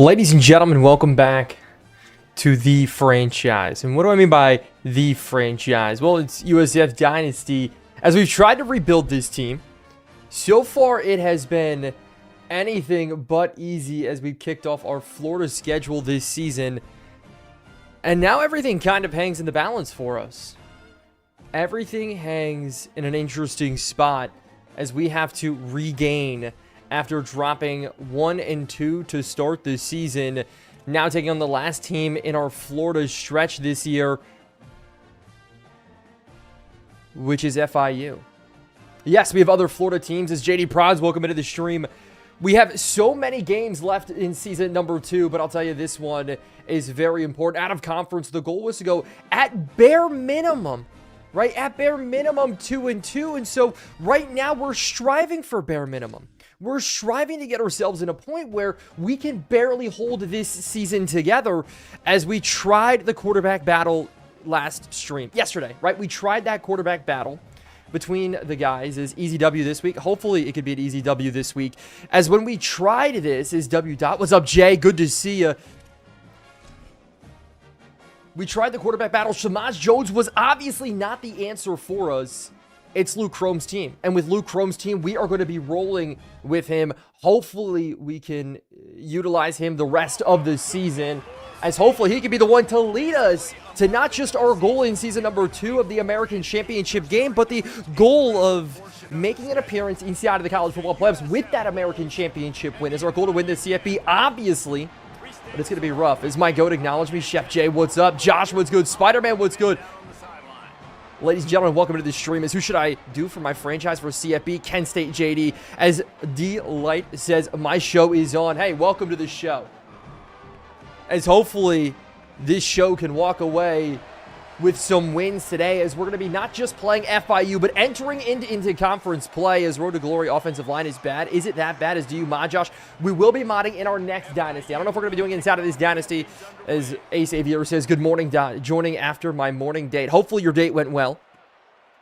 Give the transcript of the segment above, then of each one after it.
Ladies and gentlemen, welcome back to the franchise. And what do I mean by the franchise? Well, it's USF Dynasty. As we've tried to rebuild this team, so far it has been anything but easy as we've kicked off our Florida schedule this season. And now everything kind of hangs in the balance for us. Everything hangs in an interesting spot as we have to regain after dropping 1-2 to start the season. Now taking on the last team in our Florida stretch this year, which is FIU. Yes, we have other Florida teams. As JD Prods, welcome into the stream. We have so many games left in season number 2, but I'll tell you this one is very important. Out of conference, the goal was to go at bare minimum, right? At bare minimum 2-2. And so right now we're striving for bare minimum. We're striving to get ourselves in a point where we can barely hold this season together as we tried the quarterback battle last stream. Yesterday, right? We tried that quarterback battle between the guys. Is easy W this week. Hopefully it could be an easy W this week. As when we tried this is W dot. What's up, Jay? Good to see you. We tried the quarterback battle. Shamaj Jones was obviously not the answer for us. It's Luke Chrome's team. And with Luke Chrome's team, we are going to be rolling with him. Hopefully, we can utilize him the rest of the season, as hopefully he can be the one to lead us to not just our goal in season number 2 of the American Championship game, but the goal of making an appearance inside of the college football playoffs with that American Championship win. Is our goal to win the CFP? Obviously, but it's going to be rough. Is my goat acknowledge me? Chef Jay, what's up? Josh, what's good? Spider-Man, what's good? Ladies and gentlemen, welcome to the stream. Who should I do for my franchise for CFB? Kent State JD. As D Light says, my show is on. Hey, welcome to the show. As hopefully this show can walk away with some wins today, as we're going to be not just playing FIU, but entering into conference play. As Road to Glory offensive line is bad. Is it that bad? As do you mod, Josh? We will be modding in our next dynasty. I don't know if we're going to be doing it inside of this dynasty. As Ace Aviator says, good morning, joining after my morning date. Hopefully your date went well.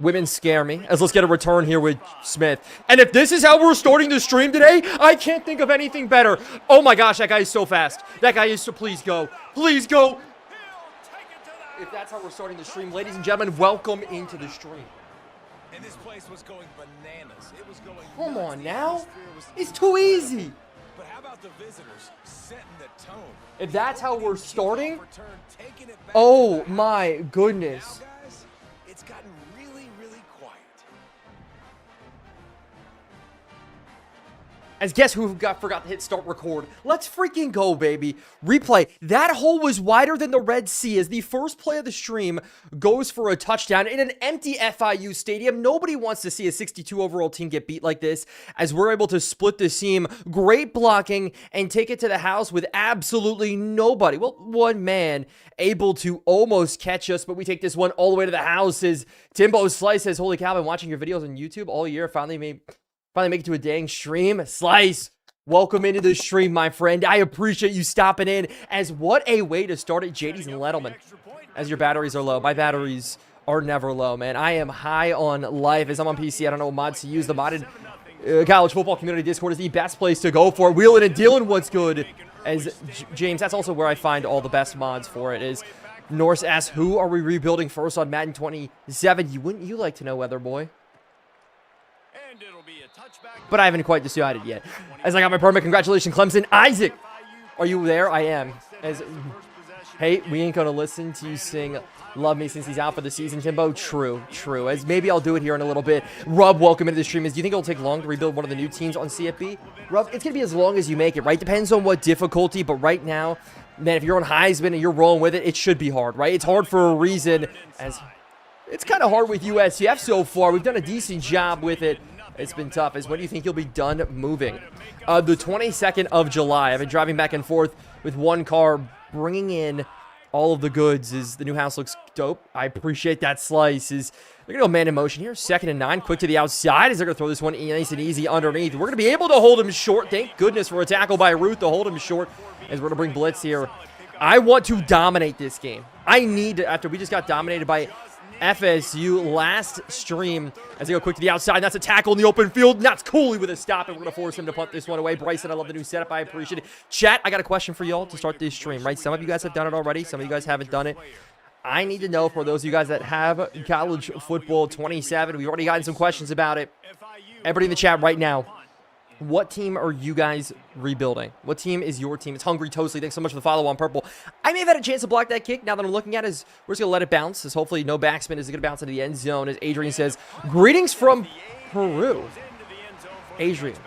Women scare me. As let's get a return here with Smith. And if this is how we're starting the stream today, I can't think of anything better. Oh my gosh, that guy is so fast. That guy is so, please go. Please go. If that's how we're starting the stream, ladies and gentlemen, welcome into the stream. And this place was going bananas. It was going Come on now. It's too easy. But how about the visitors setting the tone? If that's how we're starting, oh my goodness. Now, guys, it's gotten really, really quiet. As guess who forgot to hit start record? Let's freaking go, baby. Replay. That hole was wider than the Red Sea as the first play of the stream goes for a touchdown in an empty FIU stadium. Nobody wants to see a 62 overall team get beat like this, as we're able to split the seam. Great blocking and take it to the house with absolutely nobody. Well, one man able to almost catch us, but we take this one all the way to the house. As Timbo Slice says, holy cow, I've been watching your videos on YouTube all year. Finally make it to a dang stream. Slice, welcome into the stream, my friend. I appreciate you stopping in. As what a way to start it, JD's and Lettleman. As your batteries are low. My batteries are never low, man. I am high on life. As I'm on PC, I don't know what mods to use. The modded college football community Discord is the best place to go for it. Wheeling and dealing, what's good? As James, that's also where I find all the best mods for it. Is Norse asks, who are we rebuilding first on Madden 27? Wouldn't you like to know, Weather Boy? But I haven't quite decided yet. As I got my permit, congratulations, Clemson. Isaac, are you there? I am. As, hey, we ain't gonna listen to you sing Love Me since he's out for the season, Timbo. True. As maybe I'll do it here in a little bit. Rub, welcome into the stream. Do you think it'll take long to rebuild one of the new teams on CFB? Rub, it's gonna be as long as you make it, right? Depends on what difficulty, but right now, man, if you're on Heisman and you're rolling with it, it should be hard, right? It's hard for a reason, as it's kind of hard with USF so far. We've done a decent job with it. It's been tough. As when do you think you'll be done moving? The 22nd of July. I've been driving back and forth with one car, bringing in all of the goods. As the new house looks dope. I appreciate that slice. Is they're going to go man in motion here. 2nd and 9. Quick to the outside. As they're going to throw this one nice and easy underneath. We're going to be able to hold him short. Thank goodness for a tackle by Ruth to hold him short. As we're going to bring blitz here. I want to dominate this game. I need to, after we just got dominated by FSU last stream as they go quick to the outside. That's a tackle in the open field. That's Cooley with a stop, and we're going to force him to punt this one away. Bryson, I love the new setup. I appreciate it. Chat, I got a question for y'all to start this stream, right? Some of you guys have done it already. Some of you guys haven't done it. I need to know, for those of you guys that have college football 27, we've already gotten some questions about it. Everybody in the chat right now, what team are you guys rebuilding? What team is your team? It's Hungry Toastly. Thanks so much for the follow on purple. I may have had a chance to block that kick. Now that I'm looking at it, we're just going to let it bounce. As hopefully no backspin is going to bounce into the end zone. As Adrian says, greetings from Peru. Adrian,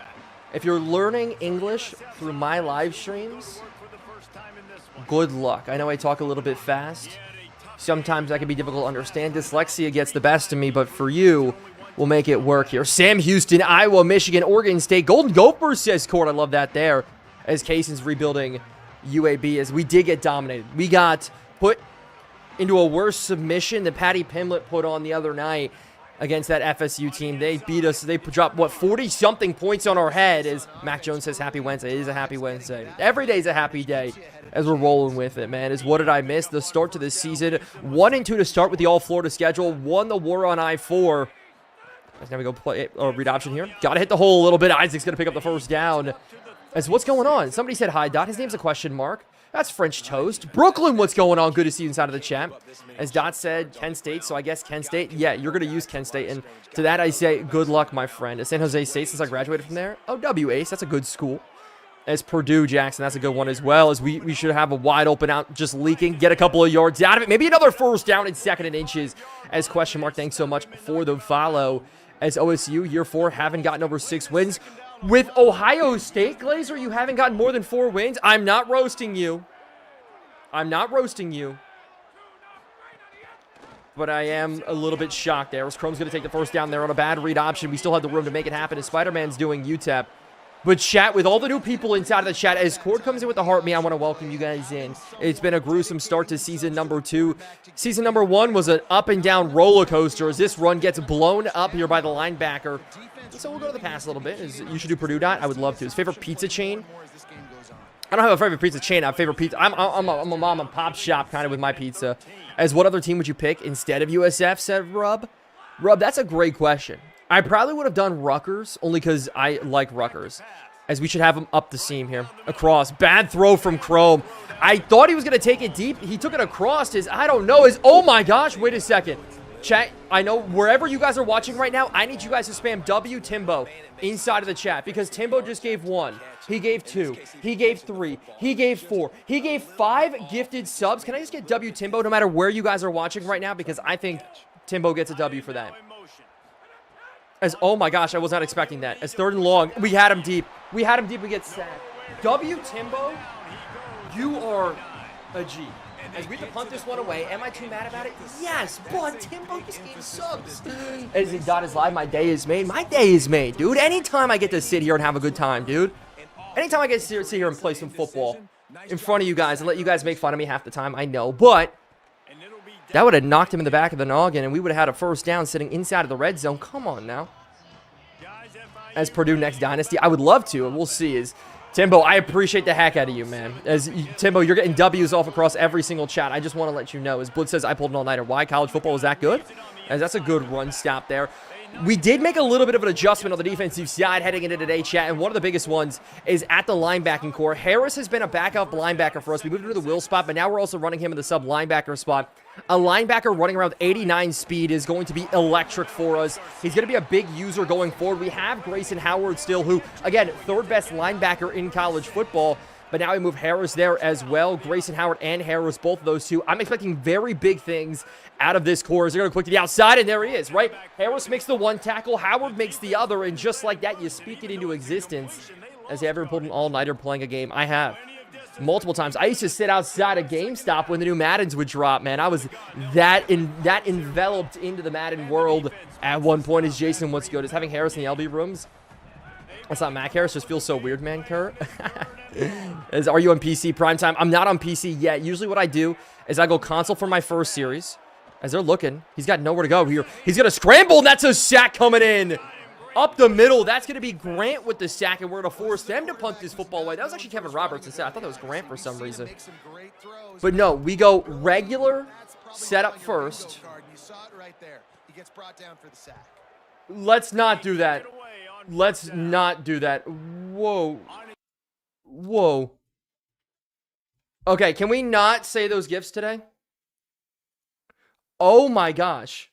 if you're learning English through my live streams, good luck. I know I talk a little bit fast. Sometimes that can be difficult to understand. Dyslexia gets the best of me, but for you, we'll make it work here. Sam Houston, Iowa, Michigan, Oregon State. Golden Gophers, says Court. I love that there. As Kaysen's rebuilding UAB, as we did get dominated. We got put into a worse submission than Patty Pimlet put on the other night against that FSU team. They beat us. They dropped, what, 40-something points on our head. As Mac Jones says, happy Wednesday. It is a happy Wednesday. Every day's a happy day as we're rolling with it, man. Is what did I miss? The start to this season. 1-2 to start with the all-Florida schedule. Won the war on I-4. Now we go play read option here. Got to hit the hole a little bit. Isaac's going to pick up the first down. As what's going on? Somebody said hi, Dot. His name's a question mark. That's French Toast. Brooklyn, what's going on? Good to see you inside of the chat. As Dot said, Kent State, so I guess Kent State. Yeah, you're going to use Kent State. And to that I say, good luck, my friend. As San Jose State, since I graduated from there. Oh, WACE, that's a good school. As Purdue Jackson, that's a good one as well. As we should have a wide open out, just leaking. Get a couple of yards out of it. Maybe another first down in 2nd and inches. As question mark, thanks so much for the follow. As OSU, year 4, haven't gotten over 6 wins. With Ohio State, Glazer, you haven't gotten more than 4 wins. I'm not roasting you. I'm not roasting you. But I am a little bit shocked there. As Chrome's going to take the first down there on a bad read option. We still have the room to make it happen as Spider-Man's doing UTEP. But chat, with all the new people inside of the chat, as Cord comes in with the heart me, I want to welcome you guys in. It's been a gruesome start to season number 2. Season number 1 was an up and down roller coaster as this run gets blown up here by the linebacker. So we'll go to the pass a little bit. As you should do Purdue Dot. I would love to. His favorite pizza chain. I don't have a favorite pizza chain. I have a favorite pizza. I'm a mom and pop shop kind of with my pizza. As what other team would you pick instead of USF, said Rub? Rub, that's a great question. I probably would have done Rutgers, only because I like Rutgers. As we should have him up the seam here. Across. Bad throw from Chrome. I thought he was going to take it deep. He took it across his, I don't know, his, oh my gosh, wait a second. Chat, I know wherever you guys are watching right now, I need you guys to spam W Timbo inside of the chat. Because Timbo just gave 1. He gave 2. He gave 3. He gave 4. He gave 5 gifted subs. Can I just get W Timbo no matter where you guys are watching right now? Because I think Timbo gets a W for that. As, oh my gosh, I was not expecting that. As 3rd and long, we had him deep. We had him deep, we get sacked. W Timbo, you are a G. As we have to punt this one away, am I too mad about it? Yes, but Timbo just gave subs. As he Dot is live, my day is made. My day is made, dude. Anytime I get to sit here and have a good time, dude. Anytime I get to sit here and play some football in front of you guys and let you guys make fun of me half the time, I know. But that would have knocked him in the back of the noggin, and we would have had a first down sitting inside of the red zone. Come on now. As Purdue next Dynasty, I would love to, and we'll see. As Timbo, I appreciate the heck out of you, man. As Timbo, you're getting W's off across every single chat. I just want to let you know. As Blitz says, I pulled an all-nighter. Why? College football is that good? As that's a good run stop there. We did make a little bit of an adjustment on the defensive side heading into today, chat, and one of the biggest ones is at the linebacking core. Harris has been a backup linebacker for us. We moved him to the will spot, but now we're also running him in the sub linebacker spot. A linebacker running around 89 speed is going to be electric for us. He's going to be a big user going forward. We have Grayson Howard still, who, again, 3rd best linebacker in college football. But now we move Harris there as well. Grayson Howard and Harris, both of those two. I'm expecting very big things out of this core. They're going to quick to the outside, and there he is, right? Harris makes the 1 tackle. Howard makes the other, and just like that, you speak it into existence. Has he ever pulled an all-nighter playing a game? I have. Multiple times. I used to sit outside of GameStop when the new Maddens would drop, man. I was that enveloped into the Madden world at one point. Is Jason, what's good? Is having Harris in the LB rooms? That's not Mac Harris. Just feels so weird, man, Kurt. Are you on PC primetime? I'm not on PC yet. Usually what I do is I go console for my first series. As they're looking, he's got nowhere to go here. He's going to scramble, and that's a sack coming in. Up the middle, that's going to be Grant with the sack, and we're going to force them to punt this football away. That was actually Kevin Roberts instead. I thought that was Grant for some reason. But no, we go regular setup first, saw it right there. He gets brought down for the sack. Let's not do that. Let's not do that. Whoa. Whoa. Okay, can we not say those gifts today? Oh my gosh.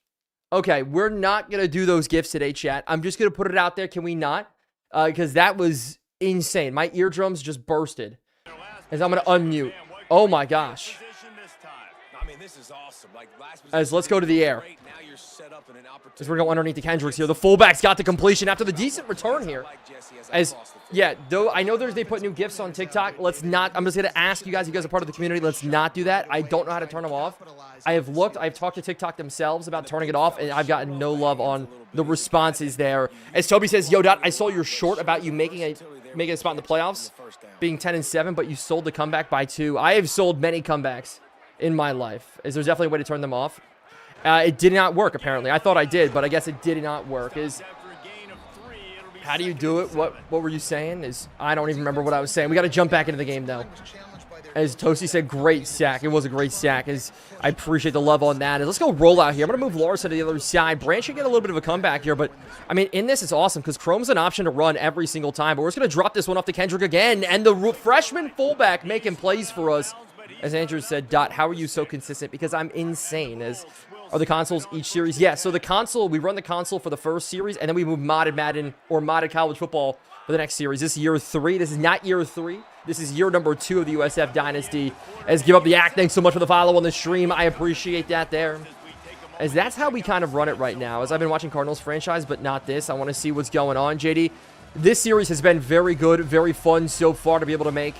Okay, we're not going to do those gifts today, chat. I'm just going to put it out there. Can we not? Because that was insane. My eardrums just bursted. As I'm going to unmute. Oh my gosh. I mean, this is awesome. Like, As let's go to the air. As we're going underneath the Kendricks here. The fullback's got the completion after the decent return here. As, yeah, though I know they put new gifts on TikTok. Let's not, I'm just going to ask you guys are part of the community. Let's not do that. I don't know how to turn them off. I have looked, I've talked to TikTok themselves about turning it off, and I've gotten no love on the responses there. As Toby says, yo, Dot, I saw your short about you making a spot in the playoffs, being 10-7, but you sold the comeback by 2. I have sold many comebacks in my life. Is there's definitely a way to turn them off? It did not work, apparently. I thought I did, but I guess it did not work. How do you do it? What were you saying? I don't even remember what I was saying. We got to jump back into the game, though. As Toasty said, great sack. It was a great sack. I appreciate the love on that. Let's go roll out here. I'm going to move Larson to the other side. Branch should get a little bit of a comeback here, but, I mean, in this, it's awesome because Chrome's an option to run every single time, but we're just going to drop this one off to Kendrick again, and the freshman fullback making plays for us. As Andrew said, Dot, how are you so consistent? Because I'm insane. Are the consoles each series? Yeah, so the console, we run the console for the first series, and then we move modded Madden or modded college football for the next series. This is year 3. This is not year 3. This is year number 2 of the USF Dynasty. As Give Up the Act, thanks so much for the follow on the stream. I appreciate that there. As that's how we kind of run it right now. As I've been watching Cardinals franchise, but not this. I want to see what's going on, JD. This series has been very good, very fun so far to be able to make.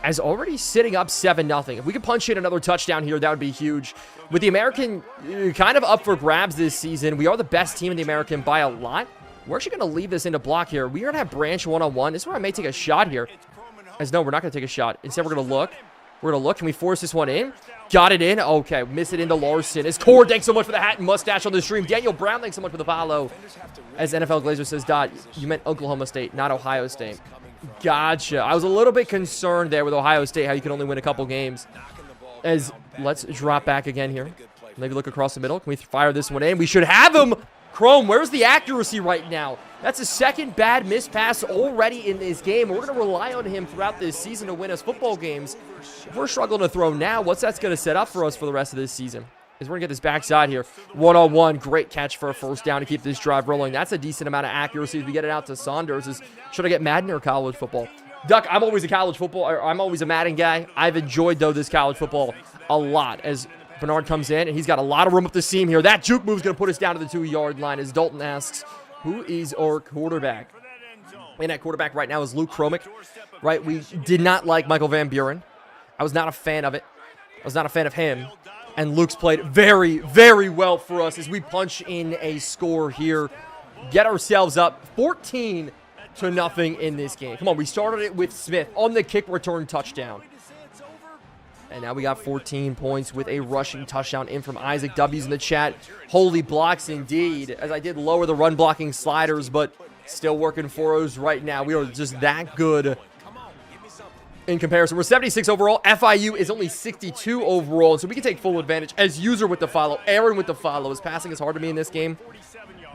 As already sitting up 7-0. If we could punch in another touchdown here, that would be huge. With the American kind of up for grabs this season, we are the best team in the American by a lot. We're actually going to leave this into block here. We're going to have Branch one-on-one. This is where I may take a shot here. As no, we're not going to take a shot. Instead, we're going to look. We're going to look. Can we force this one in? Got it in. Okay, miss it into Larson. As Cord, thanks so much for the hat and mustache on the stream. Daniel Brown, thanks so much for the follow. As NFL Glazer says, Dot, you meant Oklahoma State, not Ohio State. Gotcha. I was a little bit concerned there with Ohio State, how you can only win a couple games. As let's drop back again here. Maybe look across the middle. Can we fire this one in? We should have him. Chrome, where's the accuracy right now? That's a second bad miss pass already in this game. We're going to rely on him throughout this season to win us football games. If we're struggling to throw now, what's that's going to set up for us for the rest of this season? Is we're going to get this backside here. One-on-one, great catch for a first down to keep this drive rolling. That's a decent amount of accuracy. As we get it out to Saunders. Should I get Madden or college football? Duck, I'm always a college football, or I'm always a Madden guy. I've enjoyed, though, this college football a lot. As Bernard comes in, and he's got a lot of room up the seam here. That juke move's going to put us down to the 2-yard line. As Dalton asks, who is our quarterback? And that quarterback right now is Luke Kromick. Right, we did not like Michael Van Buren. I was not a fan of it. I was not a fan of him. And Luke's played very, very well for us as we punch in a score here. Get ourselves up 14-0 in this game. Come on, we started it with Smith on the kick return touchdown. And now we got 14 points with a rushing touchdown in from Isaac. W's in the chat. Holy blocks indeed. As I did lower the run blocking sliders, but still working for us right now. We are just that good in comparison. We're 76 overall. FIU is only 62 overall, so we can take full advantage. As User with the follow, Aaron with the follow. Is passing is hard to me in this game?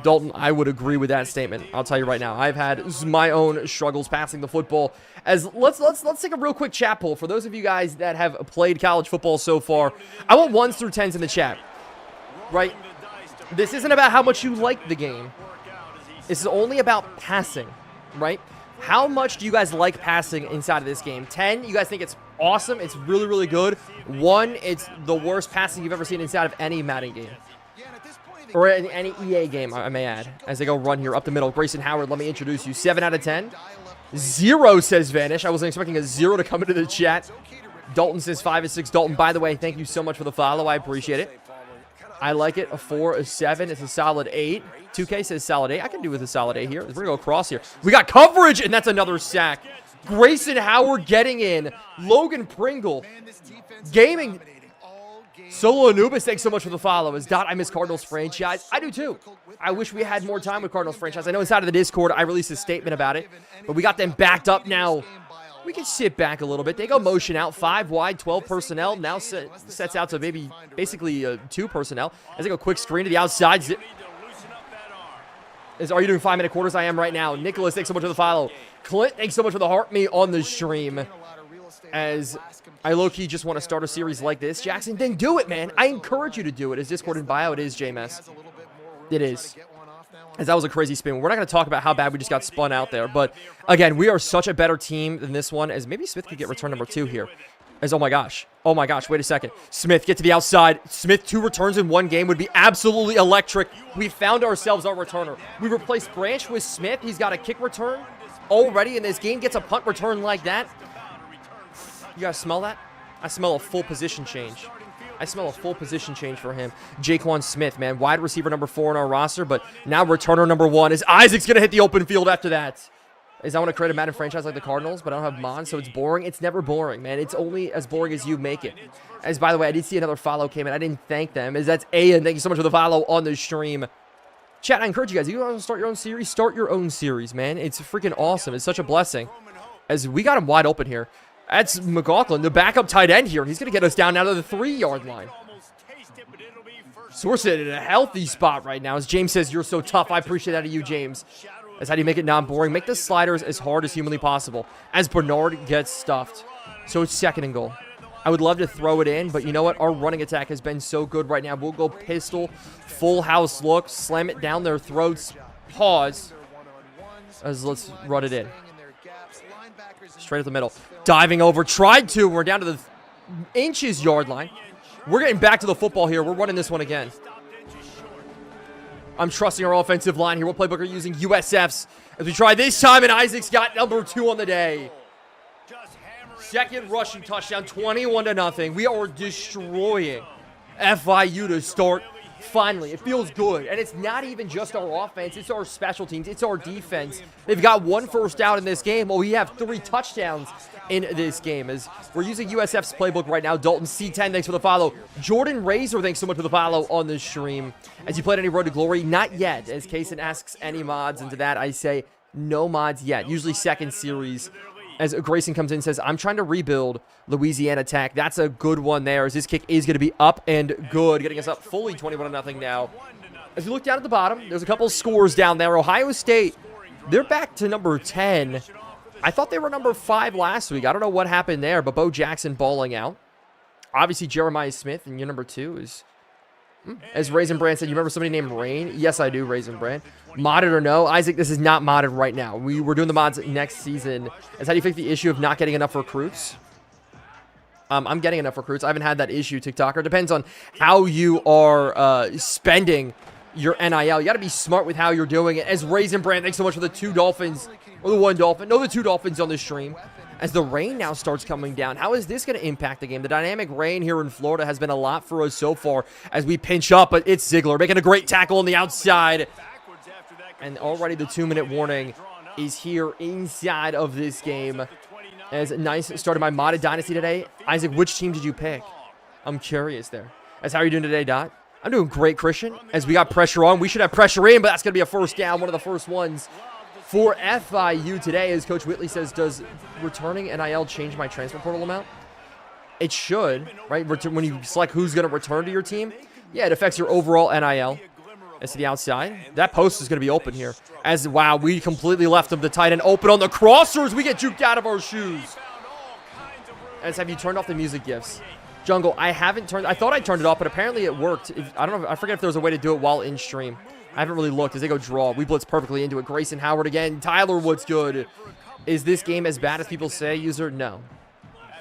Dalton, I would agree with that statement. I'll tell you right now. I've had my own struggles passing the football. As let's take a real quick chat poll for those of you guys that have played college football so far. I want 1s through 10s in the chat. Right? This isn't about how much you like the game. This is only about passing, right? How much do you guys like passing inside of this game? 10, you guys think it's awesome, it's really, really good. 1, it's the worst passing you've ever seen inside of any Madden game. Or in any EA game, I may add. As they go run here up the middle. Grayson Howard, let me introduce you. 7 out of 10. 0 says Vanish. I wasn't expecting a 0 to come into the chat. Dalton says 5 and 6. Dalton, by the way, thank you so much for the follow. I appreciate it. I like it. A 4, a 7. It's a solid 8. 2K says solid 8. I can do with a solid 8 here. We're going to go across here. We got coverage, and that's another sack. Grayson Howard getting in. Logan Pringle. Gaming. Solo Anubis, thanks so much for the follow. As Dot, I miss Cardinals franchise. I do too. I wish we had more time with Cardinals franchise. I know inside of the Discord, I released a statement about it, but we got them backed up now We can sit back a little bit. They go motion out, 5 wide, 12 personnel. Now sets out to basically 2 personnel. As they go quick screen to the outside. Are you doing 5-minute quarters? I am right now. Nicholas, thanks so much for the follow. Clint, thanks so much for the heart me on the stream. As I low-key just want to start a series like this. Jackson, then do it, man. I encourage you to do it. As Discord in bio, it is JMS. It is. As that was a crazy spin. We're not going to talk about how bad we just got spun out there. But, again, we are such a better team than this one. As maybe Smith could get return number 2 here. As, oh my gosh, wait a second. Smith, get to the outside. Smith, 2 returns in 1 game would be absolutely electric. We found ourselves our returner. We replaced Branch with Smith. He's got a kick return already in this game. Gets a punt return like that. You guys smell that? I smell a full position change. I smell a full position change for him. Jaquan Smith, man, wide receiver number 4 on our roster, but now returner number 1 is Isaac's going to hit the open field after that. I want to create a Madden franchise like the Cardinals, but I don't have mods, so it's boring. It's never boring, man. It's only as boring as you make it. As, by the way, I did see another follow came in. I didn't thank them. As that's Ian. Thank you so much for the follow on the stream. Chat, I encourage you guys. If you want to start your own series, start your own series, man. It's freaking awesome. It's such a blessing. As we got him wide open here. That's McLaughlin, the backup tight end here. He's going to get us down to the 3-yard line. So we're sitting in a healthy spot right now. As James says, you're so tough. I appreciate that of you, James. That's how do you make it non-boring. Make the sliders as hard as humanly possible. As Bernard gets stuffed. So it's 2nd and goal. I would love to throw it in, but you know what? Our running attack has been so good right now. We'll go pistol, full house look, slam it down their throats, pause. As let's run it in. Straight up the middle. Diving over, tried to. We're down to the inches yard line. We're getting back to the football here. We're running this one again. I'm trusting our offensive line here. What playbook are using? USF's. As we try this time, and Isaac's got number 2 on the day. 2nd rushing touchdown, 21-0. We are destroying FIU to start. Finally, it feels good. And it's not even just our offense. It's our special teams. It's our defense. They've got 1 first down in this game. Well, we have 3 touchdowns in this game. As we're using USF's playbook right now. Dalton C10, thanks for the follow. Jordan Razor, thanks so much for the follow on the stream. As you played any Road to Glory? Not yet. As Kaysen asks any mods, and to that I say no mods yet. Usually 2nd series. As Grayson comes in and says, I'm trying to rebuild Louisiana Tech. That's a good one there, as this kick is going to be up and good, getting us up fully 21-0 now. As you look down at the bottom, there's a couple scores down there. Ohio State, they're back to number 10. I thought they were number 5 last week. I don't know what happened there, but Bo Jackson balling out. Obviously, Jeremiah Smith, and your number 2 is... As Raisin Brand said, you remember somebody named Rain? Yes, I do, Raisin Brand. Modded or no? Isaac, this is not modded right now. We're doing the mods next season. As how do you fix the issue of not getting enough recruits? I'm getting enough recruits. I haven't had that issue, TikToker. It depends on how you are spending your NIL. You got to be smart with how you're doing it. As Raisin Brand, thanks so much for the 2 Dolphins. Or the 1 Dolphin. No, the 2 Dolphins on the stream. As the rain now starts coming down, how is this going to impact the game? The dynamic rain here in Florida has been a lot for us so far as we pinch up, but it's Ziegler making a great tackle on the outside. And already the 2-minute warning is here inside of this game. As nice started my modded dynasty today. Isaac, which team did you pick? I'm curious there. As how are you doing today, Dot? I'm doing great, Christian. As we got pressure on, we should have pressure in, but that's going to be a first down, one of the first ones for FIU today. As Coach Whitley says, does returning NIL change my transfer portal amount? It should, right? When you select who's going to return to your team, yeah, it affects your overall NIL. As to the outside, that post is going to be open here. As, wow, we completely left him the tight end open on the crossers. We get juked out of our shoes. As have you turned off the music gifts? Jungle, I haven't turned, I thought I turned it off, but apparently it worked. I don't know, I forget if there was a way to do it while in stream. I haven't really looked. As they go draw, we blitz perfectly into it. Grayson Howard again. Tyler Wood's good. Is this game as bad as people say, user? No.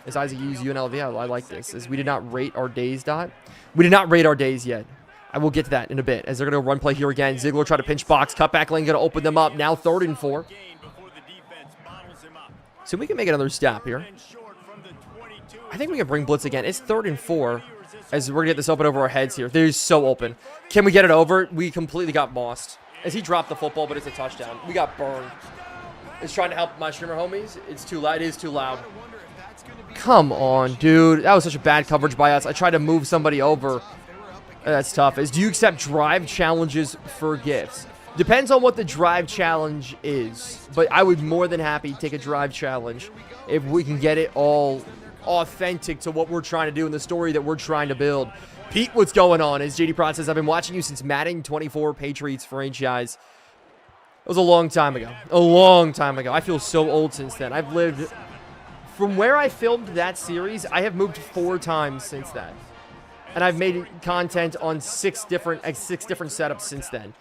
As Isaac use UNLV, I like this. As we did not rate our days, Dot. We did not rate our days yet. I will get to that in a bit. As they're going to run play here again. Ziegler try to pinch box. Cutback lane going to open them up. Now 3rd and 4. So we can make another stop here. I think we can bring blitz again. It's 3rd and 4. As we're going to get this open over our heads here. They're so open. Can we get it over? We completely got mossed. As he dropped the football, but it's a touchdown. We got burned. It's trying to help my streamer homies. It's too loud. It is too loud. Come on, dude. That was such a bad coverage by us. I tried to move somebody over. That's tough. As do you accept drive challenges for gifts? Depends on what the drive challenge is, but I would more than happy take a drive challenge if we can get it all authentic to what we're trying to do in the story that we're trying to build. Pete, what's going on? As JD Prod says, I've been watching you since Madden 24 Patriots franchise. It was a long time ago. A long time ago. I feel so old since then. I've lived... From where I filmed that series, I have moved 4 times since then. And I've made content on 6 different setups since then.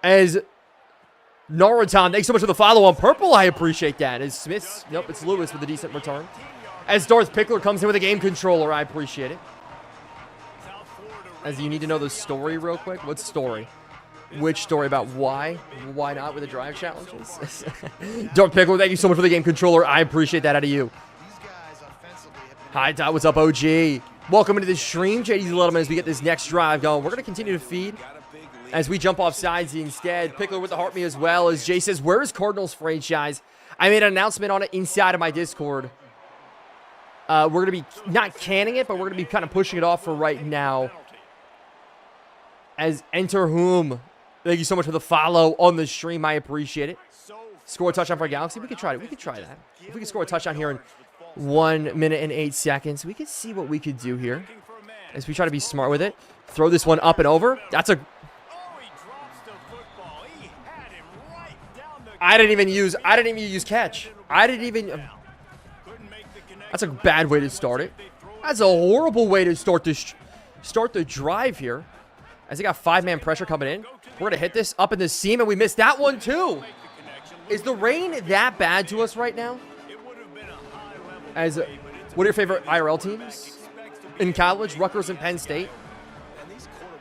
As Naruton, thanks so much for the follow on purple. I appreciate that. As Smith, nope, it's Lewis with a decent return. As Darth Pickler comes in with a game controller, I appreciate it. As you need to know the story real quick. What story? Which story about why? Why not with the drive challenges? Darth Pickler, thank you so much for the game controller. I appreciate that out of you. Hi, Dot. What's up, OG? Welcome into the stream, JD's Littleman, as we get this next drive going. We're going to continue to feed as we jump off sides instead. Pickler with the heart me as well. As Jay says, where is Cardinals franchise? I made an announcement on it inside of my Discord. We're going to be not canning it, but we're going to be kind of pushing it off for right now. As enter whom. Thank you so much for the follow on the stream. I appreciate it. Score a touchdown for Galaxy. We could try it. We could try that. If we could score a touchdown here in 1 minute and 8 seconds, we could see what we could do here. As we try to be smart with it. Throw this one up and over. That's a... I didn't even use catch. I didn't even... That's a bad way to start it. That's a horrible way to start the drive here. As they got 5-man pressure coming in. We're going to hit this up in the seam, and we missed that one too. Is the rain that bad to us right now? As what are your favorite IRL teams? In college, Rutgers and Penn State.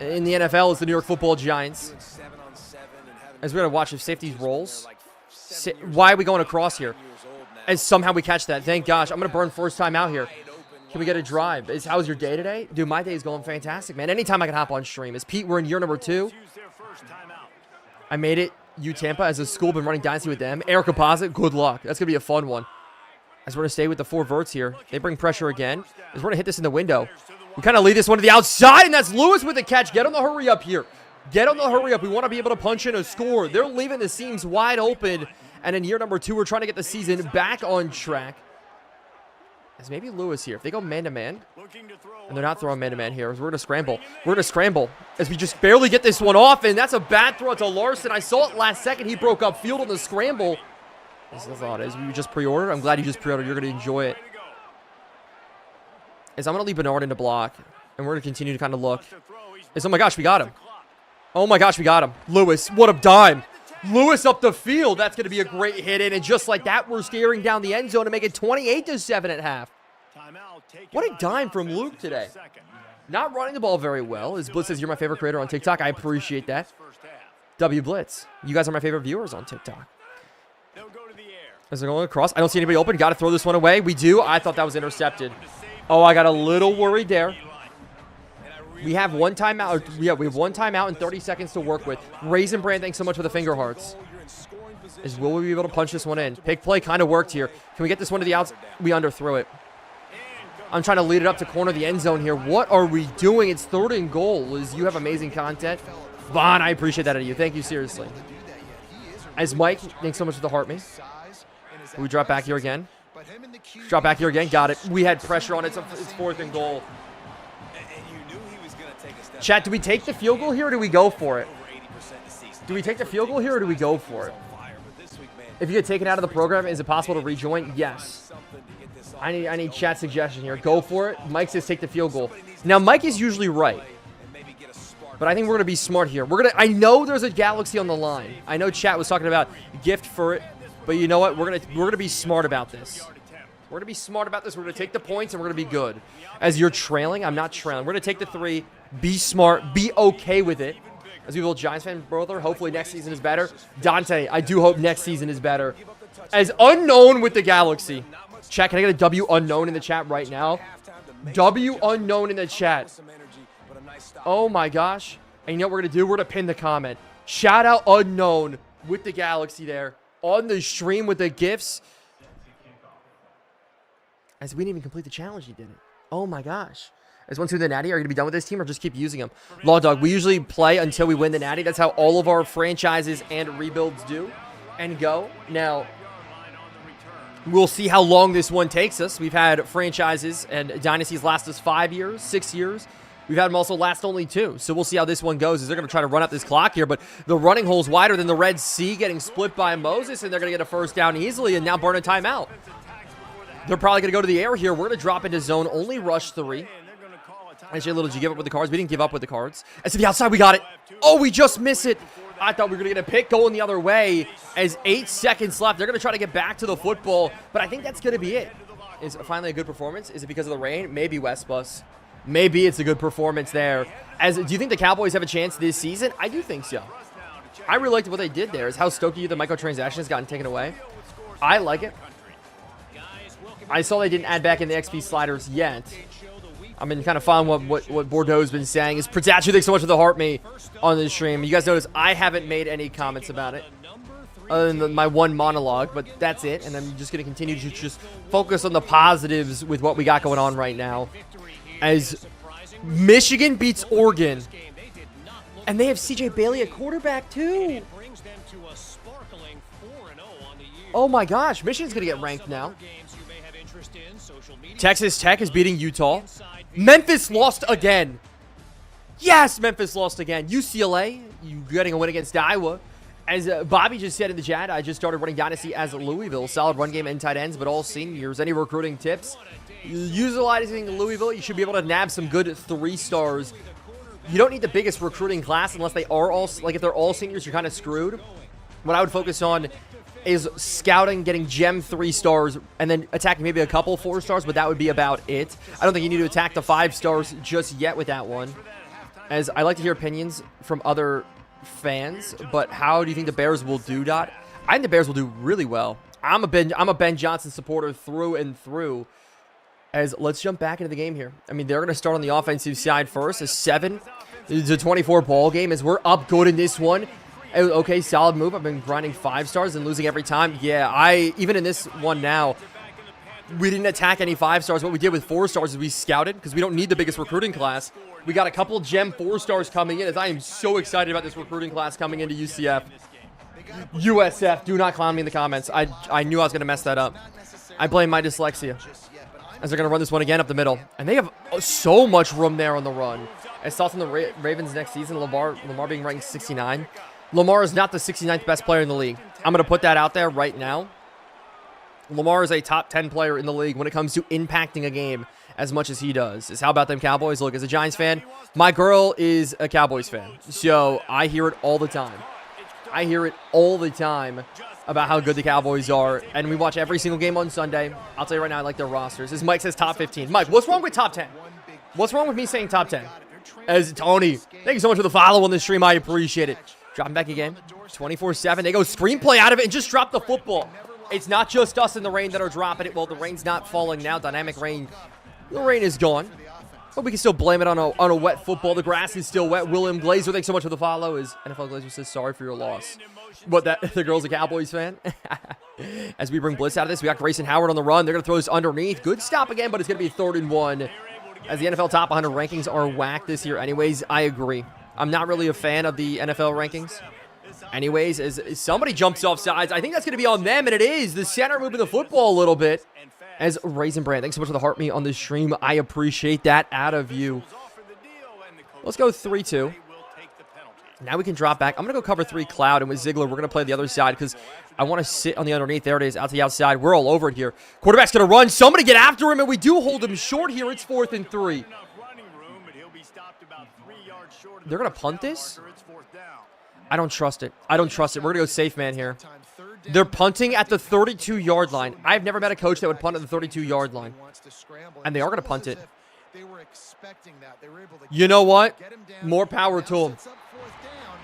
In the NFL, it's the New York Football Giants. As we're going to watch if safeties rolls. Why are we going across here? As somehow we catch that. Thank gosh. I'm going to burn first time out here. Can we get a drive? How's your day today? Dude, my day is going fantastic, man. Anytime I can hop on stream. As Pete, we're in year number 2. I made it. Tampa as a school, been running Dynasty with them. Air Composite, good luck. That's going to be a fun one. As we're going to stay with the 4 verts here. They bring pressure again. As we're going to hit this in the window. We kind of lead this one to the outside, and that's Lewis with the catch. Get on the hurry up here. Get on the hurry up. We want to be able to punch in a score. They're leaving the seams wide open. And in year number 2, we're trying to get the season back on track. As maybe Lewis here. If they go man-to-man, and they're not throwing man-to-man here, we're going to scramble. We're going to scramble as we just barely get this one off, and that's a bad throw to Larson. I saw it last second. He broke up field on the scramble. This is the thought. As we just pre-ordered. I'm glad you just pre-ordered. You're going to enjoy it. As I'm going to leave Bernard in the block, and we're going to continue to kind of look. As, oh my gosh, we got him. Oh my gosh, we got him. Lewis, what a dime. Lewis up the field. That's going to be a great hit in. And just like that, we're staring down the end zone to make it 28-7 at half. What a dime from Luke today. Not running the ball very well. As Blitz says, you're my favorite creator on TikTok. I appreciate that. W Blitz. You guys are my favorite viewers on TikTok. As they're going across. I don't see anybody open. Got to throw this one away. We do. I thought that was intercepted. Oh, I got a little worried there. We have one timeout. Yeah, we have one timeout and 30 seconds to work with. Raisin Brand, thanks so much for the finger hearts. Will we be able to punch this one in? Pick play kind of worked here. Can we get this one to the outs? We underthrew it. I'm trying to lead it up to corner the end zone here. What are we doing? It's 3rd and goal. Liz, you have amazing content. Vaughn, I appreciate that out of you. Thank you, seriously. As Mike, thanks so much for the heart me. We drop back here again. Drop back here again. Got it. We had pressure on it. It's 4th and goal. Chat, do we take the field goal here or do we go for it? Do we take the field goal here or do we go for it? If you get taken out of the program, is it possible to rejoin? Yes. I need chat suggestion here. Go for it. Mike says take the field goal. Now, Mike is usually right. But I think we're going to be smart here. I know there's a Galaxy on the line. I know chat was talking about gift for it. But you know what? We're going to be smart about this. We're going to be smart about this. We're going to take the points and we're going to be good. As you're trailing, I'm not trailing. We're going to take the 3. Be smart. Be okay with it. As we will Giants fan brother, hopefully next season is better. Dante, I do hope next season is better. As unknown with the Galaxy. Chat, can I get a W unknown in the chat right now? W unknown in the chat. Oh my gosh. And you know what we're going to do? We're going to pin the comment. Shout out unknown with the Galaxy there. On the stream with the gifts. As we didn't even complete the challenge, he did it. Oh my gosh. Is once we win the Natty, are you going to be done with this team or just keep using them? Law Dog, we usually play until we win the Natty. That's how all of our franchises and rebuilds do and go. Now, we'll see how long this one takes us. We've had franchises and dynasties last us 5 years, 6 years. We've had them also last only 2. So we'll see how this one goes. As they're going to try to run up this clock here, but the running hole's wider than the Red Sea, getting split by Moses, and they're going to get a first down easily and now burn a timeout. They're probably going to go to the air here. We're going to drop into zone, only rush 3. Actually, little, did you give up with the cards? We didn't give up with the cards. And to the outside, we got it. Oh, we just miss it. I thought we were going to get a pick going the other way. As 8 seconds left, they're going to try to get back to the football. But I think that's going to be it. Is it finally a good performance? Is it because of the rain? Maybe West Bus. Maybe it's a good performance there. Do you think the Cowboys have a chance this season? I do think so. I really liked what they did there. Is how stoked you the microtransaction has gotten taken away. I like it. I saw they didn't add back in the XP sliders yet. I've been kind of following what Bordeaux's been saying. Is Pratacci, thanks so much for the heart me on the stream. You guys notice I haven't made any comments about it other than my one monologue, but that's it. And I'm just going to continue to just focus on the positives with what we got going on right now. As Michigan beats Oregon, and they have CJ Bailey at quarterback too. Oh my gosh, Michigan's going to get ranked now. Texas Tech is beating Utah. Memphis lost again. Yes, Memphis lost again. UCLA, you getting a win against Iowa. As Bobby just said in the chat, I just started running Dynasty as Louisville. Solid run game and tight ends, but all seniors. Any recruiting tips? Utilizing Louisville, you should be able to nab some good 3 stars. You don't need the biggest recruiting class unless they are all, like if they're all seniors, you're kind of screwed. What I would focus on is scouting, getting gem 3 stars, and then attacking maybe a couple 4 stars, but that would be about it. I don't think you need to attack the 5 stars just yet with that one. As I like to hear opinions from other fans, but how do you think the Bears will do, Dot? I think the Bears will do really well. I'm a Ben Johnson supporter through and through. As let's jump back into the game here. I mean, they're going to start on the offensive side first. A 7-24 ball game as we're up good in this one. Okay, solid move. I've been grinding 5 stars and losing every time. Yeah, even in this one now, we didn't attack any 5 stars. What we did with 4 stars is we scouted because we don't need the biggest recruiting class. We got a couple gem 4 stars coming in as I am so excited about this recruiting class coming into UCF. USF, do not clown me in the comments. I knew I was going to mess that up. I blame my dyslexia. As they're going to run this one again up the middle. And they have so much room there on the run. As thoughts on the Ravens next season, Lamar being ranked 69. Lamar is not the 69th best player in the league. I'm going to put that out there right now. Lamar is a top 10 player in the league when it comes to impacting a game as much as he does. How about them Cowboys? Look, as a Giants fan, my girl is a Cowboys fan. So I hear it all the time. I hear it all the time about how good the Cowboys are. And we watch every single game on Sunday. I'll tell you right now, I like their rosters. As Mike says top 15. Mike, what's wrong with top 10? What's wrong with me saying top 10? As Tony, thank you so much for the follow on the stream. I appreciate it. Dropping back again. 24-7. They go screenplay out of it and just drop the football. It's not just us in the rain that are dropping it. Well, the rain's not falling now. Dynamic rain. The rain is gone. But we can still blame it on a wet football. The grass is still wet. William Glazer, thanks so much for the follow. Is NFL Glazer says sorry for your loss. But the girl's a Cowboys fan. As we bring Bliss out of this, we got Grayson Howard on the run. They're going to throw this underneath. Good stop again, but it's going to be 3rd and 1. As the NFL top 100 rankings are whacked this year anyways, I agree. I'm not really a fan of the NFL rankings. Anyways, as somebody jumps off sides, I think that's going to be on them, and it is. The center moving the football a little bit. As Raisin Brand, thanks so much for the heart me on the stream. I appreciate that out of you. Let's go 3-2. Now we can drop back. I'm going to go cover 3 cloud, and with Ziegler, we're going to play the other side because I want to sit on the underneath. There it is, out to the outside. We're all over it here. Quarterback's going to run. Somebody get after him, and we do hold him short here. It's 4th and 3. They're going to punt this? I don't trust it. I don't trust it. We're going to go safe man here. They're punting at the 32-yard line. I've never met a coach that would punt at the 32-yard line. And they are going to punt it. You know what? More power to them.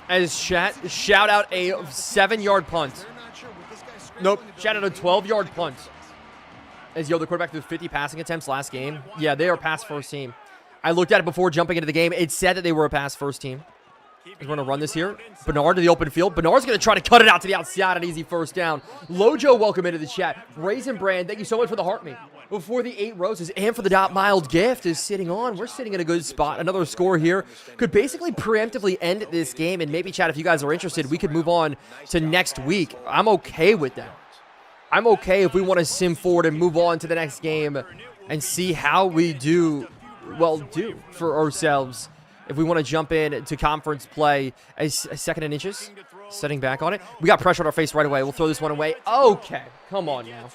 As shout out a 7-yard punt. Nope. Shout out a 12-yard punt. As the quarterback threw 50 passing attempts last game. Yeah, they are pass first team. I looked at it before jumping into the game. It said that they were a pass first team. We're going to run this here. Bernard to the open field. Bernard's going to try to cut it out to the outside. An easy first down. Lojo, welcome into the chat. Raisin Brand, thank you so much for the heart me. before the 8 roses and for the dotMILD gift is sitting on. We're sitting in a good spot. Another score here could basically preemptively end this game, and maybe, chat, if you guys are interested, we could move on to next week. I'm okay with that. I'm okay if we want to sim forward and move on to the next game and see how we do for ourselves. If we want to jump in to conference play, a second and inches, setting back on it. We got pressure on our face right away. We'll throw this one away. Okay, come on now.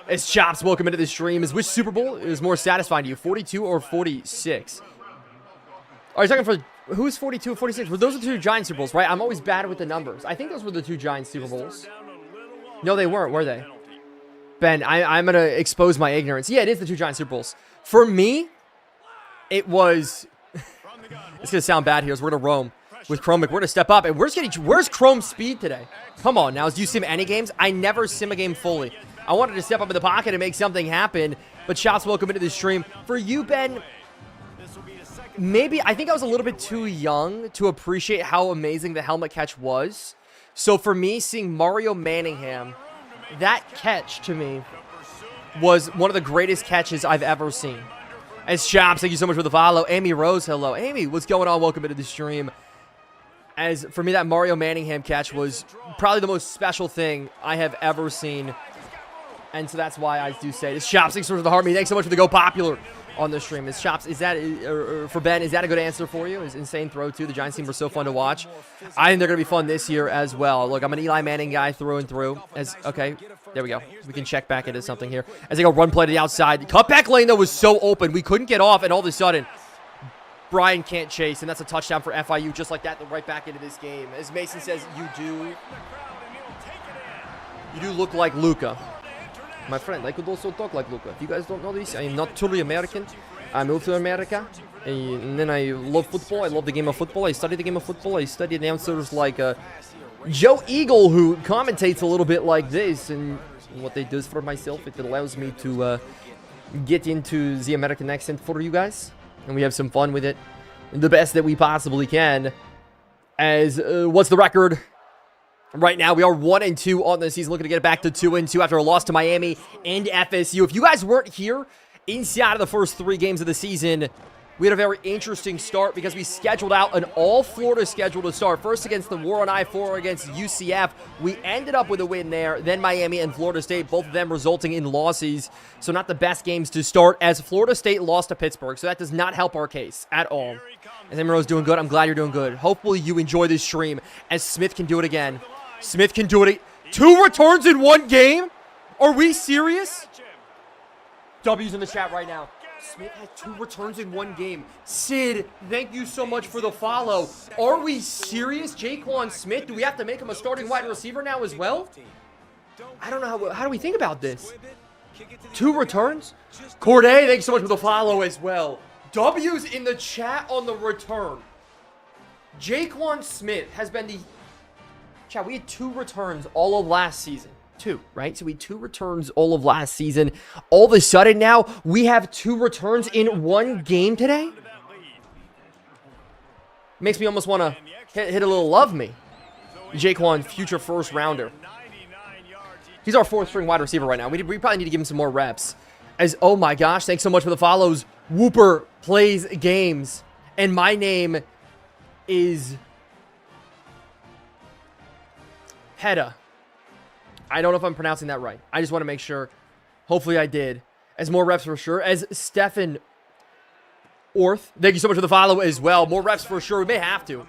It's Chops. Welcome into the stream. Which Super Bowl is more satisfying to you, 42 or 46? Are you talking for who's 42 or 46? Well, those are the 2 Giant Super Bowls, right? I'm always bad with the numbers. I think those were the 2 Giant Super Bowls. No, they weren't, were they? Ben, I'm going to expose my ignorance. Yeah, it is the 2 Giant Super Bowls. For me, it was... It's going to sound bad here, so we're going to roam with Chrome. We're going to step up, and where's Chrome's speed today? Come on, now, do you sim any games? I never sim a game fully. I wanted to step up in the pocket and make something happen, but Shots, welcome into the stream. For you, Ben, maybe, I think I was a little bit too young to appreciate how amazing the helmet catch was. So for me, seeing Mario Manningham, that catch to me was one of the greatest catches I've ever seen. As Chops, thank you so much for the follow. Amy Rose, hello. Amy, what's going on? Welcome into the stream. As for me, that Mario Manningham catch was probably the most special thing I have ever seen. And so that's why I do say this. Chops, thanks so much for the heart me. Thanks so much for the Go Popular on the stream. Is Chops, is that, for Ben, is that a good answer for you? Is insane throw too? The Giants team were so fun to watch. I think they're going to be fun this year as well. Look, I'm an Eli Manning guy through and through. Okay, there we go. We can check back into something here. As they go run play to the outside. Cutback lane, though, was so open. We couldn't get off, and all of a sudden, Brian can't chase, and that's a touchdown for FIU just like that, right back into this game. As Mason says, you do look like Luca. My friend, I could also talk like Luca. If you guys don't know this, I am not truly American. I moved to America, and then I love football. I love the game of football. I study the game of football. I study announcers like Joe Eagle, who commentates a little bit like this. And what they do is for myself, it allows me to get into the American accent for you guys. And we have some fun with it, the best that we possibly can. As, what's the record? Right now, we are 1-2 on the season, looking to get it back to 2-2 after a loss to Miami and FSU. If you guys weren't here inside of the first 3 games of the season, we had a very interesting start because we scheduled out an all-Florida schedule to start. First against the War on I-4 against UCF. We ended up with a win there. Then Miami and Florida State, both of them resulting in losses. So not the best games to start, as Florida State lost to Pittsburgh. So that does not help our case at all. As Emero's doing good, I'm glad you're doing good. Hopefully you enjoy this stream, as Smith can do it again. Smith can do it. 2 returns in 1 game? Are we serious? W's in the chat right now. Smith had 2 returns in 1 game. Sid, thank you so much for the follow. Are we serious? Jaquan Smith, do we have to make him a starting wide receiver now as well? I don't know. How do we think about this? 2 returns? Corday, thanks so much for the follow as well. W's in the chat on the return. Jaquan Smith has been the... Chat, we had 2 returns all of last season. 2, right? So we had 2 returns all of last season. All of a sudden now, we have 2 returns in 1 game today? Makes me almost want to hit a little love me. Jaquan, future first rounder. He's our 4th string wide receiver right now. We probably need to give him some more reps. As, oh my gosh, thanks so much for the follows. Whooper plays games. And my name is... Hedda. I don't know if I'm pronouncing that right. I just want to make sure. Hopefully I did. As more reps for sure. As Stefan Orth. Thank you so much for the follow as well. More reps for sure. We may have to.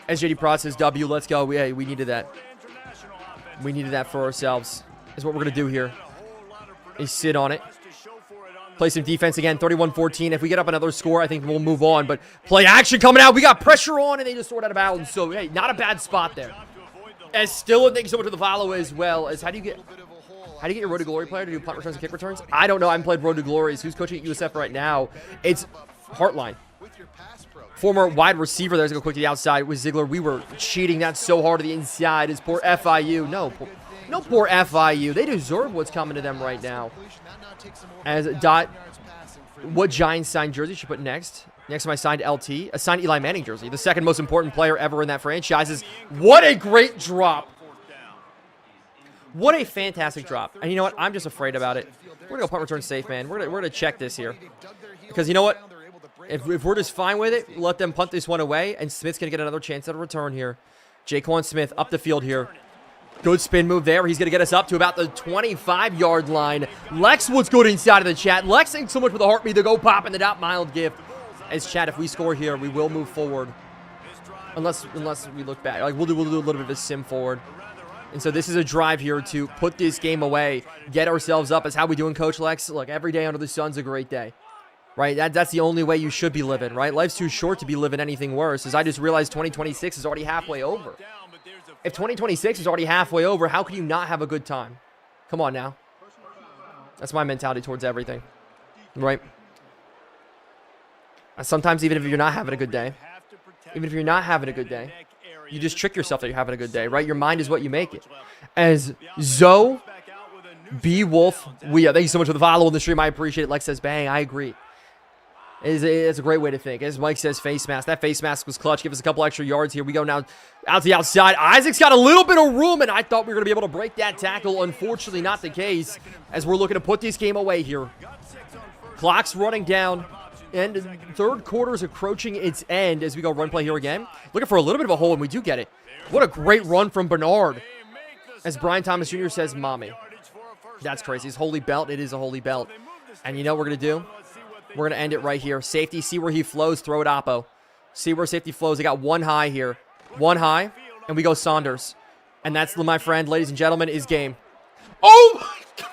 As JD Prot says, W, let's go. We needed that. We needed that for ourselves. Is what we're going to do here. Is sit on it. Play some defense again. 31-14. If we get up another score, I think we'll move on. But play action coming out. We got pressure on, and they just throw it out of bounds. So, hey, not a bad spot there. As still, thank you so much for the follow as well. As how do you get your Road to Glory player to do punt returns and kick returns? I don't know. I haven't played Road to Glories. Who's coaching at USF right now? It's Heartline. Former wide receiver there's going to go quick to the outside with Ziegler. We were cheating that so hard to the inside. Is poor FIU. No poor FIU. They deserve what's coming to them right now. As what Giants signed jersey should put next? Next time I signed LT, a signed Eli Manning jersey. The 2nd most important player ever in that franchise. What a great drop. What a fantastic drop. And you know what? I'm just afraid about it. We're going to go punt return safe, man. We're gonna check this here. Because you know what? If we're just fine with it, let them punt this one away. And Smith's going to get another chance at a return here. Jaquan Smith up the field here. Good spin move there. He's going to get us up to about the 25-yard line. Lex, what's good inside of the chat? Lex, thanks so much for the heartbeat to go pop in the dotMILD gift. As chat, if we score here, we will move forward. Unless we look back. Like, we'll do a little bit of a sim forward. And so this is a drive here to put this game away, get ourselves up. As how we doing, Coach Lex? Look, every day under the sun's a great day. Right? That's the only way you should be living, right? Life's too short to be living anything worse. As I just realized 2026 is already halfway over. If 2026 is already halfway over, how can you not have a good time? Come on now. That's my mentality towards everything. Right? Sometimes even if you're not having a good day, you just trick yourself that you're having a good day, right? Your mind is what you make it. As Zoe B. Wolf, thank you so much for the follow on the stream. I appreciate it. Lex says, bang, I agree. It's a great way to think. As Mike says, face mask. That face mask was clutch. Give us a couple extra yards here. We go now out to the outside. Isaac's got a little bit of room, and I thought we were going to be able to break that tackle. Unfortunately, not the case, as we're looking to put this game away here. Clock's running down, and third quarter is approaching its end as we go run play here again. Looking for a little bit of a hole, and we do get it. What a great run from Bernard. As Brian Thomas Jr. says, mommy. That's crazy. It's holy belt. It is a holy belt. And you know what we're going to do? We're going to end it right here. Safety, see where he flows, throw it Oppo. See where safety flows. They got one high here. One high, and we go Saunders. And that's, my friend, ladies and gentlemen, is game. Oh, my God.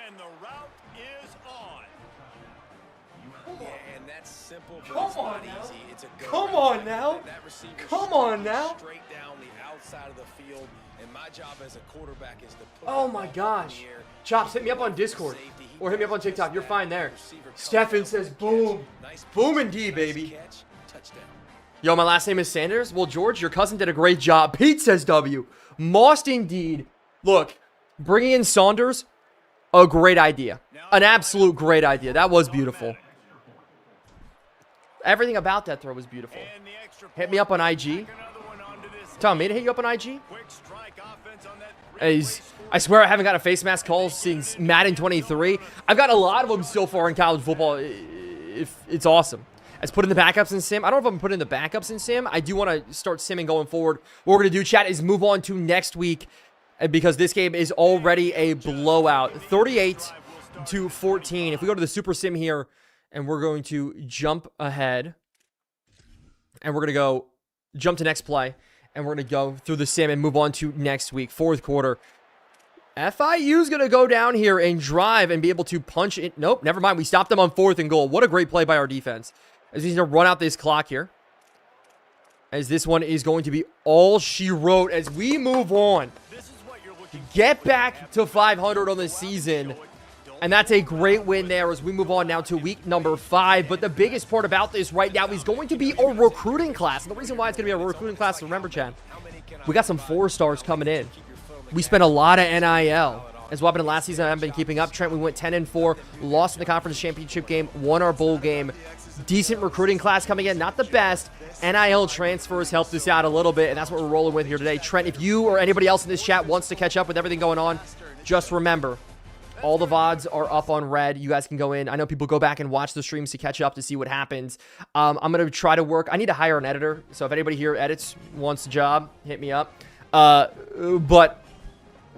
And the route is on. Yeah, and that's simple, but Come it's on not now. easy. It's a good Come route. on now. That receiver Come on now. straight down the outside of the field. And my job as a quarterback is to put Oh, the my ball up gosh. in the air. Chops, hit me up on Discord. Or hit me up on TikTok. You're fine there. Stefan says, boom. Boom indeed, baby. Touchdown. Yo, my last name is Sanders. Well, George, your cousin did a great job. Pete says W. Most indeed. Look, bringing in Saunders, a great idea. An absolute great idea. That was beautiful. Everything about that throw was beautiful. Hit me up on IG. Tell me to hit you up on IG. I swear I haven't got a face mask call since Madden 23. I've got a lot of them so far in college football. It's awesome. As put in the backups in sim. I don't know if I'm putting the backups in sim. I do want to start simming going forward. What we're going to do, chat, is move on to next week because this game is already a blowout. 38-14. If we go to the super sim here and we're going to jump ahead and we're going to go jump to next play and we're going to go through the sim and move on to next week, fourth quarter. FIU's going to go down here and drive and be able to punch it. Nope, never mind. We stopped them on 4th and goal. What a great play by our defense. As we need to run out this clock here. As this one is going to be all she wrote as we move on. Get back to 500 on the season. And that's a great win there as we move on now to week number 5. But the biggest part about this right now is going to be a recruiting class. And the reason why it's going to be a recruiting class, remember, Chan, we got some 4-stars coming in. We spent a lot of NIL. As what happened last season, I haven't been keeping up. Trent, we went 10-4, lost in the conference championship game, won our bowl game. Decent recruiting class coming in, not the best. NIL transfers helped us out a little bit, and that's what we're rolling with here today. Trent, if you or anybody else in this chat wants to catch up with everything going on, just remember, all the VODs are up on Red. You guys can go in. I know people go back and watch the streams to catch up to see what happens. I'm going to try to work. I need to hire an editor, so if anybody here edits, wants a job, hit me up. But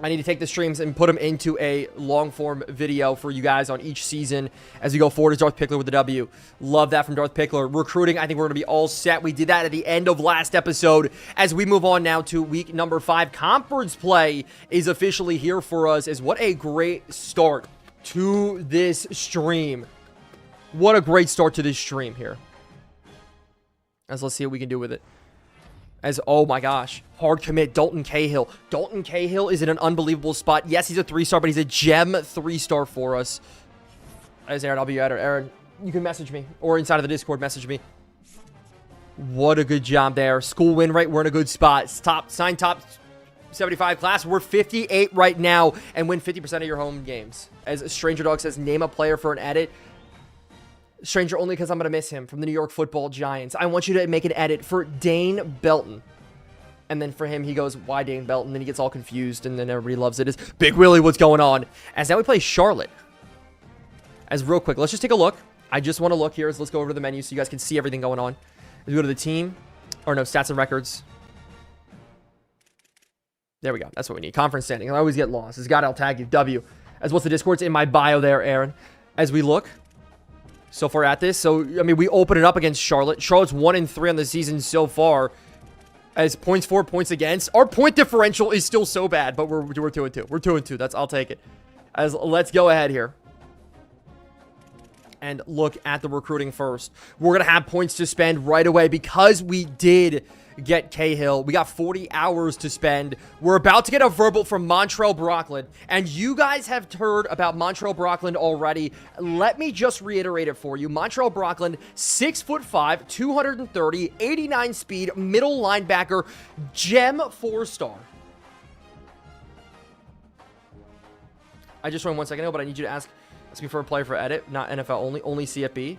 I need to take the streams and put them into a long-form video for you guys on each season as we go forward. As Darth Pickler with the W. Love that from Darth Pickler. Recruiting, I think we're going to be all set. We did that at the end of last episode. As we move on now to week number 5, conference play is officially here for us. As what a great start to this stream. What a great start to this stream here. As let's see what we can do with it. As, oh my gosh, hard commit, Dalton Cahill. Dalton Cahill is in an unbelievable spot. Yes, he's a 3-star, but he's a gem 3-star for us. As Aaron, I'll be your editor. Aaron, you can message me, or inside of the Discord, message me. What a good job there. School win rate, we're in a good spot. Top 75 class. We're 58 right now, and win 50% of your home games. As Stranger Dog says, name a player for an edit. Stranger, only because I'm going to miss him, from the New York Football Giants. I want you to make an edit for Dane Belton. And then for him, he goes, why Dane Belt? And then he gets all confused, and then everybody loves it. Is Big Willie, what's going on? As now we play Charlotte. As real quick, let's just take a look. I just want to look here. Let's go over to the menu so you guys can see everything going on. As we go to the team. Or no, stats and records. There we go. That's what we need. Conference standing. I always get lost. As God, I'll tag you. W. As what's the Discord? It's in my bio there, Aaron. As we look. So far at this. So, I mean, we open it up against Charlotte. Charlotte's 1-3 on the season so far. As points for, points against. Our point differential is still so bad, but we're 2-2. We're 2-2. I'll take it. As let's go ahead here. And look at the recruiting first. We're going to have points to spend right away because we did get Cahill. We got 40 hours to spend. We're about to get a verbal from Montreal Brockland. And you guys have heard about Montreal Brockland already. Let me just reiterate it for you. Montreal Brockland, 6'5", 230, 89 speed, middle linebacker, gem 4-star. I just joined 1 second ago, but I need you to ask me for a player for edit, not NFL only CFB.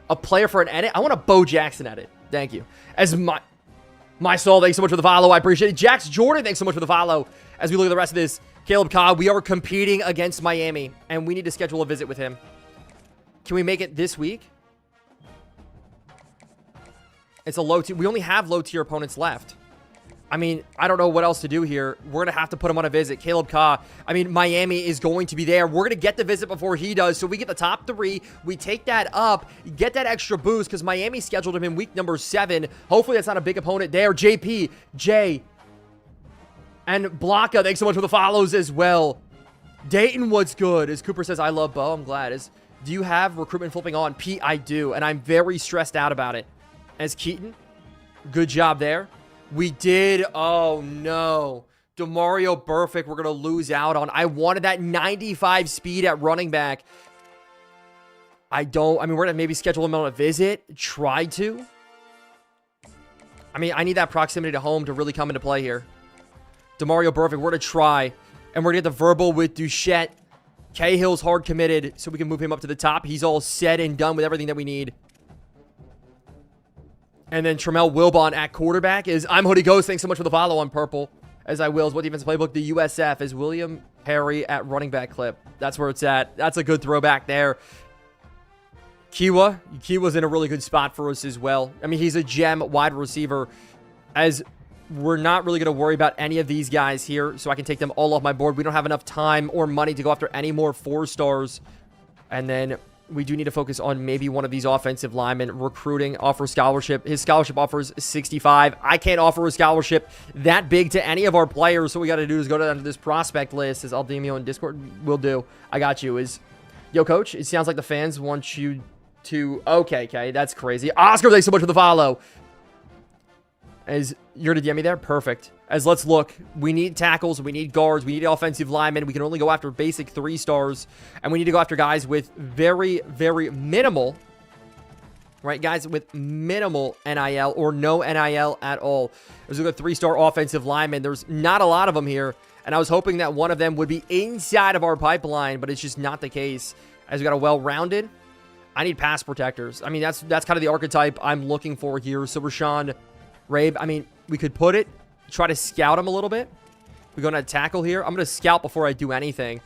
A player for an edit? I want a Bo Jackson edit. Thank you. As my soul, thanks so much for the follow. I appreciate it. Jax Jordan, thanks so much for the follow. As we look at the rest of this, Caleb Cobb, we are competing against Miami, and we need to schedule a visit with him. Can we make it this week? It's a low tier. We only have low tier opponents left. I mean, I don't know what else to do here. We're going to have to put him on a visit. Caleb Cobb. I mean, Miami is going to be there. We're going to get the visit before he does. So we get the top 3. We take that up, get that extra boost because Miami scheduled him in week number 7. Hopefully that's not a big opponent there. JP, Jay, and Blocka. Thanks so much for the follows as well. Dayton, what's good? As Cooper says, I love Bo. I'm glad. Do you have recruitment flipping on? Pete, I do. And I'm very stressed out about it. As Keaton, good job there. We did. Oh, no. DeMario Burfict, we're going to lose out on. I wanted that 95 speed at running back. I mean, we're going to maybe schedule him on a visit. Try to. I mean, I need that proximity to home to really come into play here. DeMario Burfict, we're going to try. And we're going to get the verbal with Duchette. Cahill's hard committed, so we can move him up to the top. He's all said and done with everything that we need. And then Tramel Wilbon at quarterback is I'm Hoodie Ghost. Thanks so much for the follow on purple. As I wills. What defensive playbook? The USF is William Perry at running back clip. That's where it's at. That's a good throwback there. Kiwa's in a really good spot for us as well. I mean, he's a gem wide receiver. As we're not really going to worry about any of these guys here, so I can take them all off my board. We don't have enough time or money to go after any more 4-stars. And then we do need to focus on maybe one of these offensive linemen. Recruiting, offer scholarship. His scholarship offers 65. I can't offer a scholarship that big to any of our players. So what we got to do is go down to this prospect list. As I'll DM you on Discord. Will do. I got you. Yo, coach, it sounds like the fans want you to... Okay, that's crazy. Oscar, thanks so much for the follow. As you're to DM me there? Perfect. As let's look. We need tackles. We need guards. We need offensive linemen. We can only go after basic 3-stars. And we need to go after guys with very, very minimal, right? Guys with minimal NIL or no NIL at all. There's a 3-star offensive lineman. There's not a lot of them here. And I was hoping that one of them would be inside of our pipeline, but it's just not the case. As we got a well-rounded, I need pass protectors. I mean, that's kind of the archetype I'm looking for here. So Rashawn Rabe, I mean, we could put it, try to scout him a little bit. We're going to tackle here. I'm going to scout before I do anything.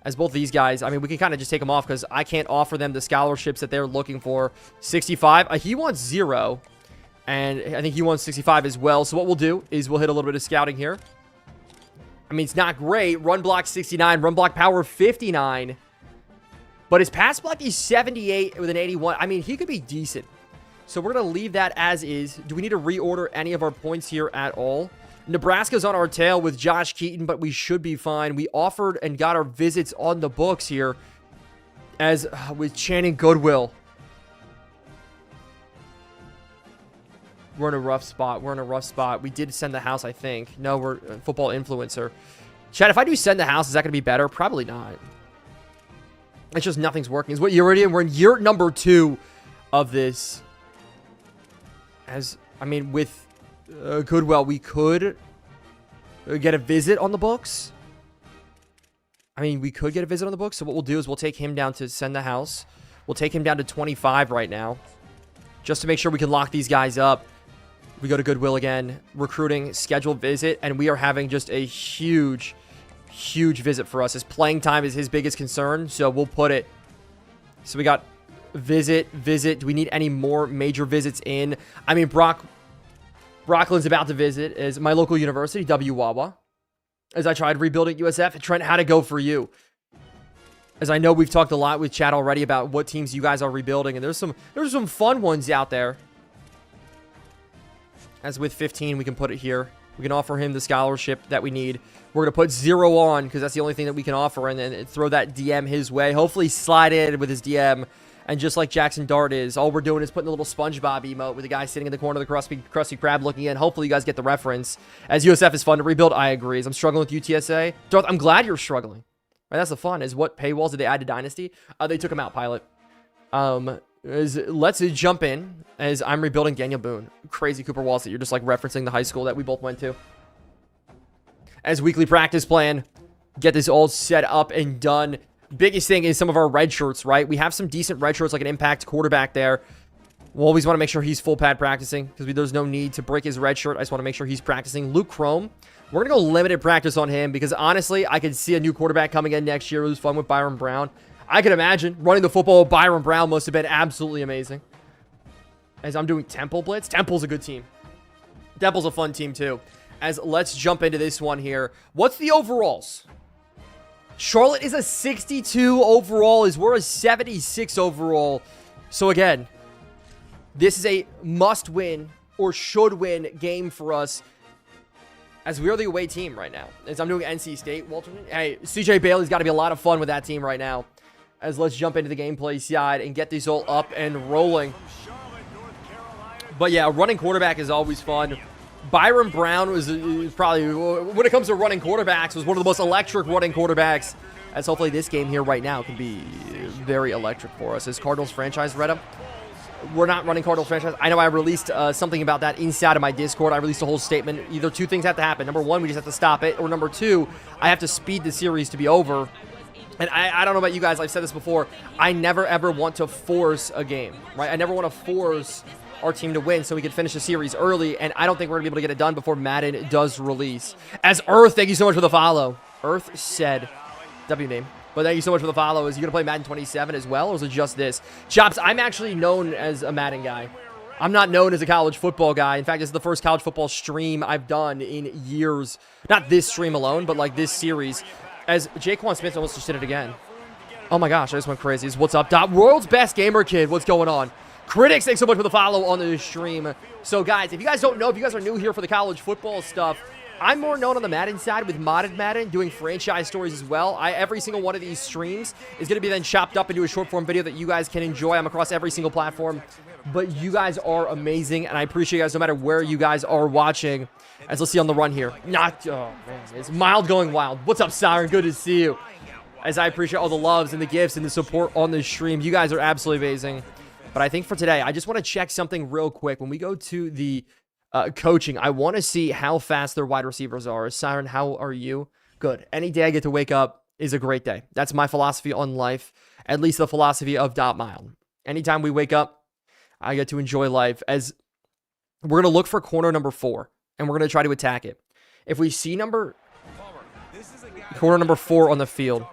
As both these guys, I mean, we can kind of just take them off because I can't offer them the scholarships that they're looking for. 65. He wants 0. And I think he wants 65 as well. So what we'll do is we'll hit a little bit of scouting here. I mean, it's not great. Run block 69. Run block power 59. But his pass block is 78 with an 81. I mean, he could be decent. So we're going to leave that as is. Do we need to reorder any of our points here at all? Nebraska's on our tail with Josh Keaton, but we should be fine. We offered and got our visits on the books here as with Channing Goodwill. We're in a rough spot. We did send the house, I think. No, we're a football influencer. Chad, if I do send the house, is that going to be better? Probably not. It's just nothing's working. Is what you're already in. We're in year number 2 of this. As, I mean, with Goodwill, we could get a visit on the books. I mean, we could get a visit on the books. So what we'll do is we'll take him down to send the house. We'll take him down to 25 right now. Just to make sure we can lock these guys up. We go to Goodwill again. Recruiting, scheduled visit, and we are having just a huge visit for us. His playing time is his biggest concern, so we'll put it. So we got visit. Do we need any more major visits in? I mean, Brocklin's about to visit is my local university, WWAWA. As I tried rebuilding USF, Trent, how'd it go for you? As I know we've talked a lot with chat already about what teams you guys are rebuilding, and there's some fun ones out there. As with 15, we can put it here. We can offer him the scholarship that we need. We're going to put 0 on because that's the only thing that we can offer, and then throw that DM his way. Hopefully slide in with his DM. And just like Jackson Dart is, all we're doing is putting a little SpongeBob emote with the guy sitting in the corner of the Krusty Krab looking in. Hopefully you guys get the reference. As USF is fun to rebuild, I agree. As I'm struggling with UTSA. Darth, I'm glad you're struggling. Right, that's the fun. Is what paywalls did they add to Dynasty? They took them out, Pilot. Let's jump in as I'm rebuilding Daniel Boone. Crazy Cooper Walls that you're just like referencing the high school that we both went to. As weekly practice plan, get this all set up and done. Biggest thing is some of our red shirts, right? We have some decent red shirts, like an impact quarterback there. We'll always want to make sure he's full pad practicing because there's no need to break his red shirt. I just want to make sure he's practicing. Luke Chrome, we're going to go limited practice on him because honestly, I could see a new quarterback coming in next year. It was fun with Byron Brown. I can imagine running the football with Byron Brown must have been absolutely amazing. As I'm doing Temple Blitz. Temple's a good team. Temple's a fun team too. As let's jump into this one here. What's the overalls? Charlotte is a 62 overall, as we're a 76 overall. So again, this is a must-win or should-win game for us, as we are the away team right now. As I'm doing NC State, Walter. Hey, CJ Bailey's got to be a lot of fun with that team right now. As let's jump into the gameplay side and get this all up and rolling. But yeah, running quarterback is always fun. Byron Brown was probably, when it comes to running quarterbacks, was one of the most electric running quarterbacks. As hopefully this game here right now can be very electric for us. As Cardinals franchise read up. We're not running Cardinals franchise. I know I released something about that inside of my Discord. I released a whole statement. Either two things have to happen. Number one, we just have to stop it. Or number two, I have to speed the series to be over. And I don't know about you guys. I've said this before. I never, ever want to force a game. Right? I never want to force our team to win so we can finish the series early, and I don't think we're going to be able to get it done before Madden does release. As Earth, thank you so much for the follow. Earth said, W name, but thank you so much for the follow. Is you going to play Madden 27 as well, or is it just this? Chops, I'm actually known as a Madden guy. I'm not known as a college football guy. In fact, this is the first college football stream I've done in years. Not this stream alone, but like this series. As Jaquan Smith almost just did it again. Oh my gosh, I just went crazy. What's up, Dot? World's best gamer kid. What's going on? Critics, thanks so much for the follow on the stream. So, guys, if you guys don't know, if you guys are new here for the college football stuff, I'm more known on the Madden side with Modded Madden, doing franchise stories as well. Every single one of these streams is going to be then chopped up into a short-form video that you guys can enjoy. I'm across every single platform. But you guys are amazing, and I appreciate you guys no matter where you guys are watching. As let's see on the run here. Oh, man, it's Mild going wild. What's up, Siren? Good to see you. As I appreciate all the loves and the gifts and the support on this stream. You guys are absolutely amazing. But I think for today, I just want to check something real quick. When we go to the coaching, I want to see how fast their wide receivers are. Siren, how are you? Good. Any day I get to wake up is a great day. That's my philosophy on life, at least the philosophy of dotMILD. Anytime we wake up, I get to enjoy life. As we're going to look for corner number 4, and we're going to try to attack it. If we see corner number 4 on the field,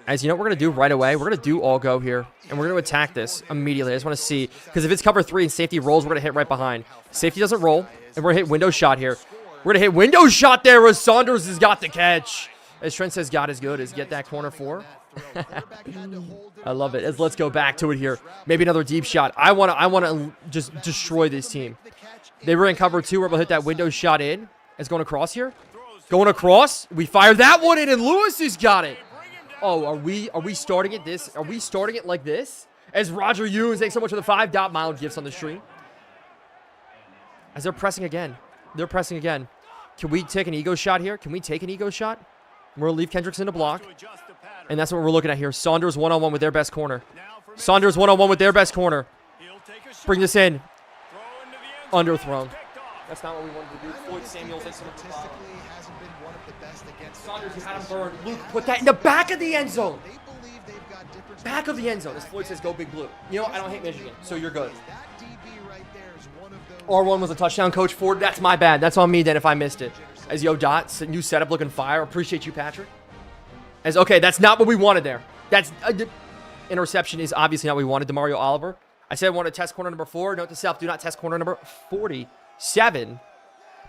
as you know what we're going to do right away? We're going to do all go here, and we're going to attack this immediately. I just want to see, because if it's cover 3 and safety rolls, we're going to hit right behind. Safety doesn't roll, and we're going to hit window shot here. We're going to hit window shot there as Saunders has got the catch. As Trent says, God is good. Is get that corner 4. I love it. Let's go back to it here. Maybe another deep shot. I want to just destroy this team. They were in cover 2. We're able to hit that window shot in. It's going across here. Going across. We fired that one in, and Lewis has got it. Oh, are we starting it this? Are we starting it like this? As Roger Hughes, thanks so much for the 5 dotMILD gifts on the stream. As they're pressing again. They're pressing again. Can we take an ego shot here? Can we take an ego shot? We're going to leave Kendricks in the block. And that's what we're looking at here. Saunders one-on-one with their best corner. Saunders one-on-one with their best corner. Bring this in. Underthrown. That's not what we wanted to do. Floyd Samuels. Statistically, hasn't been one of the best against. Saunders, you had him burned. Luke, put that in the back of the end zone. Back of the end zone. As Floyd says, go Big Blue. You know what? I don't hate Michigan, so you're good. R1 was a touchdown, Coach Ford. That's my bad. That's on me then if I missed it. As Yo Dot, new setup looking fire. Appreciate you, Patrick. As okay, that's not what we wanted there. That's interception is obviously not what we wanted. DeMario Oliver. I said I wanted to test corner number 4. Note to self, do not test corner number 47.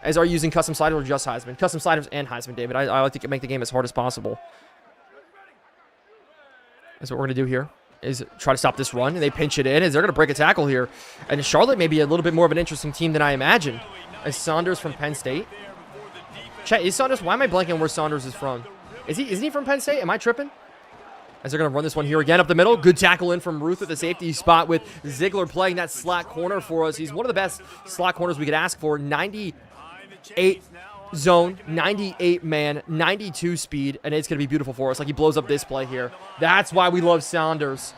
As are you using custom sliders or just Heisman? Custom sliders and Heisman, David. I like to make the game as hard as possible. That's what we're going to do here. Is try to stop this run. And they pinch it in. As they're going to break a tackle here. And Charlotte may be a little bit more of an interesting team than I imagined. As Saunders from Penn State. Chet, is Saunders? Why am I blanking where Saunders is from? Isn't he from Penn State? Am I tripping? As they're going to run this one here again up the middle. Good tackle in from Ruth at the safety spot with Ziegler playing that slot corner for us. He's one of the best slot corners we could ask for. 98 zone, 98 man, 92 speed, and it's going to be beautiful for us. Like he blows up this play here. That's why we love Saunders.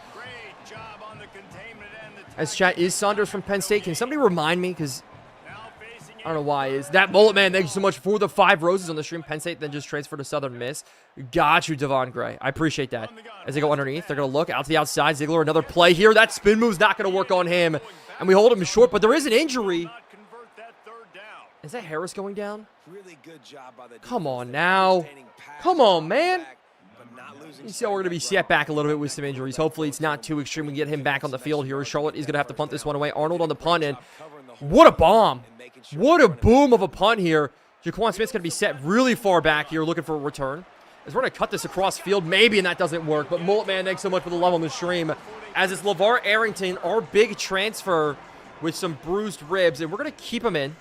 As chat, is Saunders from Penn State? Can somebody remind me? Because I don't know why. Is that bullet man? Thank you so much for the 5 roses on the stream. Penn State then just transferred to Southern Miss. Got you, Devon Gray. I appreciate that. As they go underneath, they're going to look out to the outside. Ziegler, another play here. That spin move's not going to work on him. And we hold him short, but there is an injury. Is that Harris going down? Come on now. Come on, man. You see how we're going to be set back a little bit with some injuries. Hopefully it's not too extreme. We can get him back on the field here. Charlotte is going to have to punt this one away. Arnold on the punt, and what a bomb. What a boom of a punt here. Jaquan Smith's going to be set really far back here looking for a return. As we're going to cut this across field, maybe, and that doesn't work. But Mullet Man, thanks so much for the love on the stream. As it's LeVar Arrington, our big transfer with some bruised ribs, and we're going to keep him in.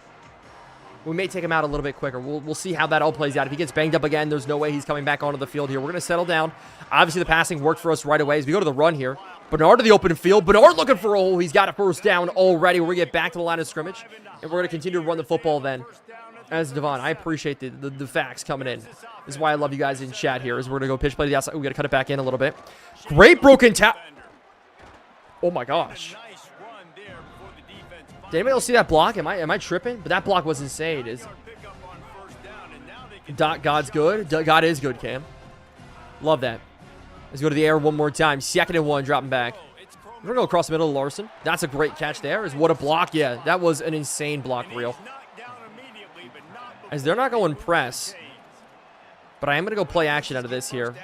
We may take him out a little bit quicker. We'll see how that all plays out. If he gets banged up again, there's no way he's coming back onto the field here. We're going to settle down. Obviously, the passing worked for us right away as we go to the run here. Bernard to the open field. Bernard looking for a hole. He's got a first down already. We're going to get back to the line of scrimmage, and we're going to continue to run the football then. As Devon, I appreciate the facts coming in. This is why I love you guys in chat here. As we're going to go pitch play to the outside. We got to cut it back in a little bit. Great broken tap. Oh, my gosh. Did anybody else see that block? Am I tripping? But that block was insane. God's good. God is good, Cam. Love that. Let's go to the air one more time. 2nd and 1, dropping back. We're going to go across the middle of Larson. That's a great catch there. What a block. Yeah, that was an insane block reel. As they're not going press. But I am going to go play action out of this here.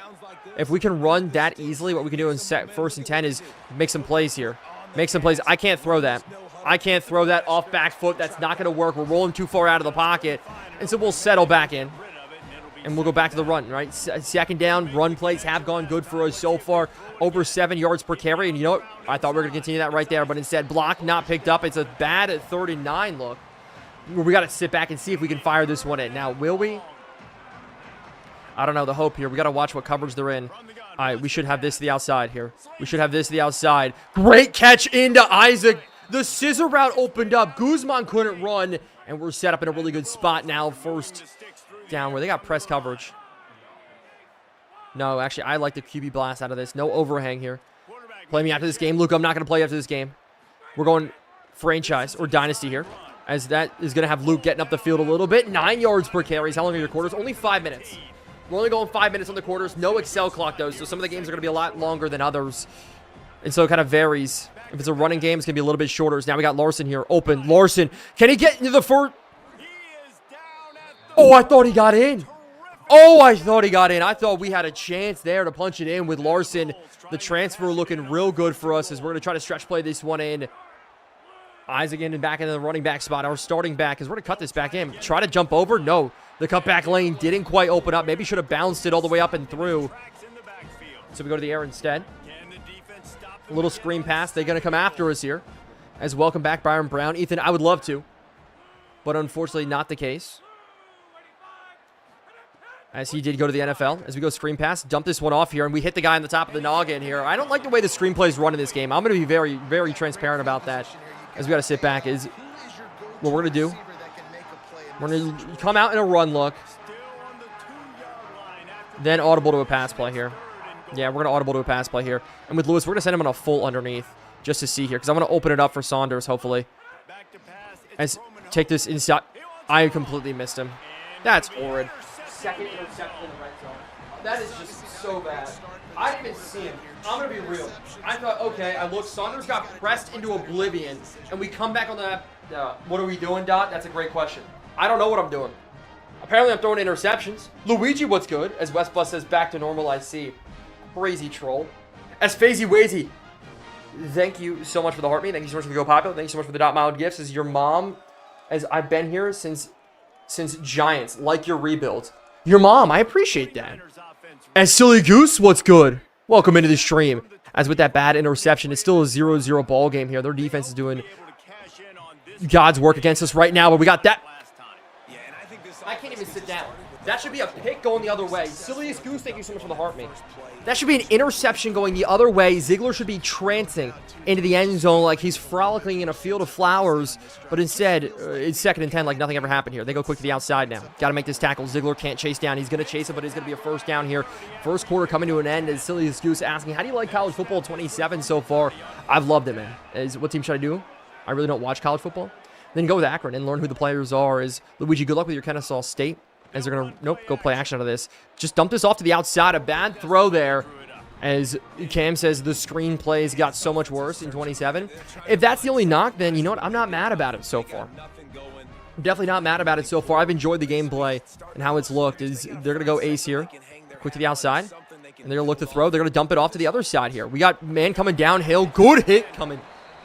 If we can run that easily, what we can do in 1st and 10 is make some plays here. Make some plays. I can't throw that. I can't throw that off back foot. That's not going to work. We're rolling too far out of the pocket. And so we'll settle back in. And we'll go back to the run, right? 2nd down, run plays have gone good for us so far. Over 7 yards per carry. And you know what? I thought we were going to continue that right there. But instead, block not picked up. It's a bad at 39 look. We got to sit back and see if we can fire this one in. Now, will we? I don't know. The hope here. We got to watch what coverage they're in. All right, we should have this to the outside here. We should have this to the outside. Great catch into Isaac. The scissor route opened up. Guzman couldn't run. And we're set up in a really good spot now. 1st down where they got press coverage. No, actually, I like the QB blast out of this. No overhang here. Play me after this game. Luke, I'm not going to play after this game. We're going franchise or dynasty here. As that is going to have Luke getting up the field a little bit. 9 yards per carries. How long are your quarters? Only 5 minutes. We're only going 5 minutes on the quarters. No Excel clock, though. So some of the games are going to be a lot longer than others. And so it kind of varies. If it's a running game, it's going to be a little bit shorter. So now we got Larson here. Open. Larson. Can he get into the first? Oh, I thought he got in. Oh, I thought he got in. I thought we had a chance there to punch it in with Larson. The transfer looking real good for us as we're going to try to stretch play this one in. Isaac in and back into the running back spot. Our starting back is we're going to cut this back in. Try to jump over. No. The cutback lane didn't quite open up. Maybe should have bounced it all the way up and through. So we go to the air instead. A little screen pass. They're going to come after us here. As welcome back, Byron Brown. Ethan, I would love to. But unfortunately not the case. As he did go to the NFL. As we go screen pass, dump this one off here, and we hit the guy on the top of the noggin here. I don't like the way the screenplays run in this game. I'm going to be very, very transparent about that. As we got to sit back is what we're going to do. We're going to come out in a run look. Then audible to a pass play here. Yeah, we're going to audible to a pass play here. And with Lewis, we're going to send him on a full underneath just to see here. Because I'm going to open it up for Saunders, hopefully. As take this inside. I completely missed him. That's horrid. 2nd interception in the red zone. That is just so bad. I didn't even see him. I'm going to be real. I thought, okay, I looked. Saunders got pressed into oblivion. And we come back on that What are we doing, Dot? That's a great question. I don't know what I'm doing. Apparently, I'm throwing interceptions. Luigi, what's good? As Westbus says, back to normal, I see. Crazy troll. As Fazy Wazy, thank you so much for the heartbeat. Thank you so much for the Go Popular. Thank you so much for the dotMILD gifts. As your mom, as I've been here since Giants, like your rebuild. Your mom, I appreciate that. As Silly Goose, what's good? Welcome into the stream. As with that bad interception, it's still a 0-0 ball game here. Their defense is doing God's work against us right now, but we got that. I can't even sit down. That should be a pick going the other way. Silliest Goose, thank you so much for the heart, mate. That should be an interception going the other way. Ziegler should be trancing into the end zone like he's frolicking in a field of flowers, but instead, it's 2nd and 10 like nothing ever happened here. They go quick to the outside now. Got to make this tackle. Ziegler can't chase down. He's going to chase it, but it's going to be a first down here. First quarter coming to an end as Silliest Goose asking, how do you like college football 27 so far? I've loved it, man. What team should I do? I really don't watch college football. Then go with Akron and learn who the players are. Is Luigi, good luck with your Kennesaw State. As they're going to, nope, go play action out of this. Just dump this off to the outside. A bad throw there. As Cam says, the screen plays got so much worse in 27. If that's the only knock, then you know what? I'm not mad about it so far. I'm definitely not mad about it so far. I've enjoyed the gameplay and how it's looked. Is they're going to go ace here. Quick to the outside. And they're going to look to throw. They're going to dump it off to the other side here. We got man coming downhill. Good hit coming.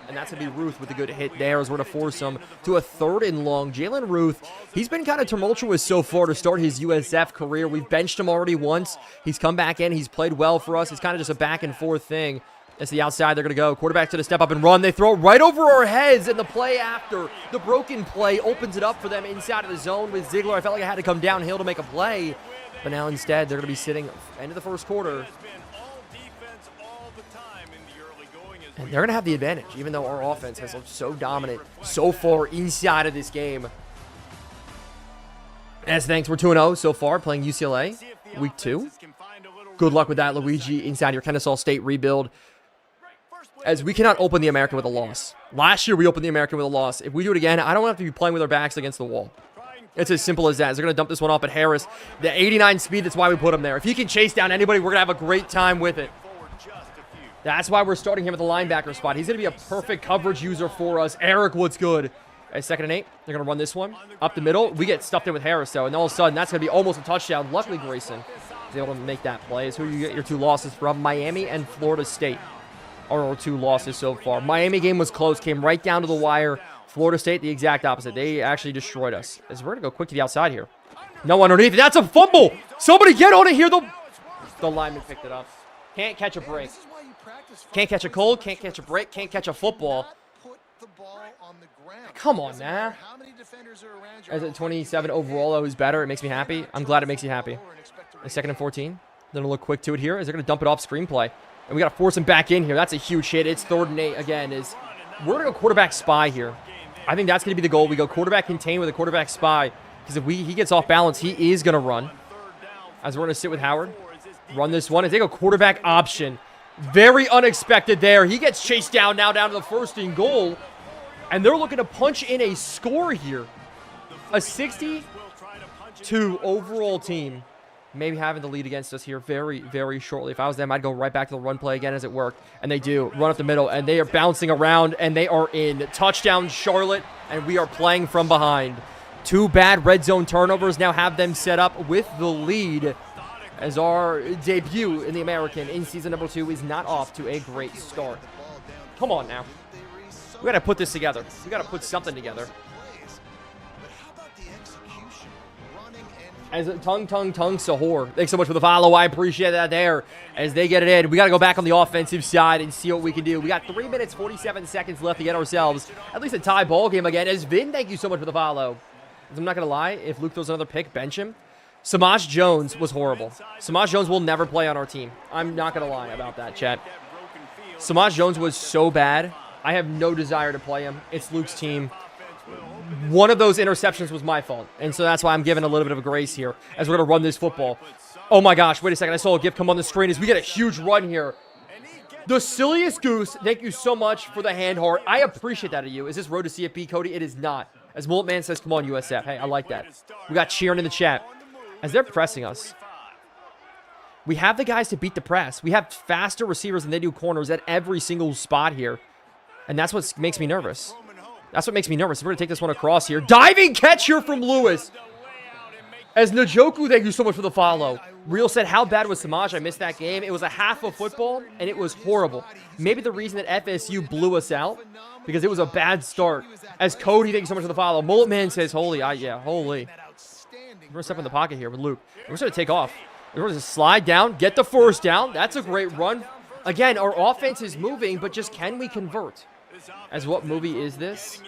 And that's going to be Ruth with a good hit there as we're going to force him to a 3rd and long. Jalen Ruth, he's been kind of tumultuous so far to start his USF career. We've benched him already once. He's come back in. He's played well for us. It's kind of just a back and forth thing. That's the outside. They're going to go. Quarterback's going to step up and run. They throw right over our heads, and the play after, the broken play, opens it up for them inside of the zone with Ziegler. I felt like I had to come downhill to make a play, but now instead they're going to be sitting end of the first quarter. And they're going to have the advantage, even though our offense has looked so dominant so far inside of this game. As thanks, we're 2-0 so far, playing UCLA, week 2. Good luck with that, Luigi, inside your Kennesaw State rebuild. As we cannot open the American with a loss. Last year, we opened the American with a loss. If we do it again, I don't have to be playing with our backs against the wall. It's as simple as that. As they're going to dump this one off at Harris. The 89 speed, that's why we put him there. If he can chase down anybody, we're going to have a great time with it. That's why we're starting him at the linebacker spot. He's going to be a perfect coverage user for us. Eric, what's good? 2nd and 8. They're going to run this one up the middle. We get stuffed in with Harris, though, and all of a sudden, that's going to be almost a touchdown. Luckily, Grayson is able to make that play. Is who you get your 2 losses from. Miami and Florida State are our 2 losses so far. Miami game was close, came right down to the wire. Florida State, the exact opposite. They actually destroyed us. As we're going to go quick to the outside here. No underneath. That's a fumble. Somebody get on it here. The lineman picked it up. Can't catch a break. Can't catch a cold, can't catch a break, can't catch a football. Come on, now. As a 27 overall, though, is better. It makes me happy. I'm glad it makes you happy. A 2nd and 14. They're going to look quick to it here as they're going to dump it off screenplay. And we got to force him back in here. That's a huge hit. It's 3rd and 8 again. We're going to go quarterback spy here. I think that's going to be the goal. We go quarterback contain with a quarterback spy. Because if he gets off balance, he is going to run. As we're going to sit with Howard. Run this one and take a quarterback option. Very unexpected there. He gets chased down now down to the 1st and goal. And they're looking to punch in a score here. A 62 overall team. Maybe having the lead against us here very, very shortly. If I was them, I'd go right back to the run play again as it worked. And they do. Run up the middle. And they are bouncing around. And they are in. Touchdown, Charlotte. And we are playing from behind. 2 bad red zone turnovers now have them set up with the lead. As our debut in the American in season number 2 is not off to a great start. Come on now. We got to put this together. We got to put something together. As tongue, Sahor. Thanks so much for the follow. I appreciate that there. As they get it in, we got to go back on the offensive side and see what we can do. We got 3 minutes, 47 seconds left to get ourselves at least a tie ball game again. As Vin, thank you so much for the follow. As I'm not going to lie, if Luke throws another pick, bench him. Samaj Jones was horrible. Samaj Jones will never play on our team. I'm not going to lie about that, chat. Samaj Jones was so bad. I have no desire to play him. It's Luke's team. One of those interceptions was my fault. And so that's why I'm giving a little bit of a grace here as we're going to run this football. Oh my gosh, wait a second. I saw a gift come on the screen as we get a huge run here. The Silliest Goose, thank you so much for the hand heart. I appreciate that of you. Is this road to CFP, Cody? It is not. As Mullet Man says, come on, USF. Hey, I like that. We got cheering in the chat. As they're pressing us, we have the guys to beat the press. We have faster receivers than they do corners at every single spot here. And that's what makes me nervous. That's what makes me nervous. We're going to take this one across here. Diving catch here from Lewis. As Njoku, thank you so much for the follow. Real said, how bad was Samaj? I missed that game. It was a half of football, and it was horrible. Maybe the reason that FSU blew us out, because it was a bad start. As Cody, thank you so much for the follow. Mullet Man says, holy. We're going to step in the pocket here with Luke. We're just going to take off. We're going to slide down, get the first down. That's a great run. Again, our offense is moving, but just can we convert? As what movie is this?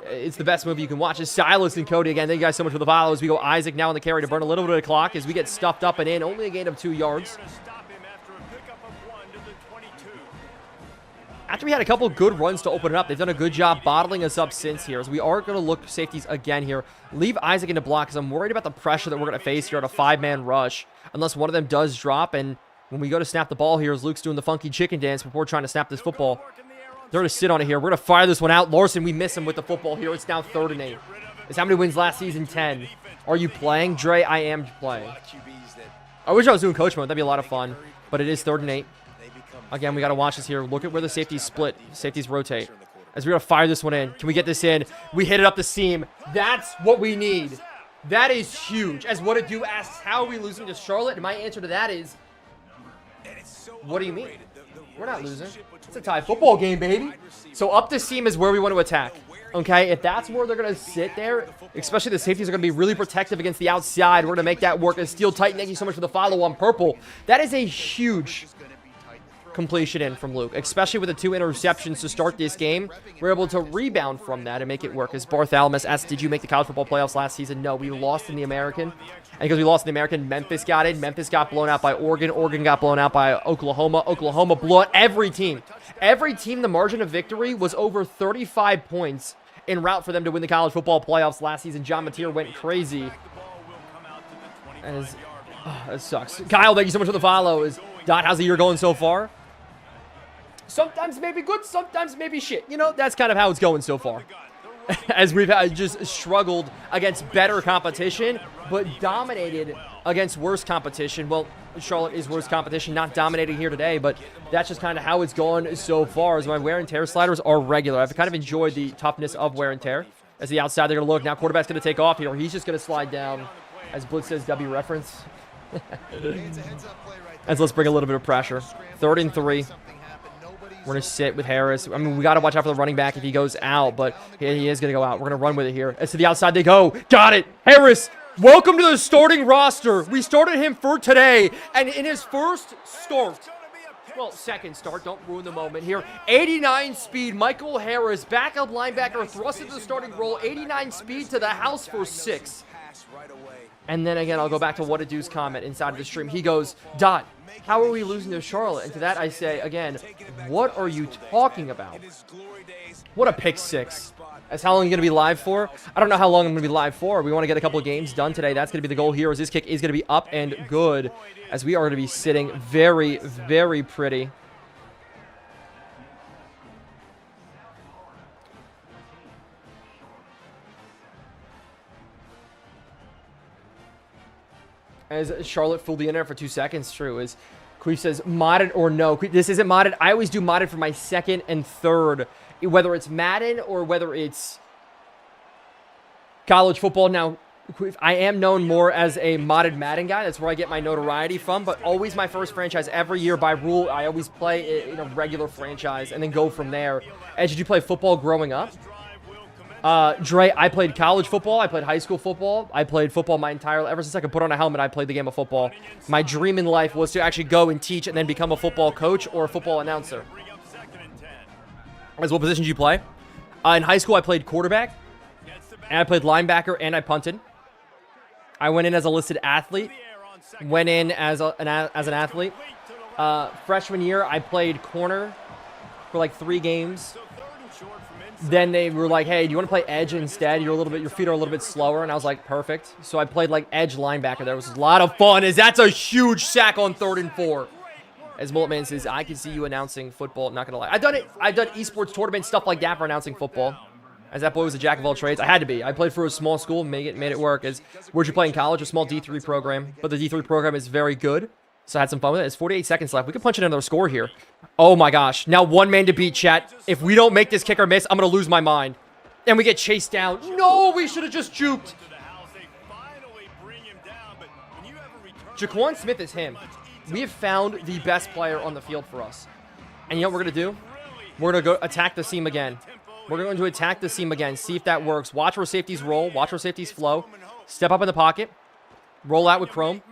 It's the best movie you can watch. It's Silas and Cody again. Thank you guys so much for the follows. We go Isaac now on the carry to burn a little bit of clock as we get stuffed up and in. Only a gain of 2 yards. After we had a couple good runs to open it up, they've done a good job bottling us up since here. As we are going to look safeties again here. Leave Isaac in the block because I'm worried about the pressure that we're going to face here at a 5-man rush. Unless one of them does drop. And when we go to snap the ball here, as Luke's doing the funky chicken dance before trying to snap this football. They're going to sit on it here. We're going to fire this one out. Larson, we miss him with the football here. It's now 3rd and 8. It's how many wins last season? 10. Are you playing? Dre, I am playing. I wish I was doing coach mode. That'd be a lot of fun. But it is 3rd and 8. Again, we got to watch this here. Look at where the safeties split. Safeties rotate. As we're going to fire this one in. Can we get this in? We hit it up the seam. That's what we need. That is huge. As What It Do asks, how are we losing to Charlotte? And my answer to that is, what do you mean? We're not losing. It's a tie football game, baby. So up the seam is where we want to attack. Okay, if that's where they're going to sit there, especially the safeties are going to be really protective against the outside. We're going to make that work. As Steel Titan, thank you so much for the follow on purple. That is a huge completion in from Luke, especially with the 2 interceptions to start this game. We're able to rebound from that and make it work. As Bartholomew asks, did you make the college football playoffs last season? No, we lost in the American. And because we lost in the American, Memphis got in. Memphis got blown out by Oregon. Oregon got blown out by Oklahoma. Oklahoma blew out every team. Every team, the margin of victory was over 35 points en route for them to win the college football playoffs last season. John Mateer went crazy. That sucks. Kyle, thank you so much for the follow. Dot, how's the year going so far? Sometimes maybe good, sometimes maybe shit. You know, that's kind of how it's going so far. As we've just struggled against better competition, but dominated against worse competition. Well, Charlotte is worse competition, not dominating here today, but that's just kind of how it's gone so far. As my wear and tear sliders are regular. I've kind of enjoyed the toughness of wear and tear. As the outside, they're going to look. Now quarterback's going to take off here. He's just going to slide down. As Blitz says, W reference. As let's bring a little bit of pressure. 3rd and 3. We're going to sit with Harris. I mean, we got to watch out for the running back if he goes out, but he is going to go out. We're going to run with it here. As to the outside they go. Got it. Harris, welcome to the starting roster. We started him for today, and in his first start, well, second start, don't ruin the moment here. 89 speed, Michael Harris, backup linebacker, thrust into the starting role. 89 speed to the house for 6. And then again, I'll go back to What It Do's comment inside of the stream. He goes, Dot, how are we losing to Charlotte? And to that I say, again, what are you talking about? What a pick 6. That's how long you're going to be live for? I don't know how long I'm going to be live for. We want to get a couple of games done today. That's going to be the goal here, as this kick is going to be up and good, as we are going to be sitting very, very pretty. As Charlotte fooled the internet for 2 seconds. True. As Queef says, modded or no. This isn't modded. I always do modded for my 2nd and 3rd. Whether it's Madden or whether it's college football. Now, I am known more as a modded Madden guy. That's where I get my notoriety from. But always my first franchise every year by rule. I always play in a regular franchise and then go from there. And did you play football growing up? Dre, I played college football. I played high school football. I played football my entire life. Ever since I could put on a helmet, I played the game of football. My dream in life was to actually go and teach and then become a football coach or a football announcer. As what position did you play? In high school, I played quarterback. And I played linebacker and I punted. I went in as a listed athlete. Went in as an athlete. Freshman year, I played corner for like 3 games. Then they were like, hey, do you want to play edge instead? Your feet are a little bit slower. And I was like, perfect. So I played like edge linebacker there. It was a lot of fun. As that's a huge sack on 3rd and 4. As Mulletman says, I can see you announcing football. Not going to lie. I've done it. I've done esports tournaments, stuff like that for announcing football. As that boy was a jack of all trades. I had to be. I played for a small school, made it work. As where'd you play in college? A small D3 program. But the D3 program is very good. So I had some fun with it. It's 48 seconds left. We can punch in another score here. Oh my gosh. Now 1 man to beat, chat. If we don't make this kick or miss, I'm going to lose my mind. And we get chased down. No, we should have just juked. Jaquan Smith is him. We have found the best player on the field for us. And you know what we're going to do? We're going to go attack the seam again. We're going to attack the seam again. See if that works. Watch where safeties roll. Watch where safeties flow. Step up in the pocket. Roll out with Chrome.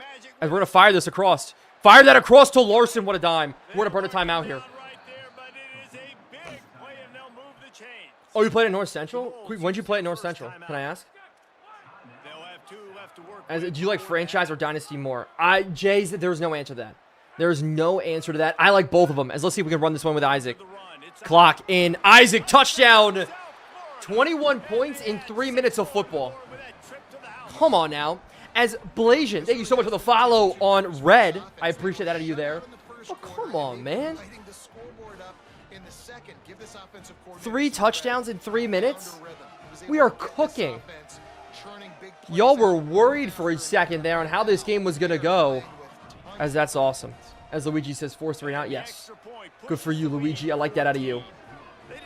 And we're going to fire this across. Fire that across to Larson. What a dime. We're going to burn a timeout here. Oh, you played at North Central? When did you play at North Central? Can I ask? Do you like franchise or dynasty more? Jays, there's no answer to that. There's no answer to that. I like both of them. Let's see if we can run this one with Isaac. Clock in. Isaac, touchdown. 21 points in 3 minutes of football. Come on now. As Blasian, thank you so much for the follow on Red. I appreciate that out of you there. Oh, come on, man. 3 touchdowns in 3 minutes? We are cooking. Y'all were worried for a second there on how this game was going to go. As that's awesome. As Luigi says, force 3 out. Yes. Good for you, Luigi. I like that out of you.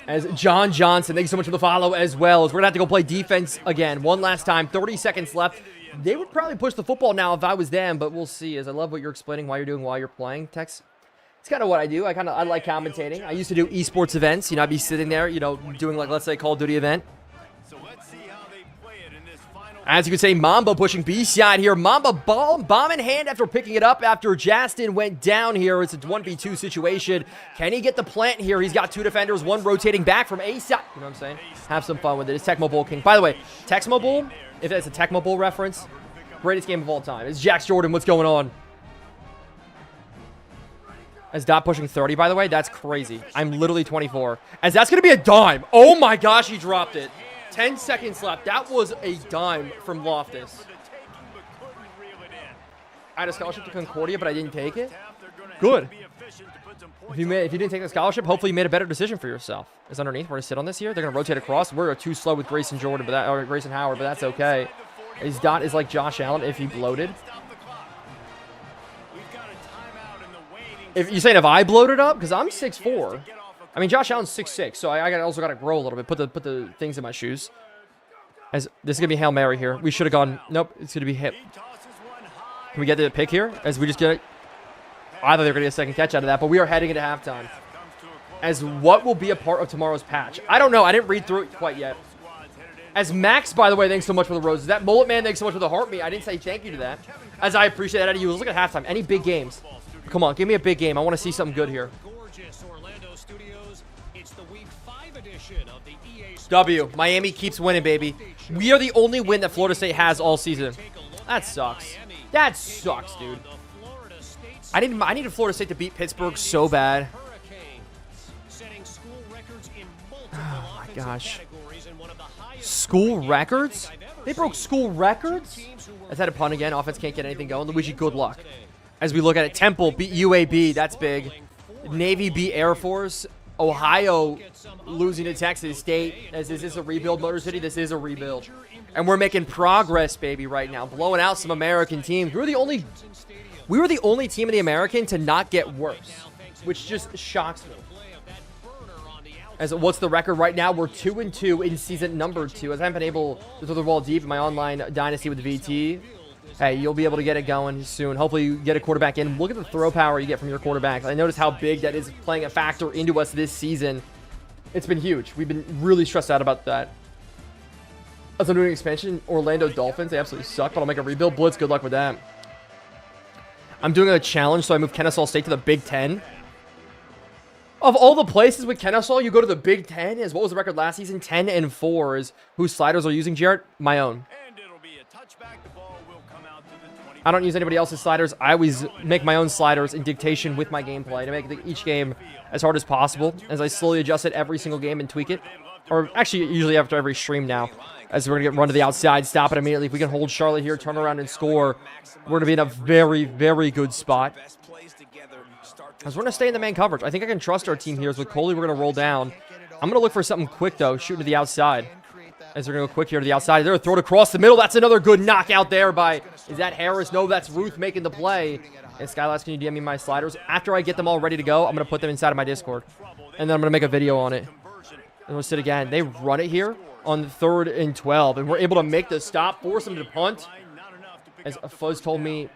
As John Johnson, thank you so much for the follow as well. As we're going to have to go play defense again. One last time. 30 seconds left. They would probably push the football now if I was them, but we'll see. As I love what you're explaining why you're doing while you're playing, Tex. It's kind of what I do. I like commentating. I used to do esports events. You know, I'd be sitting there, you know, doing like, let's say, Call of Duty event. As you can say, Mamba pushing B-side here. Mamba bomb in hand after picking it up after Justin went down here. It's a 1v2 situation. Can he get the plant here? He's got 2 defenders, 1 rotating back from A-side. You know what I'm saying? Have some fun with it. It's Tecmo Bowl King. By the way, Tecmo Bowl, if that's a Tecmo Bowl reference, greatest game of all time. It's Jax Jordan. What's going on? As Dot pushing 30, by the way, that's crazy. I'm literally 24. As that's going to be a dime. Oh my gosh, he dropped it. 10 seconds left. That was a dime from Loftus. I had a scholarship to Concordia, but I didn't take it. Good. If you didn't take the scholarship, hopefully you made a better decision for yourself. Is underneath. We're going to sit on this here. They're going to rotate across. We're too slow with Grayson Jordan, or Grayson Howard, but that's okay. His Dot is like Josh Allen if he bloated. If you're saying if I bloated up, because I'm 6'4". I mean, Josh Allen's 6'6", so I also got to grow a little bit. Put the things in my shoes. As this is gonna be Hail Mary here. We should have gone. Nope, it's gonna be hit. Can we get the pick here? As we just get it. I thought they were gonna get a second catch out of that, but we are heading into halftime. As what will be a part of tomorrow's patch? I don't know. I didn't read through it quite yet. As Max, by the way, thanks so much for the roses. That Mullet Man, thanks so much for the heart me. I didn't say thank you to that. As I appreciate that out of you. Let's look at halftime. Any big games? Come on, give me a big game. I want to see something good here. W. Miami keeps winning, baby. We are the only win that Florida State has all season. That sucks. That sucks, dude. I needed Florida State to beat Pittsburgh so bad. Oh my gosh. School records? They broke school records? Let's had a pun again. Offense can't get anything going. Luigi, good luck. As we look at it, Temple beat UAB. That's big. Navy beat Air Force. Ohio losing to Texas State. As this is a rebuild, Motor City. This is a rebuild. And we're making progress, baby, right now. Blowing out some American teams. We were the only team in the American to not get worse, which just shocks me. As what's the record right now? We're 2-2 in season number 2. As I haven't been able to throw the ball deep in my online dynasty with the VT. Hey, you'll be able to get it going soon. Hopefully you get a quarterback in. Look at the throw power you get from your quarterback. I noticed how big that is playing a factor into us this season. It's been huge. We've been really stressed out about that. As I'm doing expansion, Orlando Dolphins, they absolutely suck, but I'll make a rebuild. Blitz, good luck with that. I'm doing a challenge, so I moved Kennesaw State to the Big Ten. Of all the places with Kennesaw, you go to the Big Ten. As what was the record last season? 10-4 is whose sliders are using, Jarrett? My own. I don't use anybody else's sliders. I always make my own sliders in dictation with my gameplay to make each game as hard as possible as I slowly adjust it every single game and tweak it. Or actually, usually after every stream now. As we're going to get run to the outside, stop it immediately. If we can hold Charlotte here, turn around and score, we're going to be in a very, very good spot. As we're going to stay in the man coverage. I think I can trust our team here. As with Coley, we're going to roll down. I'm going to look for something quick, though, shooting to the outside. As they're going to go quick here to the outside. They're going to throw it across the middle. That's another good knockout there by... Is that Harris? No, that's Ruth making the play. And Skylast, can you DM me my sliders? After I get them all ready to go, I'm going to put them inside of my Discord. And then I'm going to make a video on it. And we'll sit again. They run it here. on 3rd and 12. And we're able to make the stop, force him to punt. As Fuzz told me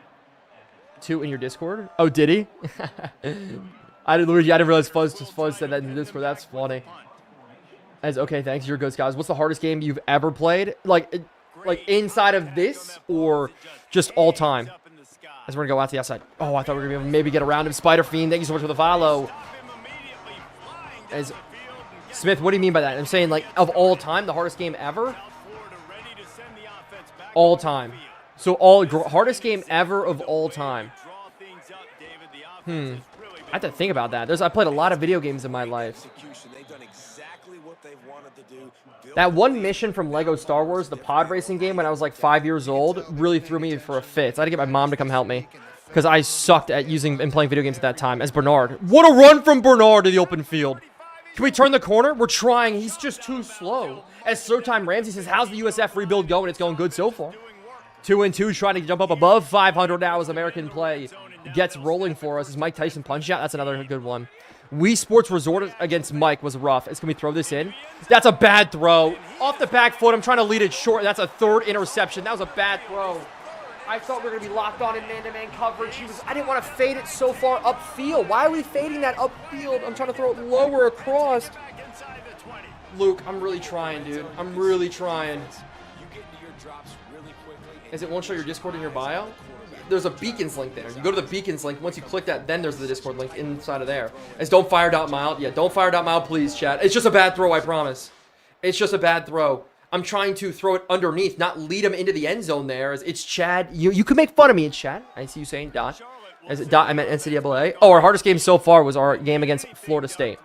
to in your Discord. Oh, did he? I didn't realize Fuzz said that in the Discord. That's funny. As okay, thanks. You're good, guys. What's the hardest game you've ever played? Like inside of this or just all time? As we're gonna go out to the outside. Oh, I thought we were gonna maybe get around him. Spider Fiend, thank you so much for the follow. As Smith, what do you mean by that? I'm saying like of all time, the hardest game ever. All time. So hardest game ever of all time. I have to think about that. I played a lot of video games in my life. That one mission from Lego Star Wars, the pod racing game when I was like 5 years old, really threw me for a fit. So I had to get my mom to come help me because I sucked at using and playing video games at that time as Bernard. What a run from Bernard to the open field. Can we turn the corner? We're trying. He's just too slow. As Showtime Ramsey says, how's the USF rebuild going? It's going good so far. 2-2, trying to jump up above 500 now as American play gets rolling for us. Is Mike Tyson punch out? That's another good one. Wii Sports Resort against Mike was rough. Can we throw this in? That's a bad throw. Off the back foot. I'm trying to lead it short. That's a 3rd interception. That was a bad throw. I thought we were going to be locked on in man-to-man coverage. I didn't want to fade it so far upfield. Why are we fading that upfield? I'm trying to throw it lower across. Luke, I'm really trying, dude. I'm really trying. Is it won't show your Discord in your bio? There's a Beacons link there. You go to the Beacons link. Once you click that, then there's the Discord link inside of there. It's don't fire dotMILD. Yeah, don't fire dotMILD, please, chat. It's just a bad throw, I promise. It's just a bad throw. I'm trying to throw it underneath, not lead him into the end zone there. It's Chad. You can make fun of me in chat. I see you saying dot. As it dot, I meant NCAA. Oh, our hardest game so far was our game against Florida State.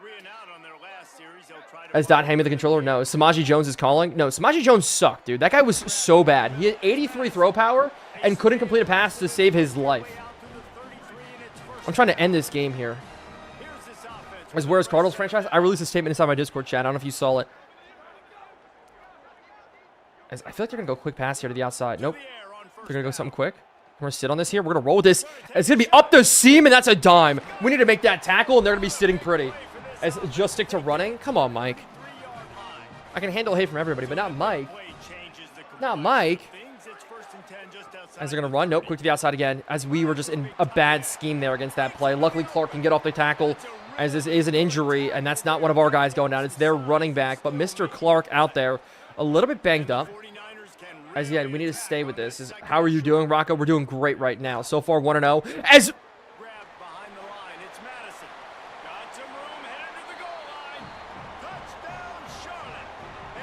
As dot, hand me the controller? No. Samaji Jones is calling? No, Samaji Jones sucked, dude. That guy was so bad. He had 83 throw power and couldn't complete a pass to save his life. I'm trying to end this game here. As where's Cardinals franchise? I released a statement inside my Discord chat. I don't know if you saw it. As I feel like they're going to go quick pass here to the outside. Nope. They're going to go something quick. We're going to sit on this here. We're going to roll with this. It's going to be up the seam, and that's a dime. We need to make that tackle, and they're going to be sitting pretty. As just stick to running. Come on, Mike. I can handle hate from everybody, but not Mike. Not Mike. As they're going to run. Nope, quick to the outside again. As we were just in a bad scheme there against that play. Luckily, Clark can get off the tackle as this is an injury, and that's not one of our guys going down. It's their running back, but Mr. Clark out there a little bit banged up. As yeah, we need to stay with this. How are you doing, Rocco? We're doing great right now. So far, 1-0. As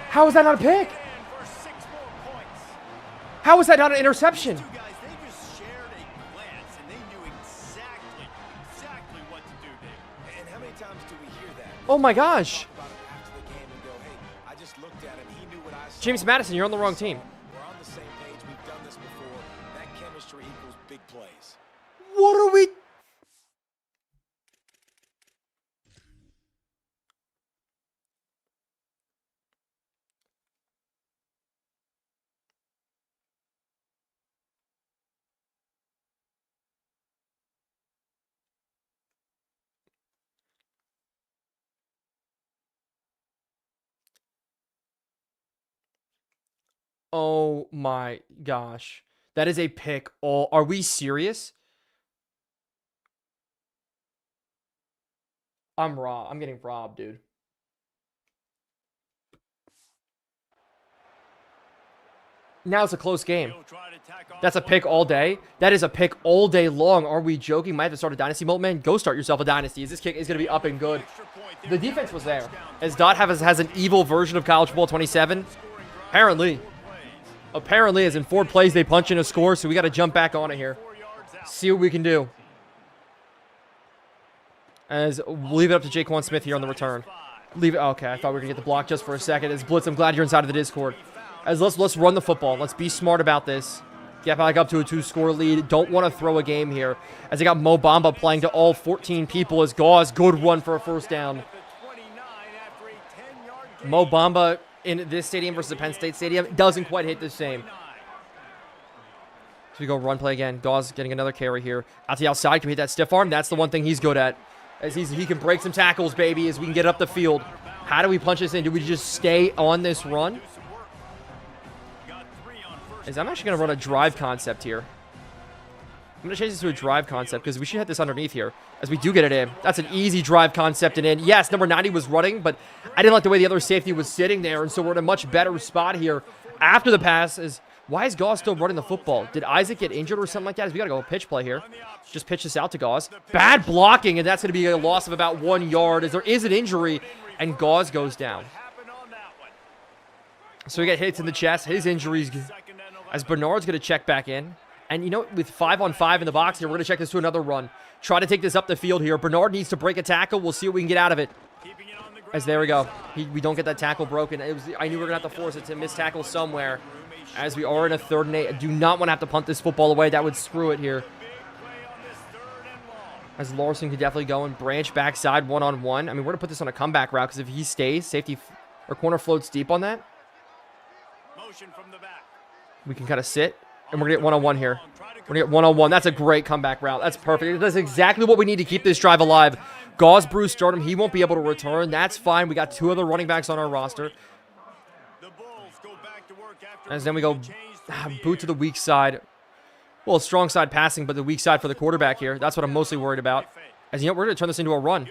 how is that not a pick? How is that not an interception? Oh my gosh. James Madison, you're on the wrong team. We're on the same page. We've done this before. That chemistry equals big plays. What are we? Oh my gosh. That is a pick. Oh, are we serious? I'm raw. I'm getting robbed, dude. Now it's a close game. That's a pick all day. That is a pick all day long. Are we joking? Might have to start a dynasty, Moltman. Go start yourself a dynasty. Is this kick is going to be up and good? The defense was there. As Dot has an evil version of College Football 27. Apparently, as in 4 plays, they punch in a score, so we got to jump back on it here. See what we can do. As we'll leave it up to Jaquan Smith here on the return. Leave it. Okay, I thought we were going to get the block just for a second. As Blitz, I'm glad you're inside of the Discord. As let's run the football. Let's be smart about this. Get back up to a 2-score lead. Don't want to throw a game here. As they got Mo Bamba playing to all 14 people as Gauze. Good run for a first down. Mo Bamba in this stadium versus the Penn State Stadium doesn't quite hit the same. So we go run play again. Gauze getting another carry here. Out to the outside. Can we hit that stiff arm? That's the one thing he's good at. As he can break some tackles, baby, as we can get up the field. How do we punch this in? Do we just stay on this run? I'm actually going to run a drive concept here. I'm going to change this to a drive concept because we should hit this underneath here as we do get it in. That's an easy drive concept and in. Yes, number 90 was running, but I didn't like the way the other safety was sitting there, and so we're in a much better spot here after the pass. Why is Gauze still running the football? Did Isaac get injured or something like that? We got to go pitch play here. Just pitch this out to Gauze. Bad blocking, and that's going to be a loss of about 1 yard as there is an injury, and Gauze goes down. So we get hits in the chest. His injuries as Bernard's going to check back in. And, you know, with 5-on-5 in the box here, we're going to check this to another run. Try to take this up the field here. Bernard needs to break a tackle. We'll see what we can get out of it. As there we go. We don't get that tackle broken. I knew we were going to have to force it to miss tackle somewhere. As we are in a 3rd and 8. I do not want to have to punt this football away. That would screw it here. As Larson could definitely go and branch backside 1-on-1. I mean, we're going to put this on a comeback route because if he stays, safety or corner floats deep on that. We can kind of sit. And we're going to get 1-on-1 here. We're going to get 1-on-1. That's a great comeback route. That's perfect. That's exactly what we need to keep this drive alive. Gauze, Bruce, start him. He won't be able to return. That's fine. We got 2 other running backs on our roster. As then we go boot to the weak side. Well, strong side passing, but the weak side for the quarterback here. That's what I'm mostly worried about. As you know, we're going to turn this into a run.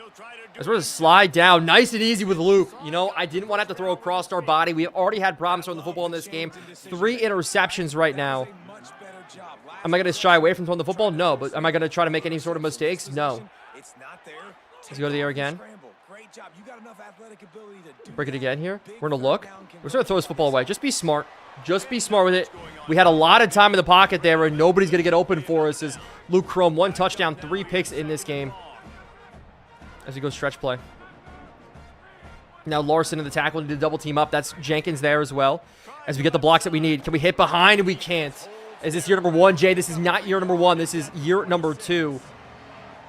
As we're going to slide down nice and easy with Luke. You know, I didn't want to have to throw across our body. We already had problems throwing the football in this game. 3 interceptions right now. Am I going to shy away from throwing the football? No. But am I going to try to make any sort of mistakes? No. Let's go to the air again. Break it again here. We're going to look. We're just going to throw this football away. Just be smart. Just be smart with it. We had a lot of time in the pocket there, and nobody's going to get open for us as Luke Chrome, 1 touchdown, 3 picks in this game. As we go stretch play. Now Larson in the tackle to double team up. That's Jenkins there as well. As we get the blocks that we need. Can we hit behind? And we can't. Is this year number 1, Jay? This is not year number 1. This is year number 2.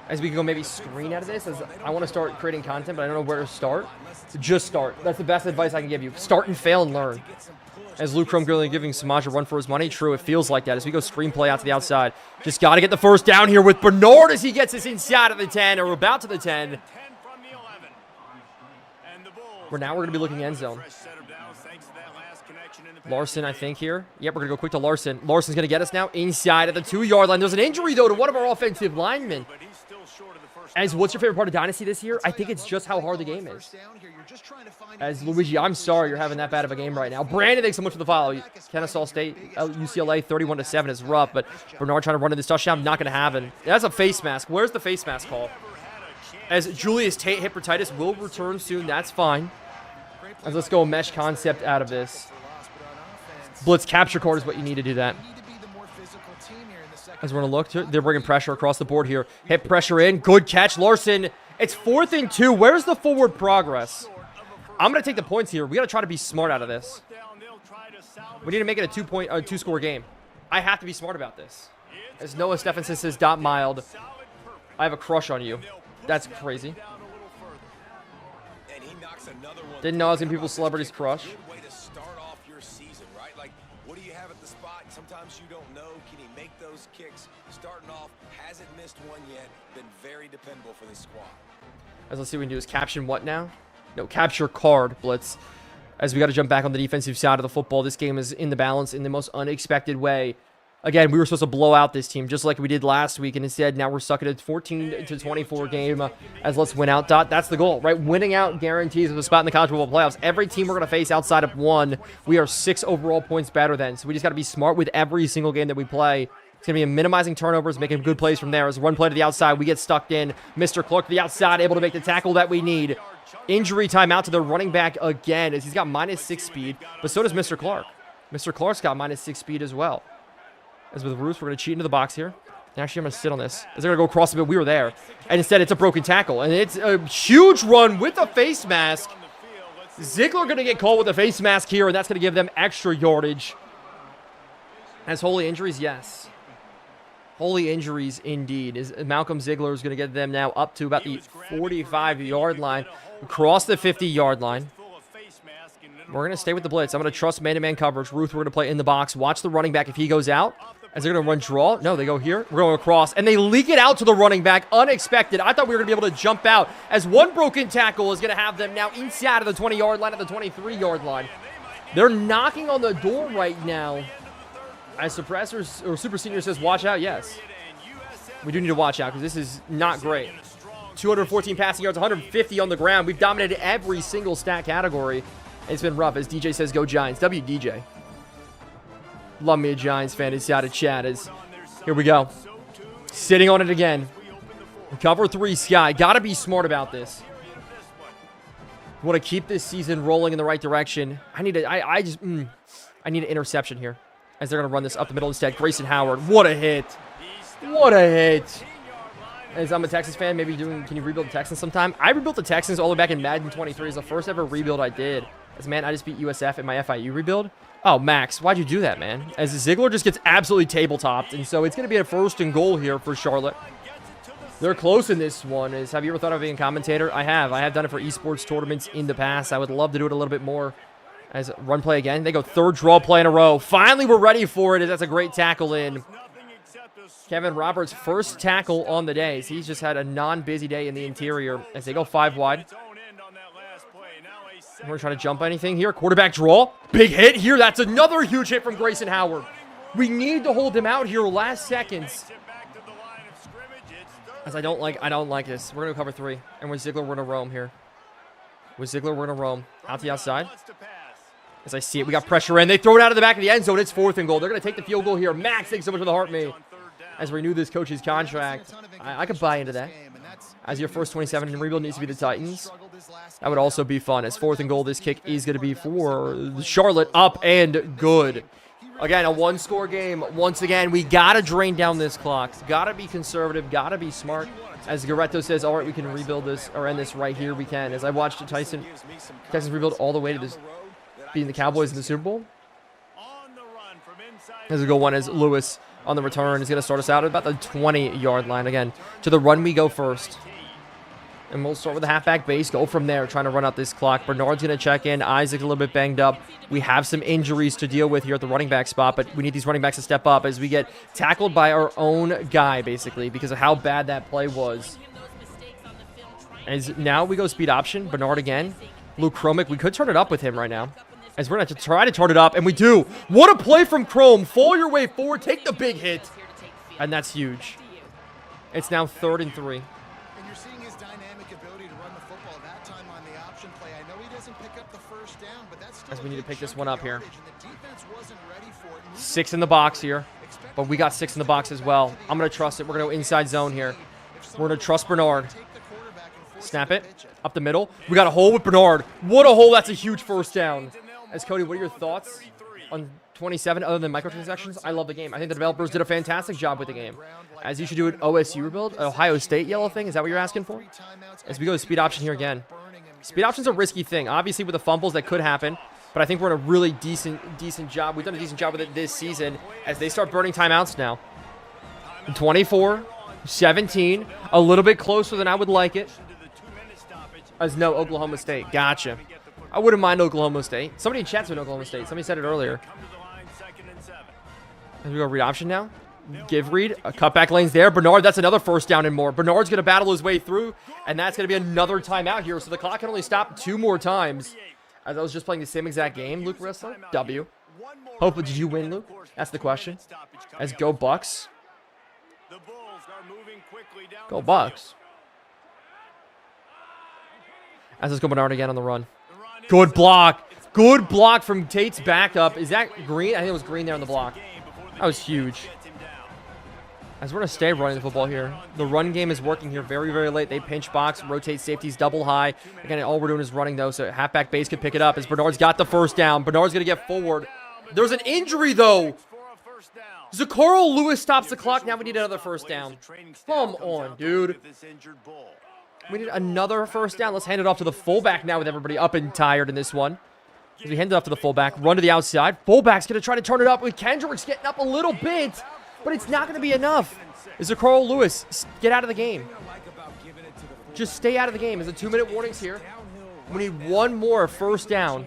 As we can go maybe screen out of this. As I want to start creating content, but I don't know where to start. So just start. That's the best advice I can give you. Start and fail and learn. As Luke Crum giving Samaj a run for his money. True, it feels like that. As we go screen play out to the outside. Just got to get the first down here with Bernard as he gets us inside of the 10 or about to the 10. We're going to be looking end zone. Larson, I think, here. Yep, we're going to go quick to Larson. Larson's going to get us now inside of the 2-yard line. There's an injury, though, to one of our offensive linemen. As what's your favorite part of Dynasty this year? I think it's just how hard the game is. As Luigi, I'm sorry you're having that bad of a game right now. Brandon, thanks so much for the follow. Kennesaw State, UCLA, 31-7 is rough, but Bernard trying to run in this touchdown, not going to happen. That's a face mask. Where's the face mask call? As Julius Tate hepatitis will return soon, that's fine. As let's go mesh concept out of this. Blitz capture card is what you need to do that. As we're going to look, they're bringing pressure across the board here. Hit pressure in. Good catch, Larson. It's 4th and 2. Where's the forward progress? I'm going to take the points here. We got to try to be smart out of this. We need to make it a 2-score game. I have to be smart about this. As Noah Stephenson says, dotMILD. I have a crush on you. That's crazy. Didn't know I was in people's celebrities' crush. What do you have at the spot? Sometimes you don't know. Can he make those kicks? Starting off, hasn't missed one yet. Been very dependable for this squad. As let's see what we can do is caption what now? No, capture card, Blitz. As we got to jump back on the defensive side of the football. This game is in the balance in the most unexpected way. Again, we were supposed to blow out this team just like we did last week, and instead now we're stuck at a 14-24 game as let's win out. That's the goal, right? Winning out guarantees us a spot in the college football playoffs. Every team we're going to face outside of 1, we are 6 overall points better than. So we just got to be smart with every single game that we play. It's going to be a minimizing turnovers, making good plays from there. As one play to the outside, we get stuck in. Mr. Clark to the outside, able to make the tackle that we need. Injury timeout to the running back again as he's got -6 speed, but so does Mr. Clark. Mr. Clark's got -6 speed as well. As with Ruth, we're going to cheat into the box here. Actually, I'm going to sit on this. As they're going to go across a bit, we were there. And instead, it's a broken tackle. And it's a huge run with a face mask. Ziegler going to get called with a face mask here, and that's going to give them extra yardage. As holy injuries, yes. Holy injuries, indeed. Is Malcolm Ziegler is going to get them now up to about the 45-yard line. Across the 50-yard line. We're going to stay with the blitz. I'm going to trust man-to-man coverage. Ruth, we're going to play in the box. Watch the running back if he goes out. As they're going to run draw. No, they go here. We're going across. And they leak it out to the running back. Unexpected. I thought we were going to be able to jump out. As one broken tackle is going to have them now inside of the 20-yard line at the 23-yard line. They're knocking on the door right now. As Suppressors or Super Senior says, watch out. Yes. We do need to watch out because this is not great. 214 passing yards, 150 on the ground. We've dominated every single stat category. It's been rough. As DJ says, go Giants. WDJ. Love me a Giants fan inside of chat. Here we go. Sitting on it again. Cover 3, Sky. Gotta be smart about this. Want to keep this season rolling in the right direction. I need an interception here. As they're going to run this up the middle instead. Grayson Howard. What a hit. What a hit. As I'm a Texans fan, maybe can you rebuild the Texans sometime? I rebuilt the Texans all the way back in Madden 23. It's the first ever rebuild I did. As man, I just beat USF in my FIU rebuild. Oh, Max, why'd you do that, man? As Ziegler just gets absolutely tabletopped, and so it's going to be a 1st and goal here for Charlotte. They're close in this one. Have you ever thought of being a commentator? I have. I have done it for esports tournaments in the past. I would love to do it a little bit more. As run play again. They go 3rd draw play in a row. Finally, we're ready for it. That's a great tackle in. Kevin Roberts' first tackle on the day. He's just had a non-busy day in the interior as they go 5 wide. We're trying to jump anything here. Quarterback draw. Big hit here. That's another huge hit from Grayson Howard. We need to hold him out here last seconds. As I don't like this. We're going to cover 3. And with Ziegler, we're going to roam here. With Ziegler, we're going to roam. Out the outside. As I see it, we got pressure in. They throw it out of the back of the end zone. It's 4th and goal. They're going to take the field goal here. Max, thanks so much for the heart, me. As we renew this coach's contract. I could buy into that. As your first 27 in rebuild needs to be the Titans. That would also be fun. As 4th and goal, this kick is going to be for Charlotte. Up and good. Again, a 1-score game. Once again, we got to drain down this clock. Got to be conservative. Got to be smart. As Garetto says, all right, we can rebuild this or end this right here. We can. As I watched Texans rebuild all the way to this, beating the Cowboys in the Super Bowl. As we go one as Lewis on the return is going to start us out at about the 20-yard line. Again, to the run we go first. And we'll start with the halfback base. Go from there, trying to run out this clock. Bernard's going to check in. Isaac's a little bit banged up. We have some injuries to deal with here at the running back spot, but we need these running backs to step up as we get tackled by our own guy, basically, because of how bad that play was. As now we go speed option. Bernard again. Luke Chromick, we could turn it up with him right now. As we're going to have to try to turn it up, and we do. What a play from Chrome. Fall your way forward. Take the big hit. And that's huge. It's now 3rd and 3. As we need to pick this one up here. 6 in the box here. But we got 6 in the box as well. I'm going to trust it. We're going to go inside zone here. We're going to trust Bernard. Snap it. Up the middle. We got a hole with Bernard. What a hole. That's a huge 1st down. As Cody, what are your thoughts on 27 other than microtransactions? I love the game. I think the developers did a fantastic job with the game. As you should do an OSU rebuild. Ohio State yellow thing. Is that what you're asking for? As we go to speed option here again. Speed option's a risky thing. Obviously, with the fumbles, that could happen. But I think we're in a really decent job. We've done a decent job with it this season as they start burning timeouts now. 24-17. A little bit closer than I would like it. As no, Oklahoma State. Gotcha. I wouldn't mind Oklahoma State. Somebody in chat's with Oklahoma State. Somebody said it earlier. As we go read option now. Give read. A cutback lane's there. Bernard, that's another 1st down and more. Bernard's going to battle his way through. And that's going to be another timeout here. So the clock can only stop 2 more times. As I was just playing the same exact game, Luke Wrestler. W. Hopefully, did you win, Luke? That's the question. As go Bucks. Go Bucks. As let's go Bernard again on the run. Good block. Good block from Tate's backup. Is that Green? I think it was Green there on the block. That was huge. As we're going to stay running the football here. The run game is working here very, very late. They pinch box, rotate safeties double high. Again, all we're doing is running, though, so halfback base could pick it up as Bernard's got the 1st down. Bernard's going to get forward. There's an injury, though. Zacarl Lewis stops the clock. Now we need another 1st down. Come on, dude. We need another 1st down. Let's hand it off to the fullback now with everybody up and tired in this one. As we hand it off to the fullback, run to the outside. Fullback's going to try to turn it up with Kendrick's getting up a little bit. But it's not going to be enough. Is it Carl Lewis? Get out of the game. Just stay out of the game. There's a 2-minute warnings here. We need one more 1st down.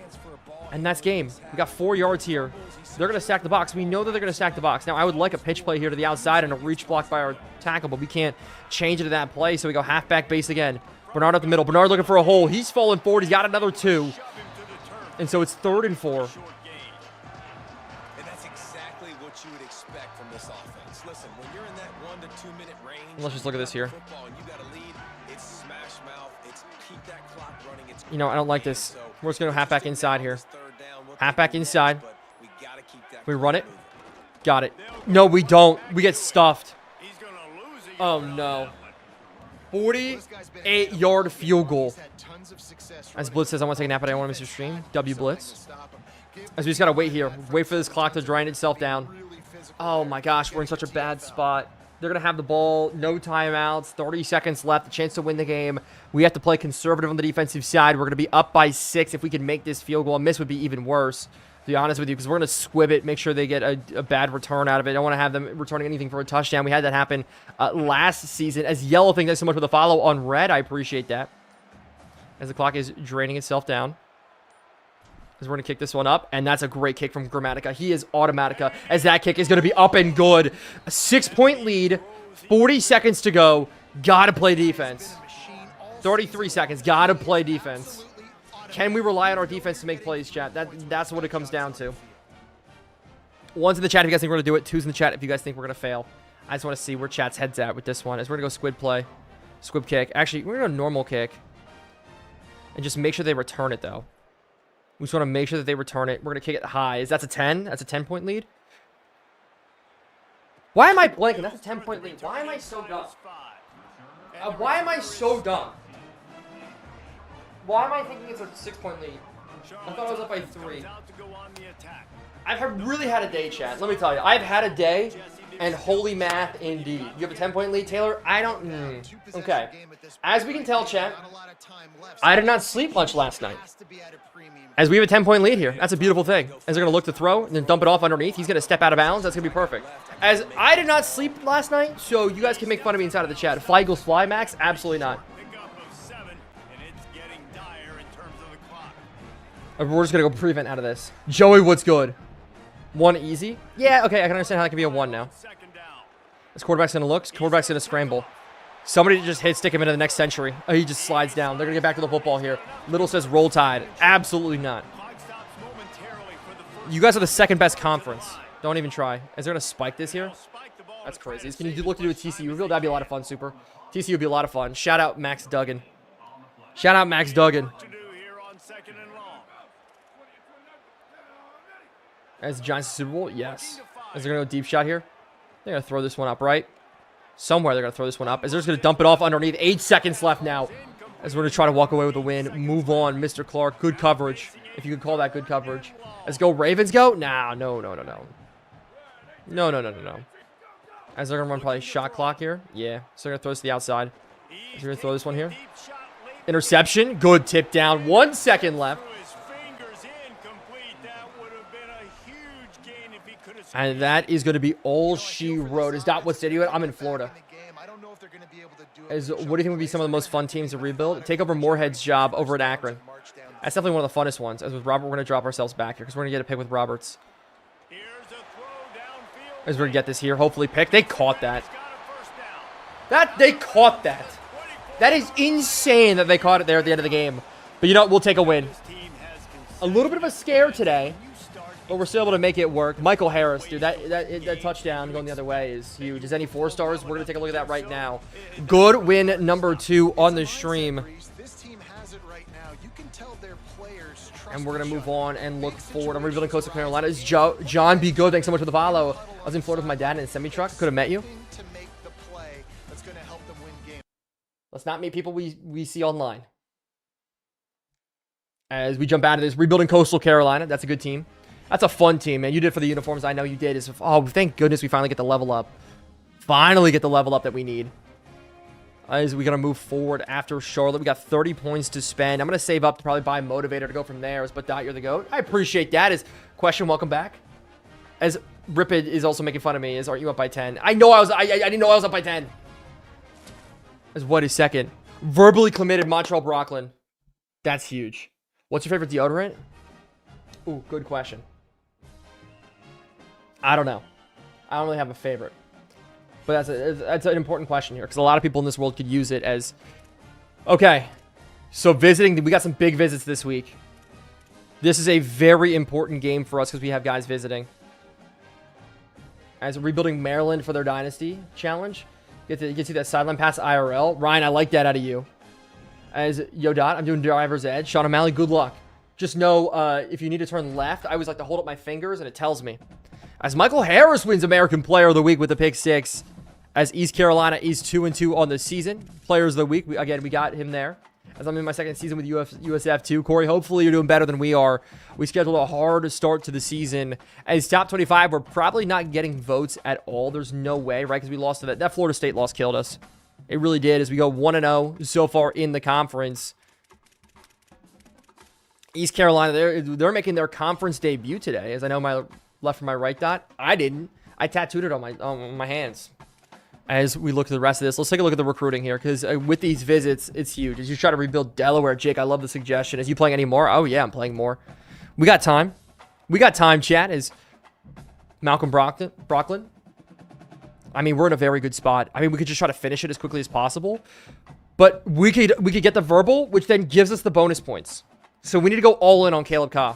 And that's game. We got 4 yards here. They're going to stack the box. We know that they're going to stack the box. Now, I would like a pitch play here to the outside and a reach block by our tackle, but we can't change it to that play, so we go halfback base again. Bernard up the middle. Bernard looking for a hole. He's falling forward. He's got another 2. And so it's 3rd and 4. And that's exactly what you would expect from this offense. Listen, when you're in that 1 to 2 minute range, Let's just look at this here. football and you got a lead, it's smash mouth, it's keep that clock running. It's You know, I don't like this. We're just going to go halfback inside here. Halfback inside. We run it. Got it. No, we don't. We get stuffed. Oh, no. 48-yard field goal. As Blitz says, I want to take a nap, but I don't want to miss your stream. W Blitz. As we just got to wait here. Wait for this clock to grind itself down. Oh, my gosh. We're in such a bad spot. They're going to have the ball. No timeouts. 30 seconds left. A chance to win the game. We have to play conservative on the defensive side. We're going to be up by 6. If we can make this field goal, a miss would be even worse, to be honest with you, because we're going to squib it, make sure they get a bad return out of it. I don't want to have them returning anything for a touchdown. We had that happen last season. As Yellow, thanks so much for the follow on Red. I appreciate that. As the clock is draining itself down. As we're going to kick this one up, and that's a great kick from Grammatica. He is Automatica, as that kick is going to be up and good. A 6-point lead, 40 seconds to go. Got to play defense. 33 seconds, got to play defense. Can we rely on our defense to make plays, chat? That's what it comes down to. 1's in the chat if you guys think we're going to do it. 2's in the chat if you guys think we're going to fail. I just want to see where chat's head's at with this one. As we're going to go squid play. Squib kick. Actually, we're going to go normal kick. And just make sure they return it, though. We just want to make sure that they return it. We're going to kick it high. That's a 10? That's a 10-point lead? Why am I blanking? That's a 10-point lead. Why am I so dumb? Why am I so dumb? Why am I thinking it's a 6-point lead? I thought I was up by 3. I've really had a day, chat. Let me tell you. I've had a day, and holy math indeed. You have a 10-point lead, Taylor? I don't... Okay. As we can tell, chat, I did not sleep much last night. As we have a 10-point lead here. That's a beautiful thing. As they're going to look to throw and then dump it off underneath. He's going to step out of bounds. That's going to be perfect. As I did not sleep last night, so you guys can make fun of me inside of the chat. Fly Eagles fly, Max? Absolutely not. We're just going to go prevent out of this. Joey, what's good? 1 easy? Yeah, okay, I can understand how that can be a 1 now. This quarterback's going to look. Quarterback's going to scramble. Somebody just hit, stick him into the next century. Oh, he just slides down. They're going to get back to the football here. Little says roll tide. Absolutely not. You guys are the second best conference. Don't even try. Is they're going to spike this here? That's crazy. Can you look to do a TCU reveal? That'd be a lot of fun, Super. TCU would be a lot of fun. Shout out Max Duggan. Shout out Max Duggan. As Giants Super Bowl? Yes. Is they're going to go deep shot here? They're going to throw this one up, right? Somewhere they're going to throw this one up. As they're just going to dump it off underneath. 8 seconds left now. As we're going to try to walk away with a win. Move on, Mr. Clark. Good coverage. If you could call that good coverage. Let's go Ravens go? Nah, no. No. As they're going to run probably shot clock here. Yeah. So they're going to throw this to the outside. As they're going to throw this one here. Interception. Good tip down. 1 second left. And that is going to be all she wrote. Is Dot what city you at? I'm in Florida. What do you think would be some of the most fun teams to rebuild? Take over Moorhead's job over at Akron. That's definitely one of the funnest ones. As with Robert, we're going to drop ourselves back here because we're going to get a pick with Roberts. As we're going to get this here. Hopefully pick. They caught that. They caught that. That is insane that they caught it there at the end of the game. But you know what? We'll take a win. A little bit of a scare today. But we're still able to make it work. Michael Harris, dude, that touchdown going the other way is huge. Is any 4 stars? We're going to take a look at that right now. Good win number 2 on the stream. And we're going to move on and look forward. I'm rebuilding Coastal Carolina. Is John B. Good. Thanks so much for the follow. I was in Florida with my dad in a semi-truck. Could have met you. Let's not meet people we see online. As we jump out of this, rebuilding Coastal Carolina. That's a good team. That's a fun team, man. You did for the uniforms. I know you did. Oh, thank goodness we finally get the level up. Finally get the level up that we need. As we going to move forward after Charlotte. We got 30 points to spend. I'm going to save up to probably buy Motivator to go from there. But Dot, you're the GOAT. I appreciate that. As Question, welcome back. As Ripid is also making fun of me. Aren't you up by 10? I know I didn't know I was up by 10. As what is second? Verbally committed Montreal Brooklyn. That's huge. What's your favorite deodorant? Ooh, good question. I don't know. I don't really have a favorite. But that's an important question here, because a lot of people in this world could use it as... Okay, so visiting, we got some big visits this week. This is a very important game for us because we have guys visiting. As we're rebuilding Maryland for their Dynasty Challenge. Get to see that sideline pass IRL. Ryan, I like that out of you. As Yo Dot, I'm doing driver's edge. Sean O'Malley, good luck. Just know if you need to turn left, I always like to hold up my fingers and it tells me. As Michael Harris wins American Player of the Week with a pick 6. As East Carolina is 2-2 on the season. Players of the Week, again, we got him there. As I'm in my second season with USF 2. Corey, hopefully you're doing better than we are. We scheduled a hard start to the season. As top 25, we're probably not getting votes at all. There's no way, right? Because we lost to that Florida State loss killed us. It really did, as we go 1-0 so far in the conference. East Carolina, they're making their conference debut today. As I know my left from my right dot. I didn't. I tattooed it on my hands. As we look at the rest of this, let's take a look at the recruiting here, because with these visits, it's huge. As you try to rebuild Delaware, Jake, I love the suggestion. Is you playing any more? Oh, yeah, I'm playing more. We got time. We got time, chat. Is Malcolm Brocklin. I mean, we're in a very good spot. I mean, we could just try to finish it as quickly as possible. But we could get the verbal, which then gives us the bonus points. So we need to go all in on Caleb Ka.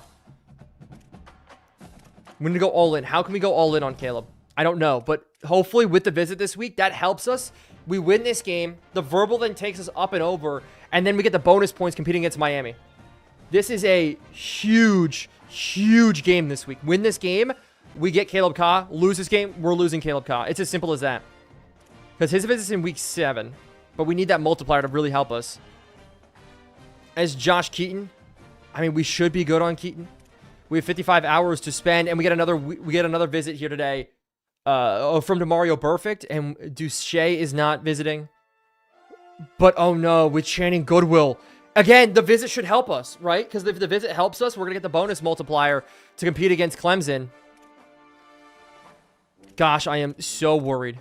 We need to go all in. How can we go all in on Caleb? I don't know, but hopefully with the visit this week, that helps us. We win this game. The verbal then takes us up and over, and then we get the bonus points competing against Miami. This is a huge, huge game this week. Win this game, we get Caleb Ka. Lose this game, we're losing Caleb Ka. It's as simple as that. Because his visit's in week 7, but we need that multiplier to really help us. As Josh Keaton, I mean, we should be good on Keaton. We have 55 hours to spend, and we get another visit here today. From Demario Perfect, and Duche is not visiting. But oh no, with Channing Goodwill. Again, the visit should help us, right? Because if the visit helps us, we're going to get the bonus multiplier to compete against Clemson. Gosh, I am so worried.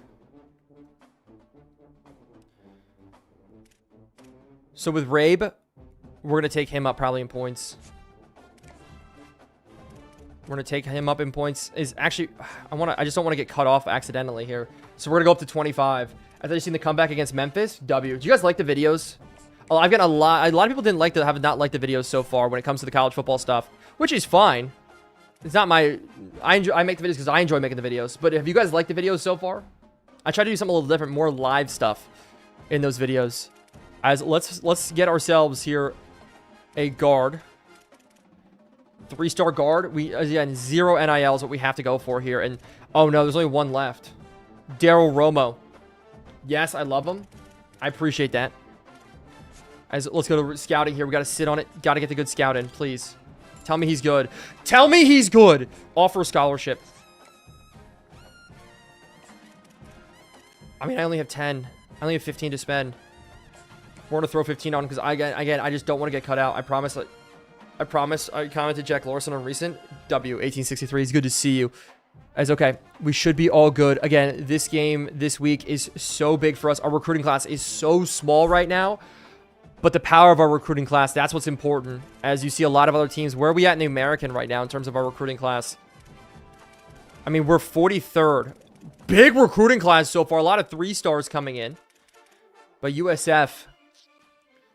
So with Rabe, we're going to take him up probably in points. We're going to take him up in points. Is actually, I just don't want to get cut off accidentally here. So we're going to go up to 25. As I just seen the comeback against Memphis. W. Do you guys like the videos? Oh, I've got a lot of people have not liked the videos so far when it comes to the college football stuff, which is fine. It's not my, I make the videos because I enjoy making the videos. But have you guys liked the videos so far? I try to do something a little different, more live stuff in those videos. As let's get ourselves here a guard. 3-star guard. We again 0 NIL is what we have to go for here. And oh no, there's only one left. Daryl Romo. Yes, I love him. I appreciate that. As let's go to scouting here. We got to sit on it. Got to get the good scout in, please. Tell me he's good. Tell me he's good. Offer a scholarship. I mean, I only have 10. I only have 15 to spend. We're gonna throw 15 on because I just don't want to get cut out. I promise. I commented Jack Lawson on recent. W1863. It's good to see you. As okay, we should be all good. Again, this game this week is so big for us. Our recruiting class is so small right now, but the power of our recruiting class, that's what's important. As you see a lot of other teams, where are we at in the American right now in terms of our recruiting class? I mean, we're 43rd. Big recruiting class so far. A lot of 3-stars coming in. But USF,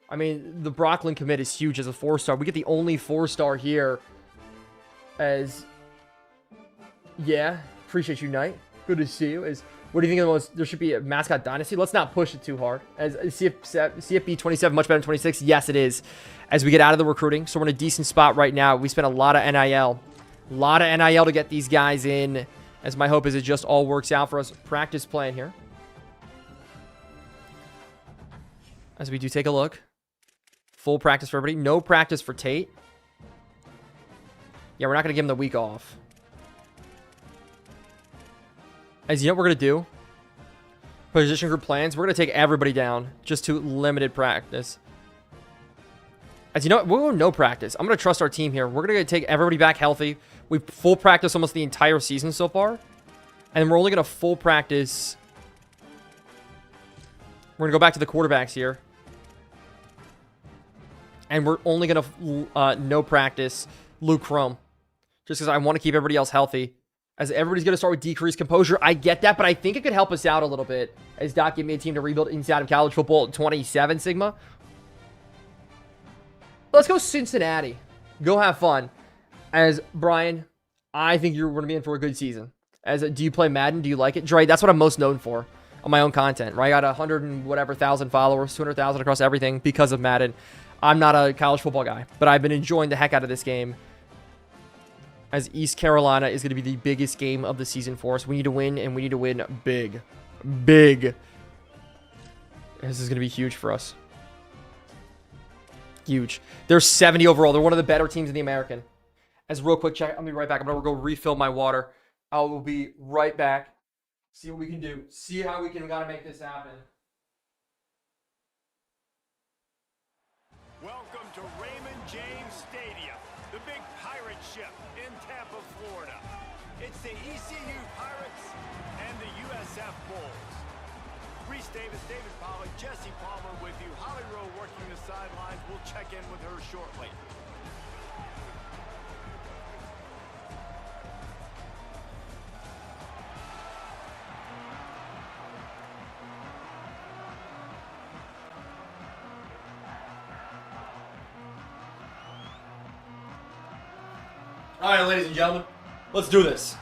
I mean, the Brocklin commit is huge as a 4-star. We get the only 4-star here as... Yeah, appreciate you, Knight. Good to see you. What do you think of the most... There should be a mascot dynasty. Let's not push it too hard. As CFB 27 much better than 26. Yes, it is. As we get out of the recruiting. So we're in a decent spot right now. We spent a lot of NIL. A lot of NIL to get these guys in. As my hope is it just all works out for us. Practice plan here. As we do take a look. Full practice for everybody. No practice for Tate. Yeah, we're not going to give him the week off. As you know what we're going to do? Position group plans. We're going to take everybody down just to limited practice. As you know, we're going no practice. I'm going to trust our team here. We're going to take everybody back healthy. We've full practice almost the entire season so far. And we're only going to full practice. We're going to go back to the quarterbacks here. And we're only going to no practice Luke Chrome. just because I want to keep everybody else healthy. As everybody's going to start with decreased composure. I get that, but I think it could help us out a little bit. As Doc gave me a team to rebuild inside of college football at 27, Sigma. Let's go Cincinnati. Go have fun. As Brian, I think you're going to be in for a good season. Do you play Madden? Do you like it? Dre, that's what I'm most known for on my own content, right? I got 100 and whatever thousand followers, 200,000 across everything because of Madden. I'm not a college football guy, but I've been enjoying the heck out of this game. As East Carolina is going to be the biggest game of the season for us. We need to win, and we need to win big. Big. This is going to be huge for us. Huge. They're 70 overall. They're one of the better teams in the American. As real quick check, I'll be right back. I'm going to go refill my water. I will be right back. See what we can do. See how we can make this happen. Welcome to Raymond James Stadium, the big pirate ship in Tampa, Florida. It's the ECU Pirates and the USF Bulls. Reese Davis, David Pollack, Jesse Palmer with you. Holly Rowe working the sidelines. We'll check in with her shortly. All right, ladies and gentlemen, let's do this.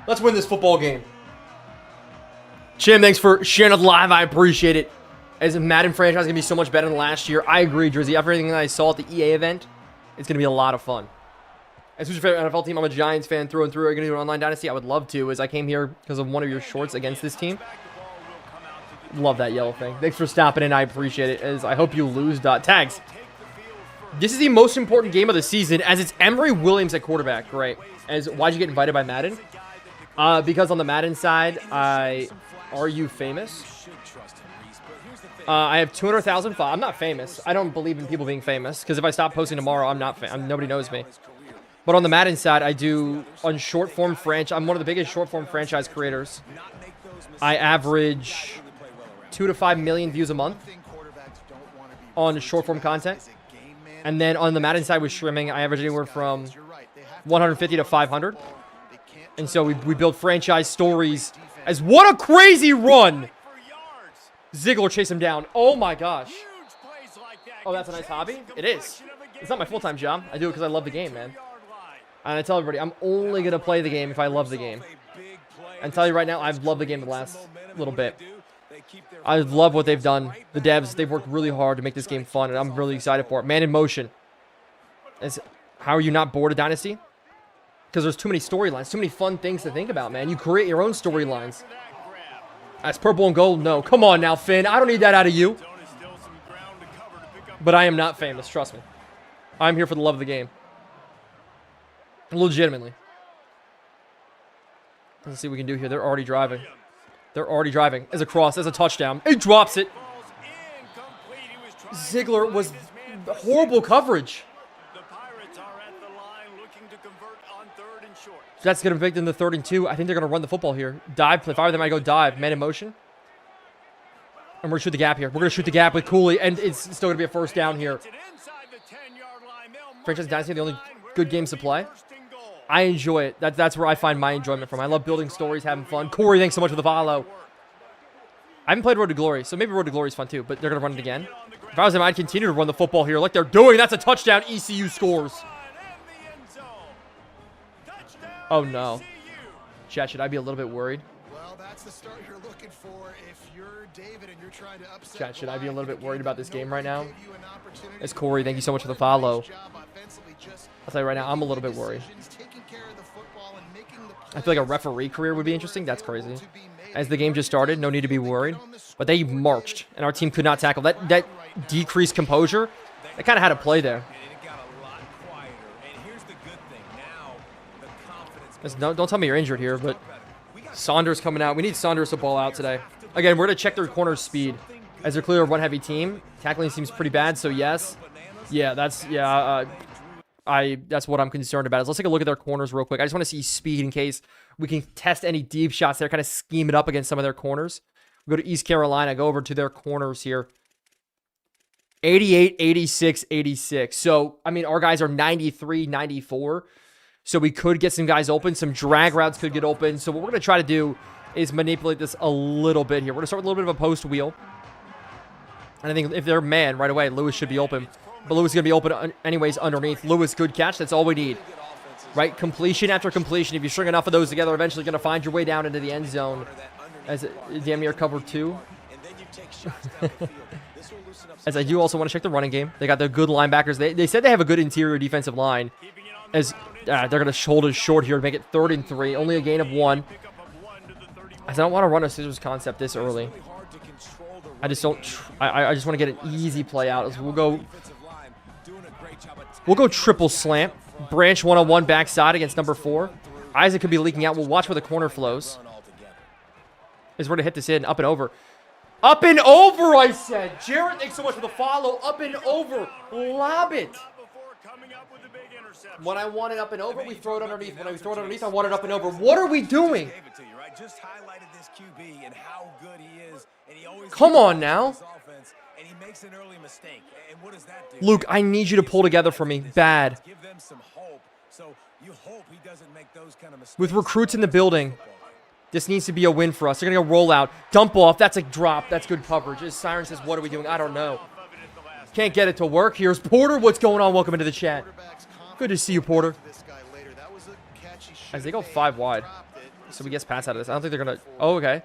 Let's win this football game. Chim, thanks for sharing it live. I appreciate it. As a Madden franchise is going to be so much better than last year. I agree, Drizzy. After everything that I saw at the EA event, it's going to be a lot of fun. As who's your favorite NFL team? I'm a Giants fan through and through. Are you going to do an online dynasty? I would love to, as I came here because of one of your shorts against this team. Love that yellow thing. Thanks for stopping in. I appreciate it. As I hope you lose. Tags. This is the most important game of the season, as it's Emory Williams at quarterback, right? As why'd you get invited by Madden? Because on the Madden side, are you famous? I have 200,000 followers. I'm not famous. I don't believe in people being famous, because if I stop posting tomorrow, I'm not nobody knows me. But on the Madden side, I do on short form franchise. I'm one of the biggest short form franchise creators. I average 2 to 5 million views a month on short form content. And then on the Madden side with streaming, I average anywhere from 150 to 500. And so we build franchise stories. As what a crazy run! Ziegler chased him down. Oh my gosh. Oh, that's a nice hobby? It is. It's not my full-time job. I do it because I love the game, man. And I tell everybody, I'm only going to play the game if I love the game. And tell you right now, I've loved the game the last little bit. I love what they've done. The devs, they've worked really hard to make this game fun, and I'm really excited for it. Man in motion. How are you not bored of Dynasty? Because there's too many storylines, too many fun things to think about, man. You create your own storylines. That's purple and gold? No. Come on now, Finn. I don't need that out of you. But I am not famous, trust me. I'm here for the love of the game. Legitimately. Let's see what we can do here. They're already driving. They're already driving. As a cross, as a touchdown. He drops it. Ziegler was horrible coverage. That's going to make them the 3rd and 2. I think they're going to run the football here. Dive. If I were them, I'd go dive. Man in motion. And we're going to shoot the gap here. We're going to shoot the gap with Cooley. And it's still going to be a first down here. Franchise Dynasty, the only good games to play. I enjoy it. That's where I find my enjoyment from. I love building stories, having fun. Corey, thanks so much for the follow. I haven't played Road to Glory, so maybe Road to Glory is fun too, but they're going to run it again. If I was them, I'd continue to run the football here like they're doing. That's a touchdown. ECU scores. Oh, no. Chat, should I be a little bit worried? Well, that's the start you're looking for if you're David and you're trying to upset. Chat, should I be a little bit worried about this game right now? It's Corey. Thank you so much for the follow. I'll tell you right now, I'm a little bit worried. I feel like a referee career would be interesting. That's crazy. As the game just started, no need to be worried. But they marched, and our team could not tackle. That decreased composure, they kind of had to play there. Don't tell me you're injured here, but Saunders coming out. We need Saunders to ball out today. Again, we're going to check their corner speed. As they're clearly a run-heavy team, tackling seems pretty bad, so yes. Yeah, that's what I'm concerned about. Let's take a look at their corners real quick. I just want to see speed in case we can test any deep shots there, kind of scheme it up against some of their corners. We go to East Carolina, go over to their corners here. 88, 86, 86. So, I mean, our guys are 93, 94. So we could get some guys open. Some drag routes could get open. So what we're going to try to do is manipulate this a little bit here. We're going to start with a little bit of a post wheel. And I think if they're man right away, Lewis should be open. But Lewis is going to be open anyways underneath. Lewis, good catch. That's all we need. Right? Completion after completion. If you string enough of those together, eventually you're going to find your way down into the end zone. As damn near cover 2. As I do also want to check the running game. They got their good linebackers. They said they have a good interior defensive line. As they're going to hold it short here to make it 3rd and 3. Only a gain of 1. As I don't want to run a scissors concept this early. I just don't. I just want to get an easy play out. As we'll go triple slant. Branch 1-on-1 backside against number 4. Isaac could be leaking out. We'll watch where the corner flows. As we're going to hit this in. Up and over. Up and over, I said. Jarrett, thanks so much for the follow. Up and over. Lob it. When I want it up and over, we throw it underneath. When I throw it underneath, I want it up and over. What are we doing? Come on now. Luke, I need you to pull together for me. Bad. With recruits in the building, this needs to be a win for us. They're going to go roll out. Dump off. That's a drop. That's good coverage. As Siren says, what are we doing? I don't know. Can't get it to work. Here's Porter. What's going on? Welcome into the chat. Good to see you, Porter. As they go 5 wide. So we get pass out of this. I don't think they're going to... Oh, okay.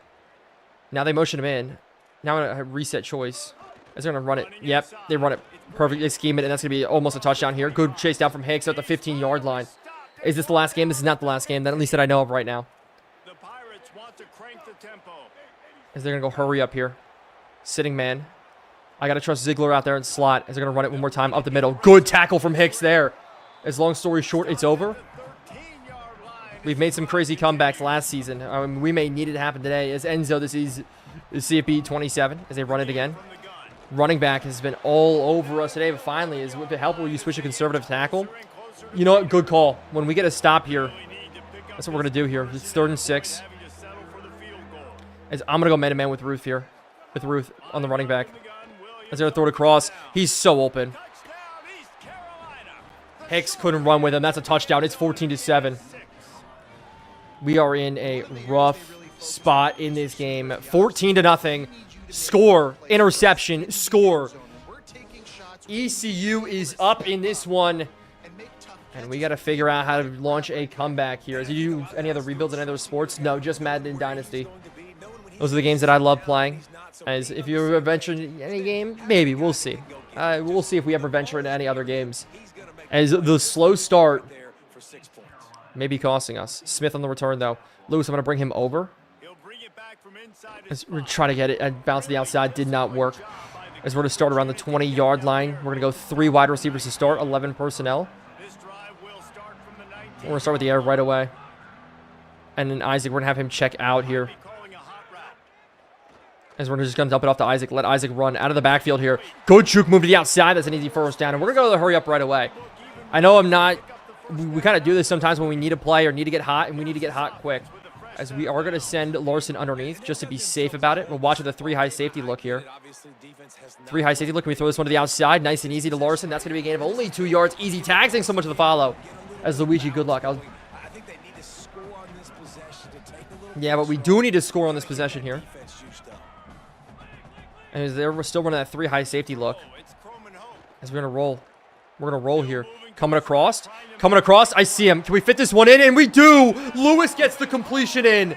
Now they motion him in. Now I'm going to reset choice. As they're going to run it. Yep, they run it perfect. They scheme it, and that's going to be almost a touchdown here. Good chase down from Hicks at the 15-yard line. Is this the last game? This is not the last game. That at least that I know of right now. As they're going to go hurry up here. Sitting man. I got to trust Ziegler out there in slot. As they're going to run it one more time up the middle. Good tackle from Hicks there. As long story short, it's over. We've made some crazy comebacks last season. We may need it to happen today. As Enzo, this is CFB 27 as they run it again. Running back has been all over us today, but finally, is with the help will you switch a conservative tackle? You know what? Good call. When we get a stop here, that's what we're going to do here. It's 3rd and 6. As I'm going to go man-to-man with Ruth here. With Ruth on the running back. As they're going to throw it across. He's so open. Hicks couldn't run with him. That's a touchdown. It's 14-7. We are in a rough spot in this game. 14-0. Score. Interception. Score. ECU is up in this one. And we got to figure out how to launch a comeback here. As you do any other rebuilds in any other sports? No, just Madden and Dynasty. Those are the games that I love playing. As if you ever venture into any game, maybe. We'll see. We'll see if we ever venture into any other games. As the slow start may be costing us. Smith on the return, though. Lewis, I'm going to bring him over. As we're trying to get it and bounce to the outside. Did not work. As we're going to start around the 20-yard line. We're going to go 3 wide receivers to start. 11 personnel. We're going to start with the air right away. And then Isaac, we're going to have him check out here. As we're just going to dump it off to Isaac. Let Isaac run out of the backfield here. Good juke move to the outside. That's an easy first down. And we're going to go to the hurry up right away. I know I'm not... We kind of do this sometimes when we need a play or need to get hot, and we need to get hot quick. As we are going to send Larson underneath just to be safe about it. We'll watch with a 3-high safety look here. 3-high safety look. Can we throw this one to the outside? Nice and easy to Larson. That's going to be a gain of only 2 yards. Easy tags. Thanks so much for the follow. As Luigi, good luck. Yeah, but we do need to score on this possession here. And we're still running that 3-high safety look. As we're going to roll. We're going to roll here. Coming across. Coming across. I see him. Can we fit this one in? And we do. Lewis gets the completion in.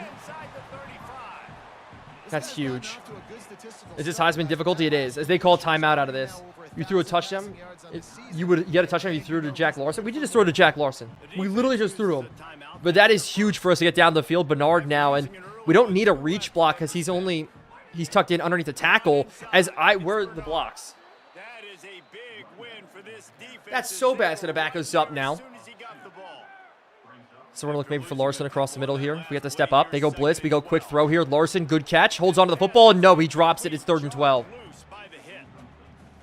That's huge. Is this Heisman difficulty? It is. As they call timeout out of this. You threw a touchdown. You get a touchdown if you threw to Jack Larson. We did just throw to Jack Larson. We literally just threw him. But that is huge for us to get down the field. Bernard now. And we don't need a reach block because he's tucked in underneath the tackle. Where are the blocks? That's so bad. It's going to back us up now. So we're going to look maybe for Larson across the middle here. We have to step up. They go blitz. We go quick throw here. Larson, good catch. Holds on to the football. No, he drops it. It's 3rd and 12.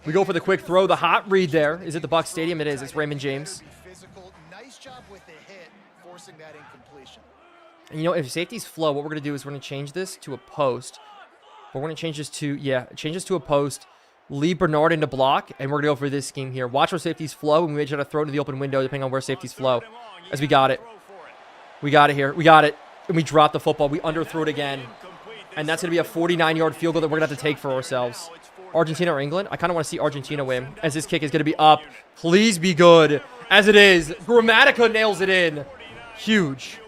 We go for the quick throw. The hot read there. Is it the Buck Stadium? It is. It's Raymond James. Nice job with the hit, forcing that incompletion. And you know, if safeties flow, what we're going to do is we're going to change this to a post. But we're going to change this to a post. Leave Bernard into block, and we're going to go for this scheme here. Watch where safeties flow, and we may try to throw it to the open window depending on where safeties flow. as we got it. We got it here. We got it. And we dropped the football. We underthrew it again. And that's going to be a 49-yard field goal that we're going to have to take for ourselves. Argentina or England? I kind of want to see Argentina win, as this kick is going to be up. Please be good. As it is. Grammatica nails it in. Huge.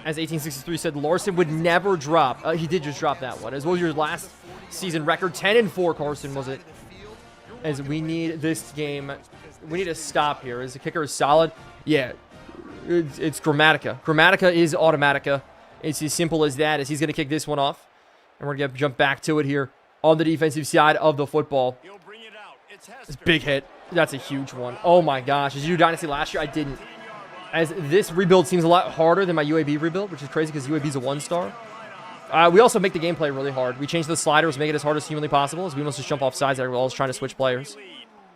As 1863 said, Larson would never drop. He did just drop that one. As well as your last season record. 10-4, Carson, was it? As we need this game. We need to stop here. As the kicker is solid. Yeah. It's Grammatica. Grammatica is Automatica. It's as simple as that, as he's going to kick this one off. And we're going to jump back to it here on the defensive side of the football. It's a big hit. That's a huge one. Oh my gosh. Did you do Dynasty last year? I didn't. As this rebuild seems a lot harder than my UAB rebuild, which is crazy because UAB is a 1-star. We also make the gameplay really hard. We change the sliders, make it as hard as humanly possible, as we almost just jump off sides there. We're always trying to switch players.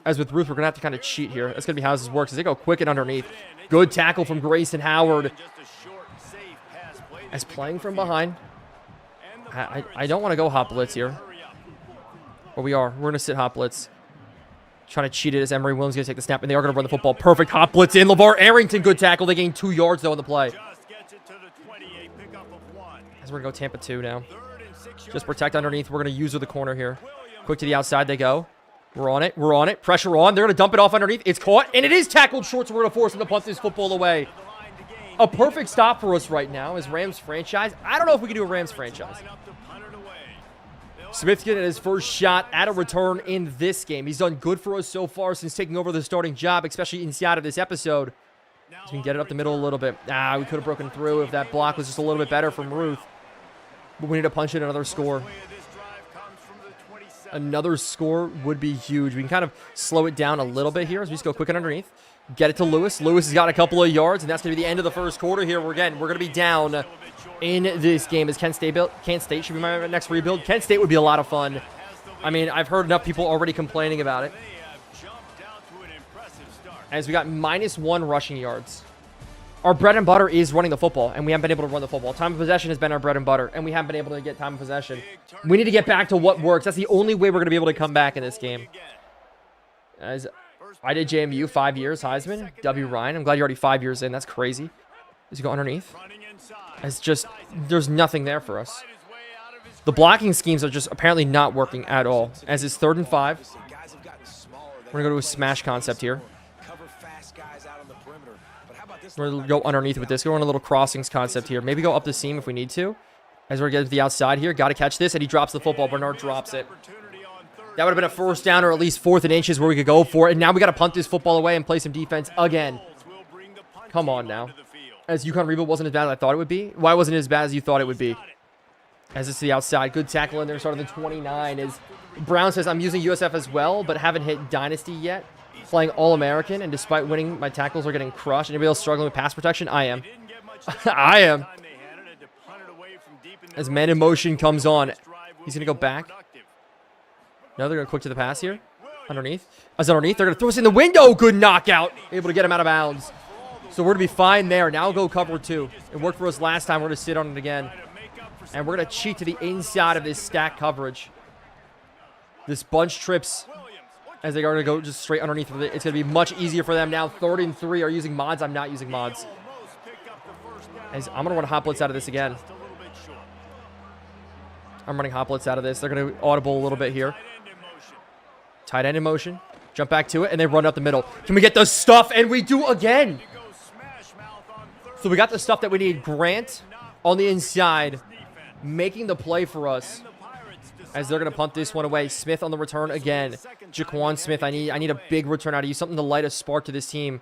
As with Ruth, we're going to have to kind of cheat here. That's going to be how this works, as they go quick and underneath. Good tackle from Grayson Howard. As playing from behind. I don't want to go hot blitz here. But we are. We're going to sit hot blitz. Trying to cheat it as Emory Williams going to take the snap, and they are going to run the football. Perfect hot blitz in. LeVar Arrington, good tackle. They gained 2 yards, though, on the play. As we're going to go Tampa 2 now. Just protect underneath. We're going to use the corner here. Quick to the outside they go. We're on it. We're on it. Pressure on. They're going to dump it off underneath. It's caught, and it is tackled short, so we're going to force them to punt this football away. A perfect stop for us right now as Rams franchise. I don't know if we can do a Rams franchise. Smith getting his first shot at a return in this game. He's done good for us so far since taking over the starting job, especially inside of this episode. So we can get it up the middle a little bit. We could have broken through if that block was just a little bit better from Ruth. But we need to punch in another score. Another score would be huge. We can kind of slow it down a little bit here as we just go quick and underneath. Get it to Lewis. Lewis has got a couple of yards, and that's going to be the end of the first quarter here. We're going to be down in this game as Kent State should be my next rebuild. Kent State would be a lot of fun. I mean, I've heard enough people already complaining about it. As we got -1 rushing yards. Our bread and butter is running the football, and we haven't been able to run the football. Time of possession has been our bread and butter, and we haven't been able to get time of possession. We need to get back to what works. That's the only way we're going to be able to come back in this game. As I did JMU 5 years, Heisman, W. Ryan. I'm glad you're already 5 years in. That's crazy. As you go underneath. It's just, there's nothing there for us. The blocking schemes are just apparently not working at all. As it's 3rd and 5. We're going to go to a smash concept here. We're going to go underneath with this. Go on a little crossings concept here. Maybe go up the seam if we need to. As we're getting to the outside here. Got to catch this. And he drops the football. Bernard drops it. That would have been a 1st down or at least 4th and inches where we could go for it. And now we got to punt this football away and play some defense again. Come on now. As UConn rebuild wasn't as bad as I thought it would be. Why wasn't it as bad as you thought it would be? As it's to the outside. Good tackle in there. Starting the 29. As Brown says, I'm using USF as well, but haven't hit Dynasty yet. Playing All-American, and despite winning, my tackles are getting crushed. Anybody else struggling with pass protection? I am. I am. As man in motion comes on, he's going to go back. No, they're going to quick to the pass here. Underneath. As underneath, they're going to throw us in the window. Good knockout. Able to get him out of bounds. So we're going to be fine there. Now go cover 2. It worked for us last time. We're going to sit on it again. And we're going to cheat to the inside of this stack coverage. This bunch trips as they are going to go just straight underneath. It's going to be much easier for them now. 3rd and 3. Are you using mods? I'm not using mods. As I'm going to run hot blitz out of this again. I'm running hot blitz out of this. They're going to audible a little bit here. Tight end in motion. Jump back to it, and they run up the middle. Can we get the stuff? And we do again. So we got the stuff that we need. Grant on the inside, making the play for us. As they're going to punt this one away. Smith on the return again. Jaquan Smith, I need a big return out of you. Something to light a spark to this team.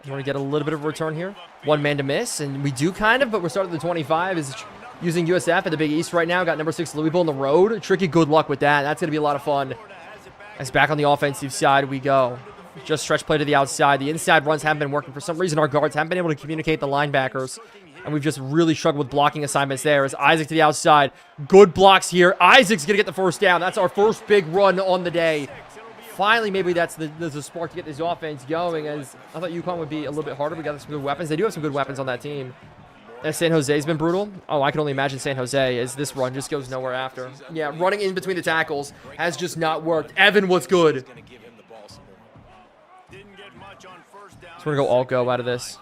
You want to get a little bit of a return here. 1 man to miss, and we do kind of, but we're starting at the 25. Is using USF at the Big East right now. Got number 6 Louisville on the road. Tricky, good luck with that. That's going to be a lot of fun. As back on the offensive side we go. Just stretch play to the outside. The inside runs haven't been working. For some reason, our guards haven't been able to communicate the linebackers. And we've just really struggled with blocking assignments there. As Isaac to the outside. Good blocks here. Isaac's going to get the 1st down. That's our first big run on the day. Finally, maybe that's the spark to get this offense going. As I thought UConn would be a little bit harder. We got some good weapons. They do have some good weapons on that team. As San Jose's been brutal. Oh, I can only imagine San Jose as this run just goes nowhere after. Yeah, running in between the tackles has just not worked. Evan was good. So we're going to go all go out of this.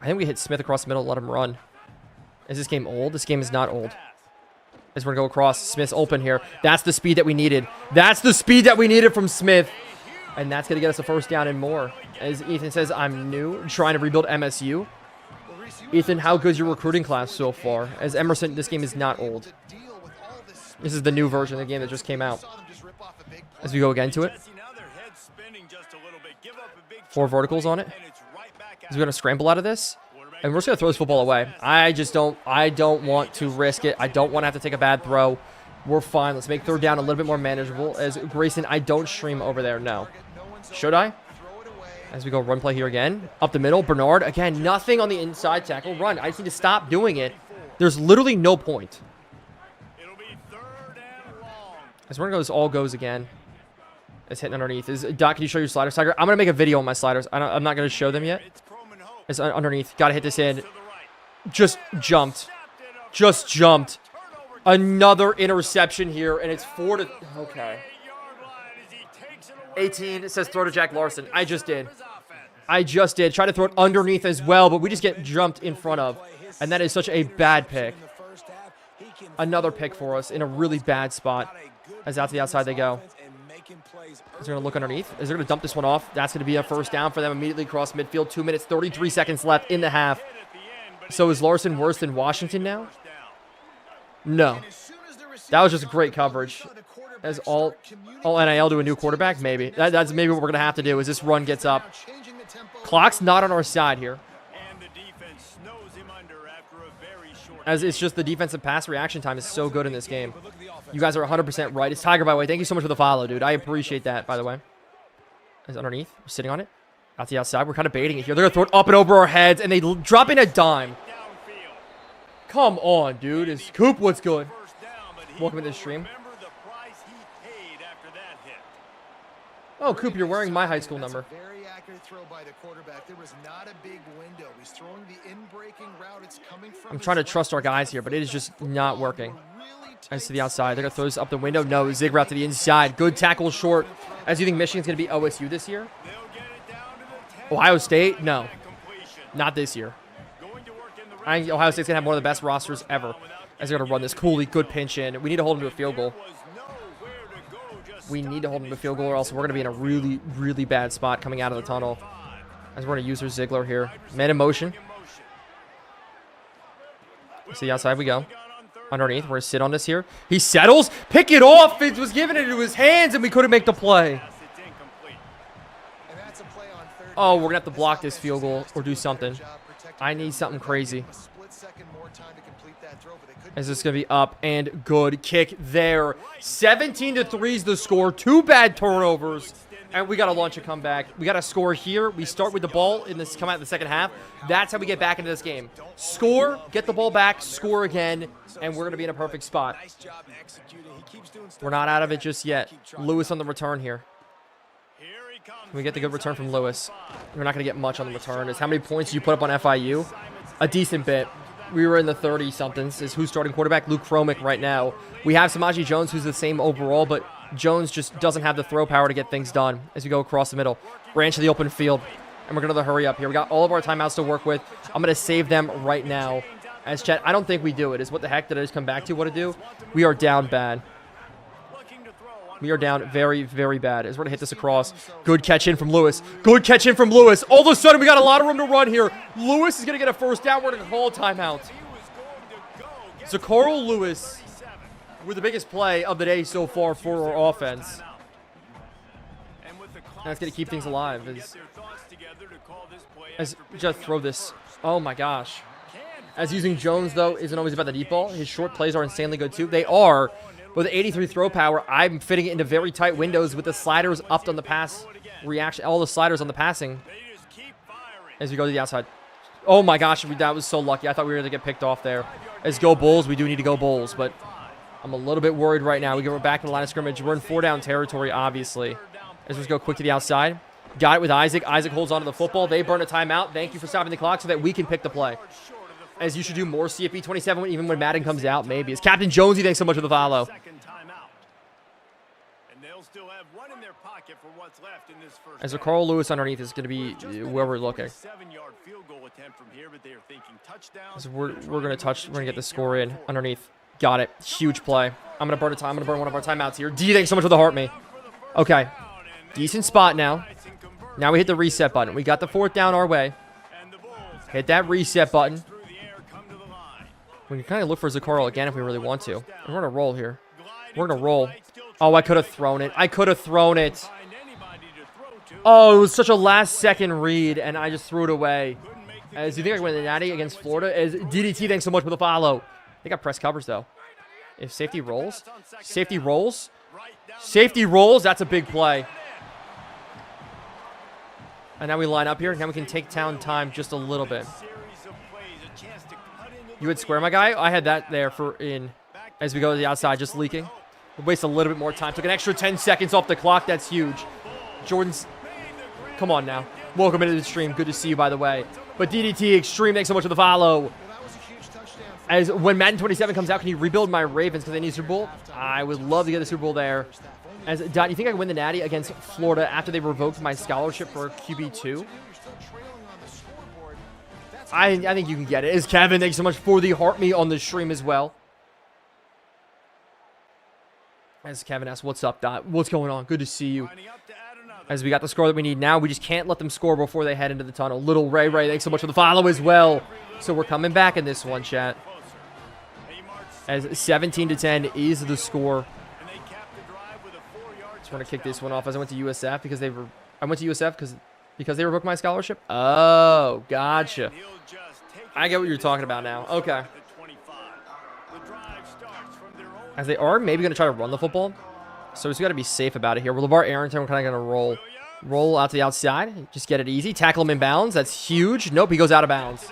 I think we hit Smith across the middle and let him run. Is this game old? This game is not old. As we're going to go across. Smith's open here. That's the speed that we needed. That's the speed that we needed from Smith. And that's going to get us a first down and more. As Ethan says, I'm new, trying to rebuild MSU. Ethan, how good's your recruiting class so far? As Emerson, this game is not old. This is the new version of the game that just came out. As we go again to it. 4 verticals on it. As we're going to scramble out of this. And we're just going to throw this football away. I don't want to risk it. I don't want to have to take a bad throw. We're fine. Let's make third down a little bit more manageable. As Grayson, I don't stream over there. No. Should I? As we go run play here again. Up the middle. Bernard. Again, nothing on the inside tackle. Run. I just need to stop doing it. There's literally no point. As we're going to go, this all goes again. It's hitting underneath. Doc, can you show your sliders, Tiger? I'm going to make a video on my sliders. I'm not going to show them yet. It's underneath. Got to hit this in. Just jumped. Just jumped. Another interception here, and it's 4 to... Okay. 18, it says throw to Jack Larson. I just did. Try to throw it underneath as well, but we just get jumped in front of. And that is such a bad pick. Another pick for us in a really bad spot. As out to the outside they go. Is they're going to look underneath. Is they're going to dump this one off. That's going to be a first down for them immediately across midfield. 2 minutes, 33 seconds left in the half. So is Larson worse than Washington now? No. That was just great coverage. As all NIL to a new quarterback? Maybe. That's maybe what we're going to have to do as this run gets up. Clock's not on our side here. As it's just the defensive pass reaction time is so good in this game. You guys are 100% right. It's Tiger, by the way. Thank you so much for the follow, dude. I appreciate that, by the way. It's underneath. We're sitting on it. Out the outside. We're kind of baiting it here. They're going to throw it up and over our heads, and they drop in a dime. Come on, dude. Is Coop, what's good? Welcome to the stream. Oh, Coop, you're wearing my high school number. Very accurate throw by the quarterback. There was not a big window. He's throwing the in-breaking route. It's coming from I'm trying to trust our guys here, but it is just not working. As to the outside, they're going to throw this up the window. No, zig route to the inside. Good tackle short. As you think Michigan's going to be OSU this year? Ohio State? No. Not this year. I think Ohio State's going to have one of the best rosters ever. As they're going to run this coolly good pinch in. We need to hold them to a field goal. We need to hold them to a field goal or else we're going to be in a really, really bad spot coming out of the tunnel. As we're going to use our Ziegler here. Man in motion. See, outside we go. Underneath, we're going to sit on this here. He settles. Pick it off. It was given into his hands, and we couldn't make the play. Oh, we're going to have to block this field goal or do something. I need something crazy. As this is going to be up and good kick there. 17-3 is the score. 2 bad turnovers. And we got to launch a comeback. We got to score here. We start with the ball in this come out in the second half. That's how we get back into this game. Score, get the ball back, score again, and we're going to be in a perfect spot. We're not out of it just yet. Lewis on the return here. Can we get the good return from Lewis? We're not going to get much on the return. Is how many points did you put up on FIU? A decent bit. We were in the 30-somethings. Is who's starting quarterback? Luke Fromick right now. We have Samaje Jones, who's the same overall, but Jones just doesn't have the throw power to get things done as we go across the middle. Branch to the open field. And we're going to hurry up here. We got all of our timeouts to work with. I'm going to save them right now. As chat, I don't think we do it. Is what the heck did I just come back to? What to do? We are down bad. We are down very, very bad. As we're going to hit this across. Good catch in from Lewis. Good catch in from Lewis. All of a sudden, we got a lot of room to run here. Lewis is going to get a first down. We're going to call a timeout. Zacarl Lewis with the biggest play of the day so far for our offense. And that's going to keep things alive. As just throw this. Oh, my gosh. As using Jones, though, isn't always about the deep ball. His short plays are insanely good, too. They are. With 83 throw power, I'm fitting it into very tight windows with the sliders up on the pass reaction. All the sliders on the passing. As we go to the outside. Oh, my gosh. That was so lucky. I thought we were going to get picked off there. As go Bulls, we do need to go Bulls, but I'm a little bit worried right now. We go back in the line of scrimmage. We're in 4-down territory, obviously. As we just go quick to the outside. Got it with Isaac. Isaac holds onto the football. They burn a timeout. Thank you for stopping the clock so that we can pick the play. As you should do more CFP 27 even when Madden comes out, maybe. As Captain Jonesy, thanks so much for the follow. still have one in their pocket for what's left in this first As a half. Carl Lewis underneath is going to be Just been where we're a looking. 47-yard field goal attempt from here, but they are thinking touchdown. So we're going to get the score in underneath. Got it. Huge play. I'm going to burn a time. I'm going to burn one of our timeouts here. D, thanks so much for the heart me. Okay. Decent spot now. Now we hit the reset button. We got the 4th down our way. Hit that reset button. We can kind of look for Zaccaro again if we really want to. And we're going to roll here. We're going to roll. Oh, I could have thrown it. I could have thrown it. Oh, it was such a last-second read, and I just threw it away. As you think I win the Natty against Florida? As DDT, thanks so much for the follow. They got press covers, though. If safety rolls, safety rolls, safety rolls, that's a big play. And now we line up here. Now we can take down time just a little bit. You had square, my guy? I had that there for in as we go to the outside, just leaking. We waste a little bit more time. Took an extra 10 seconds off the clock. That's huge. Jordan's... Come on now. Welcome into the stream. Good to see you, by the way. But DDT Extreme, thanks so much for the follow. As when Madden 27 comes out, can you rebuild my Ravens because they need Super Bowl? I would love to get the Super Bowl there. As Dot, you think I can win the Natty against Florida after they revoked my scholarship for QB2? I think you can get it. As Kevin, thanks so much for the heart me on the stream as well. As Kevin asks, what's up, Dot? What's going on? Good to see you. As we got the score that we need now, we just can't let them score before they head into the tunnel. Little Ray, thanks so much for the follow as well. So we're coming back in this one, chat. As 17-10 is the score. Just want to kick this one off as I went to USF because they were. I went to USF because they revoked my scholarship. Oh, gotcha. I get what you're talking about now. Okay. As they are maybe going to try to run the football. So we just got to be safe about it here. We're LeVar Arrington. We're kind of going to roll out to the outside. Just get it easy. Tackle him in bounds. That's huge. Nope, he goes out of bounds.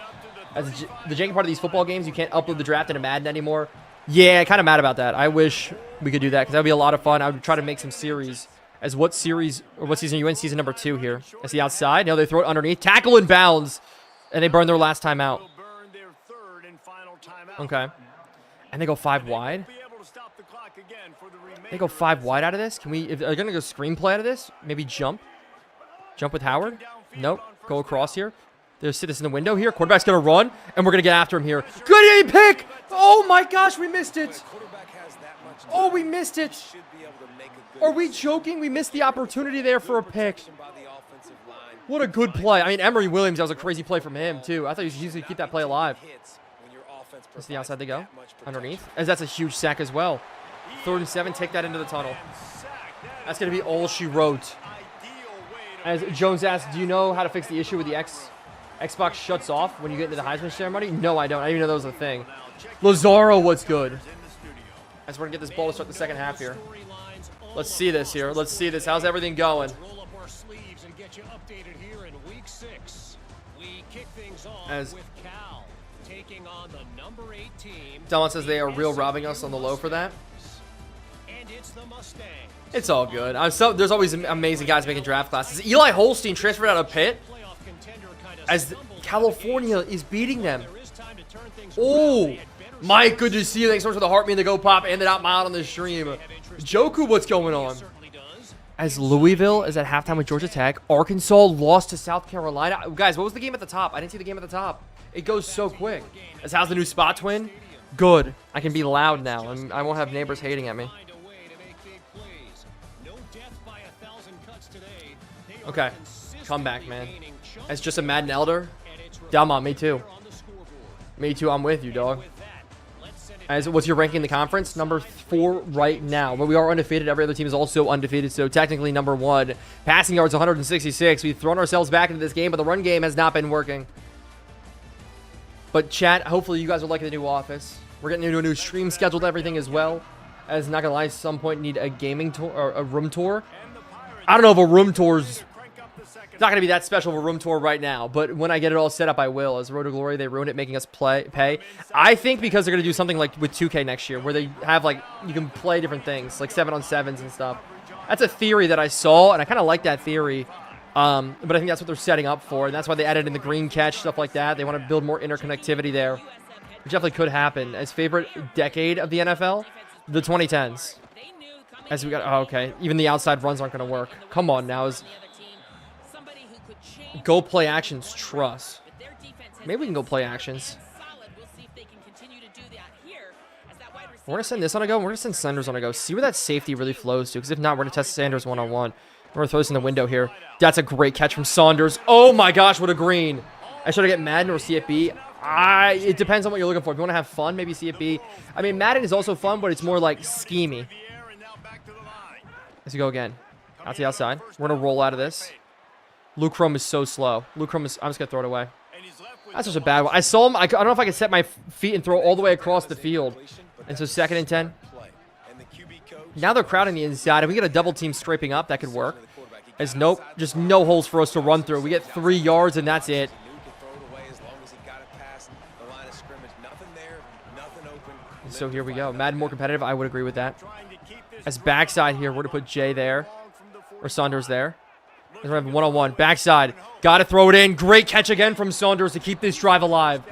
As the janky part of these football games, you can't upload the draft into Madden anymore. Yeah, kind of mad about that. I wish we could do that because that would be a lot of fun. I would try to make some series. As what series or what season are you in? Season number 2 here. As the outside. No, they throw it underneath. Tackle in bounds. And they burn their last time out. Okay. And they go 5 wide. They go 5 wide out of this. Can we, if they're going to go screenplay out of this, maybe jump? Jump with Howard? Nope. Go across here. There's sit this in the window here. Quarterback's going to run, and we're going to get after him here. Good pick! Oh my gosh, we missed it. Oh, we missed it. Are we joking? We missed the opportunity there for a pick. What a good play. I mean, Emory Williams, that was a crazy play from him, too. I thought you should usually keep that play alive. That's the outside they go. Underneath. As that's a huge sack as well. 3rd and 7, take that into the tunnel. That's going to be all she wrote. As Jones asked, do you know how to fix the issue with the Xbox shuts off when you get into the Heisman ceremony? No, I don't. I didn't even know that was a thing. Lazaro, what's good? As we're going to get this ball to start the second half here. Let's see this here. Let's see this. How's everything going? As Delon says they are real robbing us on the low for that. It's all good. There's always amazing guys making draft classes. Eli Holstein transferred out of Pitt as California is beating them. Oh, Mike, good to see you. Thanks so much for the heart me and the go pop and the dotMILD on the stream. Joku, what's going on? As Louisville is at halftime with Georgia Tech. Arkansas lost to South Carolina. Guys, what was the game at the top? I didn't see the game at the top. It goes so quick. As how's the new spot twin? Good. I can be loud now, and I won't have neighbors hating at me. Okay. Come back, man. As just a Madden elder. Delma, me too. Me too. I'm with you, dog. As what's your ranking in the conference? Number 4 right now. But we are undefeated. Every other team is also undefeated. So technically number 1. Passing yards 166. We've thrown ourselves back into this game, but the run game has not been working. But chat, hopefully you guys are liking the new office. We're getting into a new stream scheduled, everything as well. As not gonna lie, at some point need a gaming tour or a room tour. I don't know if a room tour's not gonna be that special of a room tour right now, but when I get it all set up, I will. As Road to Glory, they ruined it, making us pay. I think because they're gonna do something like with 2K next year, where they have like you can play different things, like 7-on-7s and stuff. That's a theory that I saw, and I kind of like that theory. But I think that's what they're setting up for, and that's why they added in the green catch, stuff like that. They want to build more interconnectivity there, which definitely could happen. As favorite decade of the NFL, the 2010s. As we got, oh, okay. Even the outside runs aren't going to work. Come on now. Go play actions, trust. Maybe we can go play actions. We're going to send this on a go. We're going to send Sanders on a go. See where that safety really flows to. Because if not, we're going to test Sanders one-on-one. We're going to throw this in the window here. That's a great catch from Saunders. Oh my gosh, what a green. I should get Madden or CFB. It depends on what you're looking for. If you want to have fun, maybe CFB. I mean, Madden is also fun, but it's more like schemy. Let's go again. Out to the outside. We're going to roll out of this. Luke Chrome is so slow. Luke Chrome is... I'm just going to throw it away. That's such a bad one. I saw him. I don't know if I can set my feet and throw all the way across the field. And so 2nd and 10. Now they're crowding the inside. If we get a double team scraping up, that could work. As nope, just no holes for us to run through. We get 3 yards and that's it. So here we go. Madden more competitive. I would agree with that. As backside here, we're going to put Jay there. Or Saunders there. We're going to have one-on-one. Backside. Got to throw it in. Great catch again from Saunders to keep this drive alive.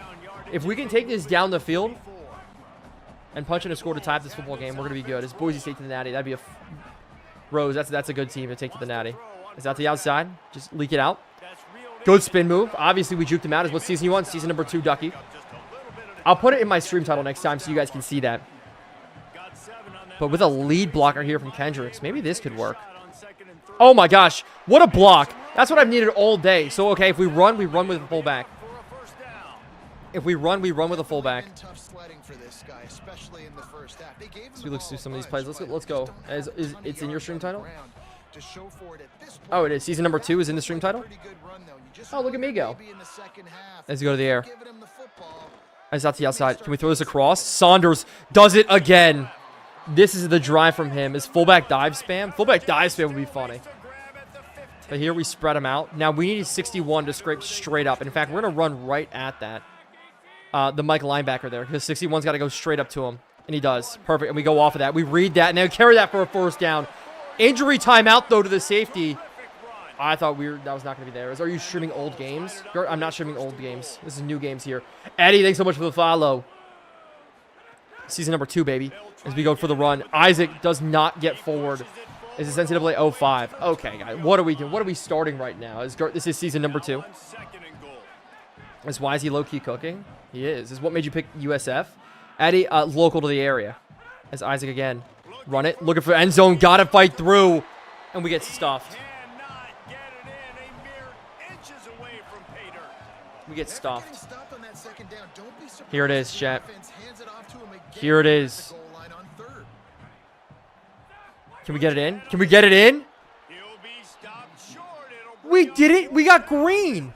If we can take this down the field and punch in a score to tie up this football game, we're going to be good. It's Boise State to the Natty. That'd be a... Rose, that's a good team to take to the Natty. Is out to the outside. Just leak it out. Good spin move. Obviously, we juked him out. Is what season you want? Season number 2, Ducky. I'll put it in my stream title next time so you guys can see that. But with a lead blocker here from Kendricks, maybe this could work. Oh my gosh, what a block. That's what I've needed all day. So, okay, if we run with a fullback. If we run with a fullback. So we look through some of these plays. Let's go. It's in your stream title? Oh, it is. Season number 2 is in the stream title? Oh, look at me go. Let's go to the air. It's out to the outside. Can we throw this across? Saunders does it again. This is the drive from him. Is fullback dive spam? Fullback dive spam would be funny. But here we spread him out. Now we need 61 to scrape straight up. And in fact, we're going to run right at that. The Mike linebacker there. Because 61's got to go straight up to him. And he does. Perfect. And we go off of that. We read that. And now carry that for a 1st down. Injury timeout, though, to the safety. I thought that was not going to be there. Are you streaming old games? I'm not streaming old games. This is new games here. Eddie, thanks so much for the follow. Season number 2, baby. As we go for the run. Isaac does not get forward. Is it NCAA 05? Okay, guys. What are we doing? What are we starting right now? This is season number 2. Why is he low-key cooking? He is. What made you pick USF? Eddie, local to the area. As Isaac again. Run it. Looking for end zone. Got to fight through. And we get stuffed. We get stuffed. Here it is, chat. Here it is. Can we get it in? Can we get it in? We did it. We got green.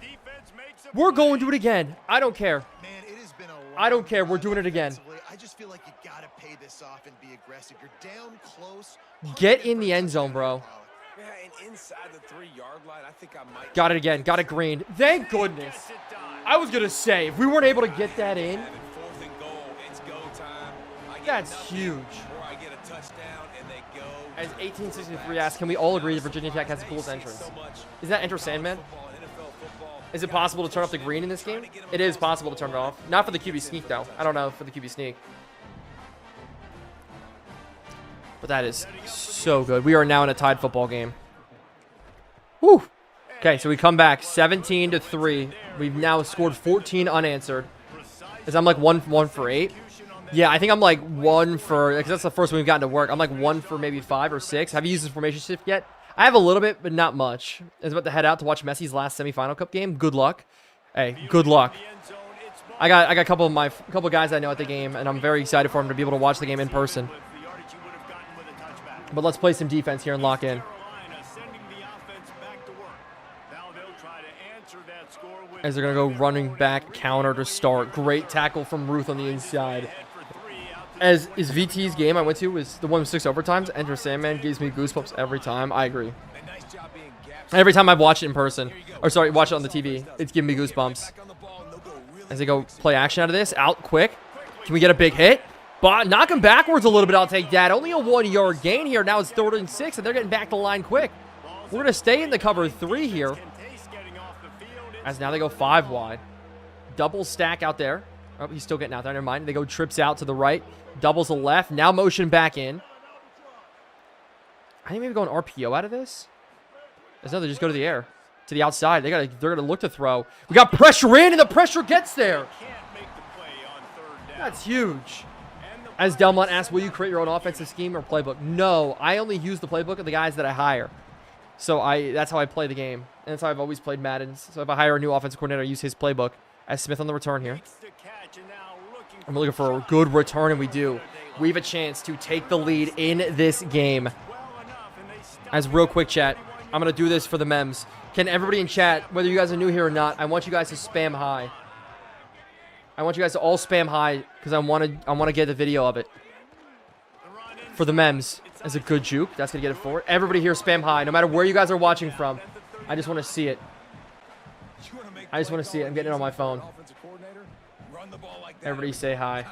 We're going to do it again. I don't care. I don't care. We're doing it again. I just feel like you got to pay this off and be aggressive. You're down close. Get in the end zone, bro. Yeah, and inside the 3-yard line, I think I might... Got it again. Got it green. Thank goodness. I was going to say, if we weren't able to get that in, that's huge. As 1863 asks, can we all agree that Virginia Tech has the coolest entrance? Is that Enter Sandman? Is it possible to turn off the green in this game? It is possible to turn it off. Not for the QB sneak, though. I don't know for the QB sneak. But that is so good. We are now in a tied football game. Whew. Okay, so we come back 17-3. We've now scored 14 unanswered. Is I'm like 1 for 8? Yeah, I think I'm like 1 for, because that's the first one we've gotten to work. I'm like 1 for maybe 5 or 6. Have you used the formation shift yet? I have a little bit, but not much. I was about to head out to watch Messi's last semifinal cup game. Good luck. Hey, good luck. I got a couple of guys I know at the game, and I'm very excited for them to be able to watch the game in person. But let's play some defense here and lock in. As they're going to go running back counter to start. Great tackle from Ruth on the inside. As is VT's game I went to was the one with 6 overtimes. Enter Sandman gives me goosebumps every time. I agree. Every time I've watched it in person, or sorry, watch it on the TV, it's giving me goosebumps. As they go play action out of this, out quick. Can we get a big hit? But knock him backwards a little bit. I'll take that. Only a 1-yard gain here. Now it's 3rd and 6, and they're getting back to the line quick. We're going to stay in the cover 3 here. As now they go 5 wide. Double stack out there. Oh, he's still getting out there. Never mind. They go trips out to the right. Doubles the left. Now motion back in. I think maybe go an RPO out of this. There's no, they just go to the air, to the outside. They're gonna look to throw. We got pressure in, and the pressure gets there. That's huge. As Delmont asked, will you create your own offensive scheme or playbook? No, I only use the playbook of the guys that I hire. So that's how I play the game, and that's how I've always played Madden. So if I hire a new offensive coordinator, I use his playbook. As Smith on the return here. I'm looking for a good return, and we do. We have a chance to take the lead in this game. As real quick, chat, I'm going to do this for the memes. Can everybody in chat, whether you guys are new here or not, I want you guys to spam hi. I want you guys to all spam hi because I want to get the video of it. For the memes. As a good juke. That's going to get it forward. Everybody here spam hi, no matter where you guys are watching from. I just want to see it. I just want to see it. I'm getting it on my phone. Everybody say hi.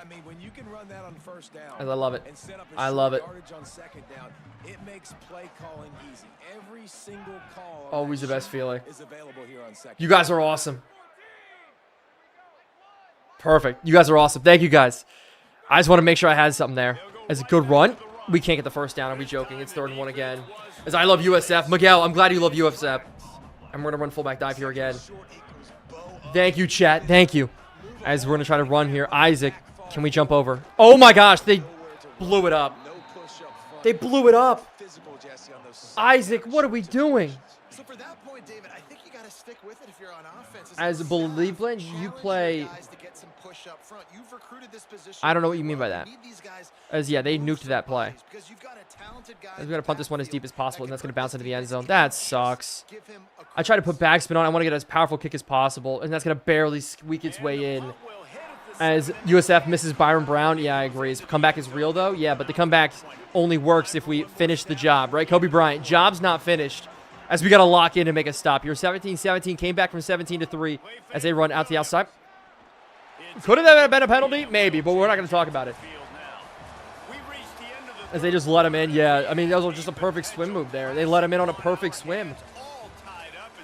I love it. I love it. Always the best feeling. You guys are awesome. Perfect. You guys are awesome. Thank you, guys. I just want to make sure I had something there. As a good run. We can't get the first down. Are we joking? It's 3rd and 1 again. As I love USF. Miguel, I'm glad you love USF. And we're going to run fullback dive here again. Thank you, chat. Thank you. As we're going to try to run here. Isaac, can we jump over? Oh, my gosh. They blew it up. They blew it up. Isaac, what are we doing? So for that point, David, I think you got to stick with it if you're on offense. As Believeland, you play... I don't know what you mean by that. As, yeah, they nuked that play. As we got to punt this one as deep as possible, and that's going to bounce into the end zone. That sucks. I try to put backspin on. I want to get as powerful kick as possible, and that's going to barely squeak its way in. As USF misses Byron Brown. Yeah, I agree. His comeback is real, though. Yeah, but the comeback only works if we finish the job, right? Kobe Bryant, job's not finished. As we got to lock in and make a stop. You're 17-17, came back from 17-3 as they run out to the outside. Could have been a penalty? Maybe, but we're not going to talk about it. As they just let him in. Yeah, I mean, that was just a perfect swim move there. They let him in on a perfect swim.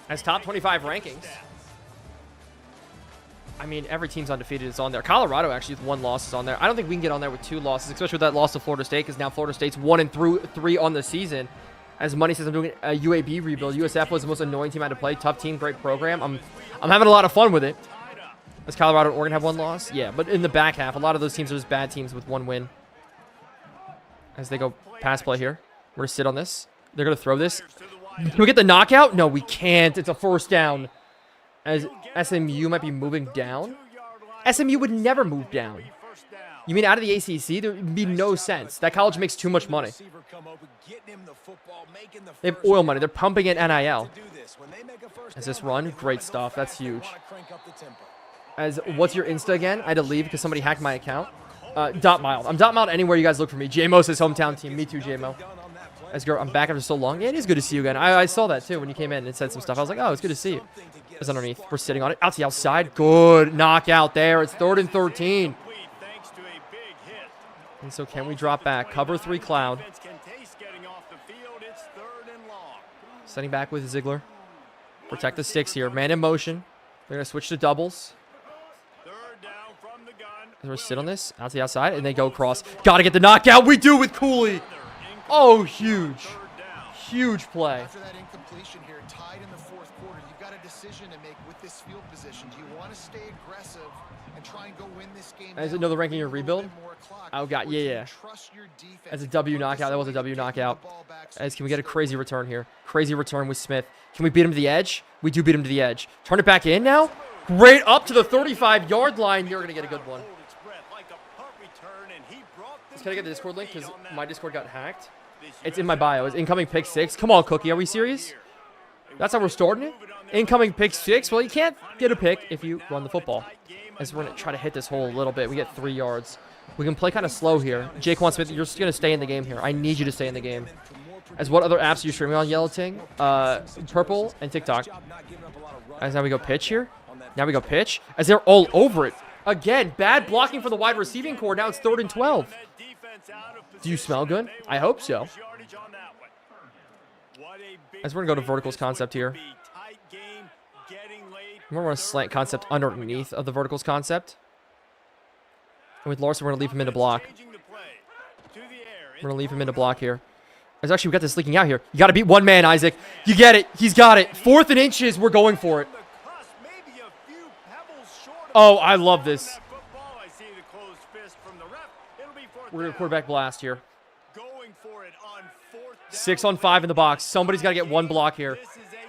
As top 25 rankings. I mean, every team's undefeated is on there. Colorado actually with 1 loss is on there. I don't think we can get on there with 2 losses, especially with that loss to Florida State, because now Florida State's 1-3 on the season. As Money says, I'm doing a UAB rebuild. USF was the most annoying team I had to play. Tough team, great program. I'm having a lot of fun with it. Does Colorado and Oregon have 1 loss? Yeah, but in the back half, a lot of those teams are just bad teams with 1 win. As they go pass play here. We're going to sit on this. They're going to throw this. Can we get the knockout? No, we can't. It's a 1st down. As SMU might be moving down. SMU would never move down. You mean out of the ACC? There would be no sense. That college makes too much money. They have oil money. They're pumping in NIL. As this run, great stuff. That's huge. As what's your Insta again? I had to leave because somebody hacked my account. dotMILD. I'm dotMILD anywhere you guys look for me. JMO says hometown team. Me too, JMO. As girl, I'm back after so long. Yeah, it is good to see you again. I saw that too when you came in and said some stuff. I was like, oh, it's good to see you. It's underneath. We're sitting on it. Out to the outside. Good knockout there. It's 3rd and 13. And so can we drop back? Cover 3 cloud. Setting back with Ziegler. Protect the sticks here. Man in motion. They're going to switch to doubles. We're going to sit on this. Out to the outside. And they go across. Got to get the knockout. We do with Cooley. Oh, huge. Huge play. After that incompletion here, tied in the 4th quarter, you've got a decision to make with this field position. Do you want to stay aggressive and try and go win this game? Is it no the ranking your rebuild? Oh, God. Yeah. That's a W knockout. That was a W knockout. As can we get a crazy return here? Crazy return with Smith. Can we beat him to the edge? We do beat him to the edge. Turn it back in now. Great up to the 35-yard line. You're going to get a good one. Can I get the Discord link? Because my Discord got hacked. It's in my bio. It's incoming pick 6. Come on, Cookie. Are we serious? That's how we're starting it? Incoming pick 6. Well, you can't get a pick if you run the football. As we're going to try to hit this hole a little bit. We get 3 yards. We can play kind of slow here. Jaquan Smith, you're just going to stay in the game here. I need you to stay in the game. As what other apps are you streaming on, Yellow Ting? Purple and TikTok. As now we go pitch here. Now we go pitch. As they're all over it. Again, bad blocking for the wide receiving core. Now it's 3rd and 12. Do you smell good? I hope so. As we're going to go to verticals concept here. We're going to slant concept underneath of the verticals concept. And with Larson, we're going to leave him in to block. We're going to leave him in to block here. As actually, we got this leaking out here. You got to beat one man, Isaac. You get it. He's got it. 4th and inches. We're going for it. Oh, I love this. We're going to quarterback blast here. 6 on 5 in the box. Somebody's got to get one block here.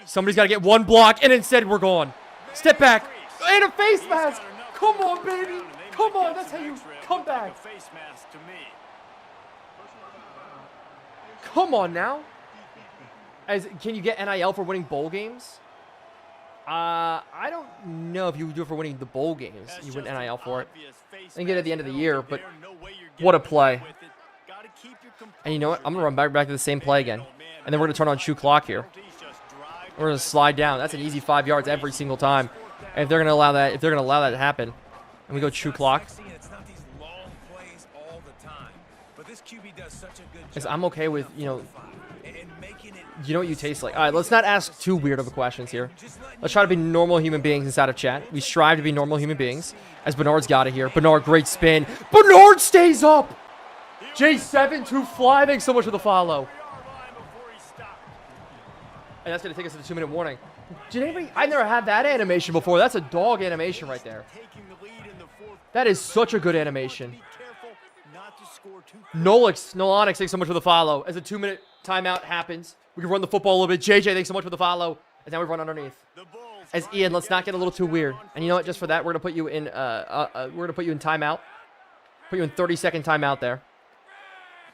Somebody's got to get one block, and instead we're gone. Step back. And a face mask. Come on, baby. Come on. That's how you come back. Come on now. Can you get NIL for winning bowl games? I don't know if you would do it for winning the bowl games. You win NIL for it. And get it at the end of the year, but what a play. And you know what? I'm going to run back to the same play again. And then we're going to turn on shoe clock here. We're going to slide down. That's an easy 5 yards every single time. And if they're going to allow that, to happen, and we go shoe clock. Because I'm okay with, you know what you taste like. All right, let's not ask too weird of a questions here. Let's try to be normal human beings inside of chat. We strive to be normal human beings. As Bernard's got it here. Bernard, great spin. Bernard stays up. J7 to fly. Thanks so much for the follow. And that's going to take us to the 2-minute warning. Did anybody? I never had that animation before. That's a dog animation right there. That is such a good animation. Nolonix, thanks so much for the follow. As a 2-minute timeout happens, we can run the football a little bit. JJ, thanks so much for the follow. And now we run underneath. As Ian, let's not get a little too weird. And you know what? Just for that, we're gonna put you in. Timeout. Put you in 30-second timeout there.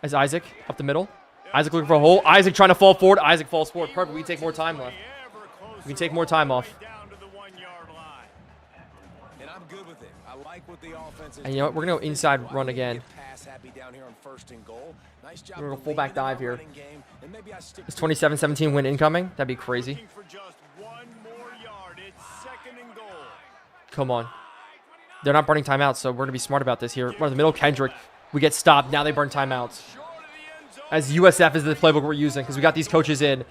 As Isaac up the middle. Isaac looking for a hole. Isaac trying to fall forward. Isaac falls forward. Perfect. We can take more time left. We can take more time off. And you know what? We're going to go inside run again. We're going to go fullback dive here. Is 27-17 win incoming? That'd be crazy. Come on. They're not burning timeouts, so we're going to be smart about this here. Run the middle, Kendrick. We get stopped. Now they burn timeouts. As USF is the playbook we're using because we got these coaches in.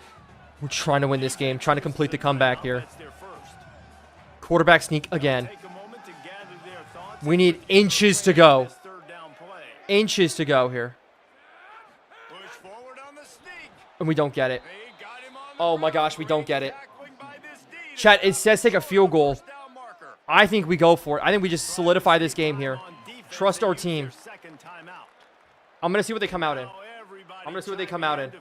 We're trying to win this game, trying to complete the comeback here. Quarterback sneak again. We need inches to go. Inches to go here. And we don't get it. Oh my gosh, we don't get it. Chat, it says take a field goal. I think we go for it. I think we just solidify this game here. Trust our team. I'm going to see what they come out in. I'm going to see what they come out in.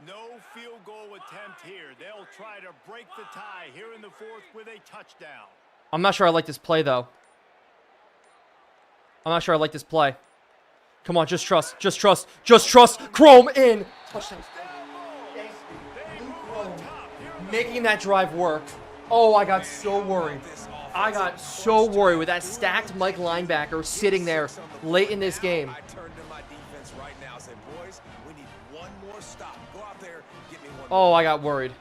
No field goal attempt here. They'll try to break the tie here in the 4th with a touchdown. I'm not sure I like this play, though. I'm not sure I like this play. Come on, just trust. Just trust. Just trust. Chrome in. Touchdown. Making that drive work. Oh, I got so worried. I got so worried with that stacked Mike linebacker sitting there late in this game. Oh, I got worried.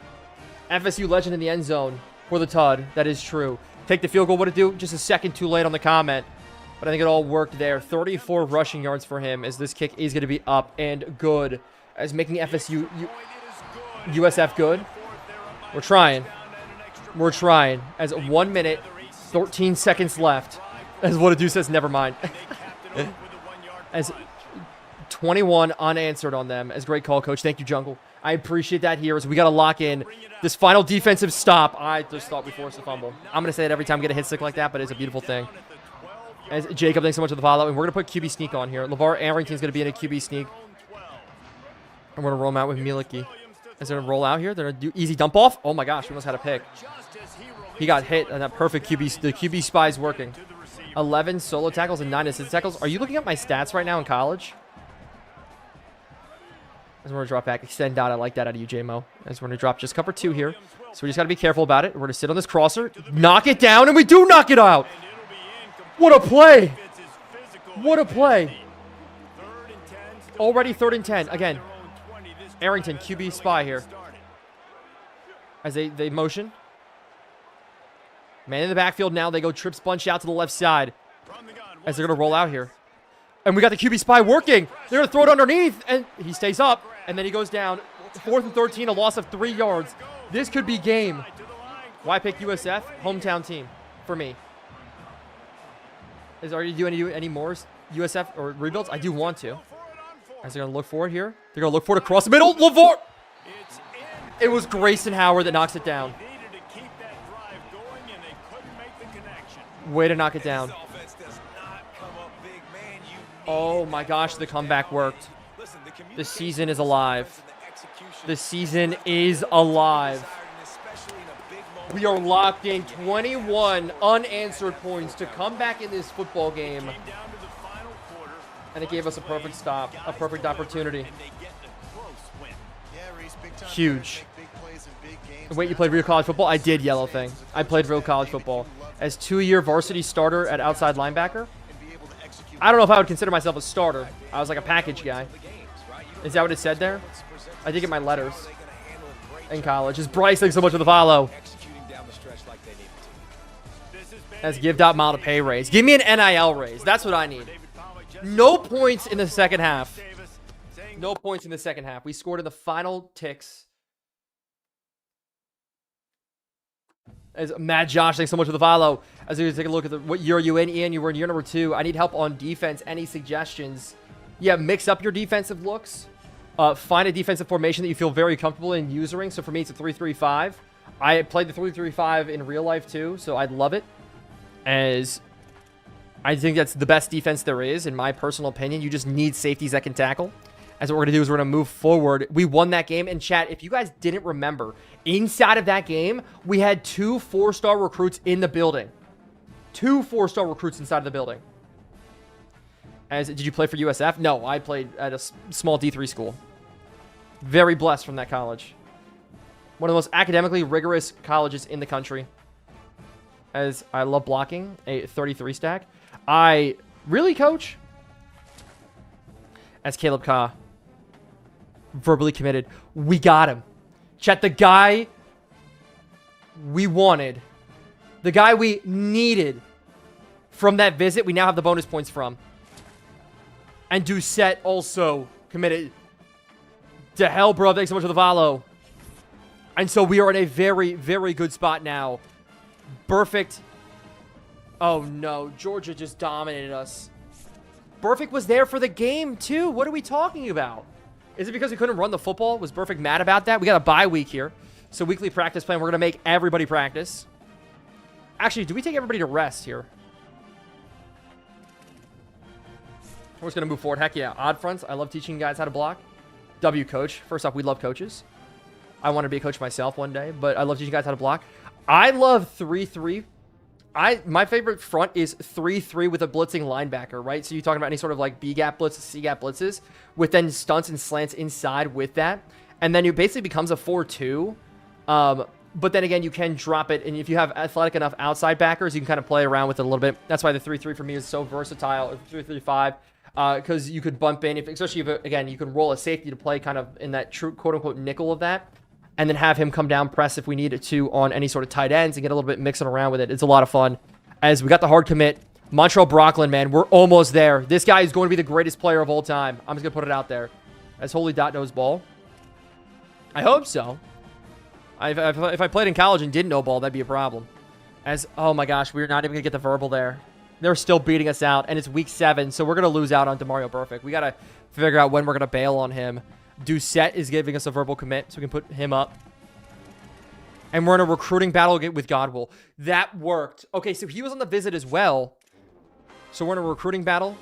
FSU legend in the end zone for the TUD. That is true. Take the field goal. What to do? Just a second too late on the comment. But I think it all worked there. 34 rushing yards for him as this kick is going to be up and good. As making FSU USF good. We're trying. We're trying. As 1 minute, 13 seconds left. As what to do says, never mind. As 21 unanswered on them. As great call, coach. Thank you, Jungle. I appreciate that here as we got to lock in this final defensive stop. I just thought we forced a fumble. I'm going to say it every time we get a hit stick like that, but it's a beautiful thing. As Jacob, thanks so much for the follow. And we're going to put QB sneak on here. LeVar Arrington's going to be in a QB sneak. And we're going to roll him out with Mielicki. Is they're going to roll out here. They're going to do easy dump off. Oh my gosh, we almost had a pick. He got hit and that perfect QB. The QB spy is working. 11 solo tackles and 9 assist tackles. Are you looking at my stats right now in college? As we're going to drop back. Extend dot. I like that out of you, J-Mo. As we're going to drop just cover 2 here. So we just got to be careful about it. We're going to sit on this crosser. Knock it down. And we do knock it out. What a play. What a play. Already 3rd and 10. Again. Arrington, QB spy here. As they motion. Man in the backfield now. They go trips bunch out to the left side. As they're going to roll out here. And we got the QB spy working. They're going to throw it underneath. And he stays up. And then he goes down. 4th and 13. A loss of 3 yards. This could be game. Why pick USF? Hometown team. For me. Are you doing any more USF or rebuilds? I do want to. Guys, they're going to look for it here. They're going to look for it across the middle. LeVar. It was Grayson Howard that knocks it down. Way to knock it down. Oh my gosh, the comeback worked. The season is alive. The season is alive. We are locked in 21 unanswered points to come back in this football game. And it gave us a perfect stop, a perfect opportunity. Huge. Wait, you played real college football? I did, Yellow Thing. I played real college football. As 2-year varsity starter at outside linebacker. I don't know if I would consider myself a starter. I was like a package guy. Is that what it said there? I did get my letters in college. Is Bryce, thanks so much for the follow. Let's give dotMILD a pay raise. Give me an NIL raise. That's what I need. No points in the second half. No points in the second half. We scored in the final ticks. As Mad Josh, thanks so much for the follow. As we take a look at what year are you in, Ian? You were in year number 2. I need help on defense. Any suggestions? Yeah, mix up your defensive looks. Find a defensive formation that you feel very comfortable in using. So for me, it's a 3-3-5. I played the 3-3-5 in real life too, so I'd love it. As I think that's the best defense there is, in my personal opinion. You just need safeties that can tackle. As what we're going to do is we're going to move forward. We won that game. And chat, if you guys didn't remember, inside of that game, we had 2 4-star recruits in the building. 2 4-star recruits inside of the building. Did you play for USF? No, I played at a small D3 school. Very blessed from that college. One of the most academically rigorous colleges in the country. As I love blocking, a 33 stack. Really, coach? As Caleb Ka. Verbally committed. We got him. Chat, the guy we wanted. The guy we needed from that visit, we now have the bonus points from. And Doucette also committed. To hell, bro. Thanks so much for the follow. And so we are in a very, very good spot now. Perfect. Oh, no. Georgia just dominated us. Burfict was there for the game, too. What are we talking about? Is it because we couldn't run the football? Was Burfict mad about that? We got a bye week here. So weekly practice plan. We're going to make everybody practice. Actually, do we take everybody to rest here? We're just going to move forward. Heck yeah. Odd fronts. I love teaching guys how to block. W coach. First off, we love coaches. I want to be a coach myself one day, but I love teaching guys how to block. I love 3-3. My favorite front is 3-3 with a blitzing linebacker, right? So you're talking about any sort of like B-gap blitzes, C-gap blitzes, with then stunts and slants inside with that. And then it basically becomes a 4-2. But then again, you can drop it. And if you have athletic enough outside backers, you can kind of play around with it a little bit. That's why the 3-3 for me is so versatile. 3-3-5. Because you could bump in, especially if, again, you can roll a safety to play kind of in that true quote-unquote nickel of that. And then have him come down press if we need it to on any sort of tight ends and get a little bit mixing around with it. It's a lot of fun. As we got the hard commit. Montreal Brocklin, man. We're almost there. This guy is going to be the greatest player of all time. I'm just going to put it out there. As Holy Dot knows ball. I hope so. If I played in college and didn't know ball, that'd be a problem. As, oh my gosh, we're not even going to get the verbal there. They're still beating us out. And it's week 7, so we're going to lose out on Demario Burfict. We got to figure out when we're going to bail on him. Doucette is giving us a verbal commit, so we can put him up. And we're in a recruiting battle with Godwill. That worked. Okay, so he was on the visit as well. So we're in a recruiting battle.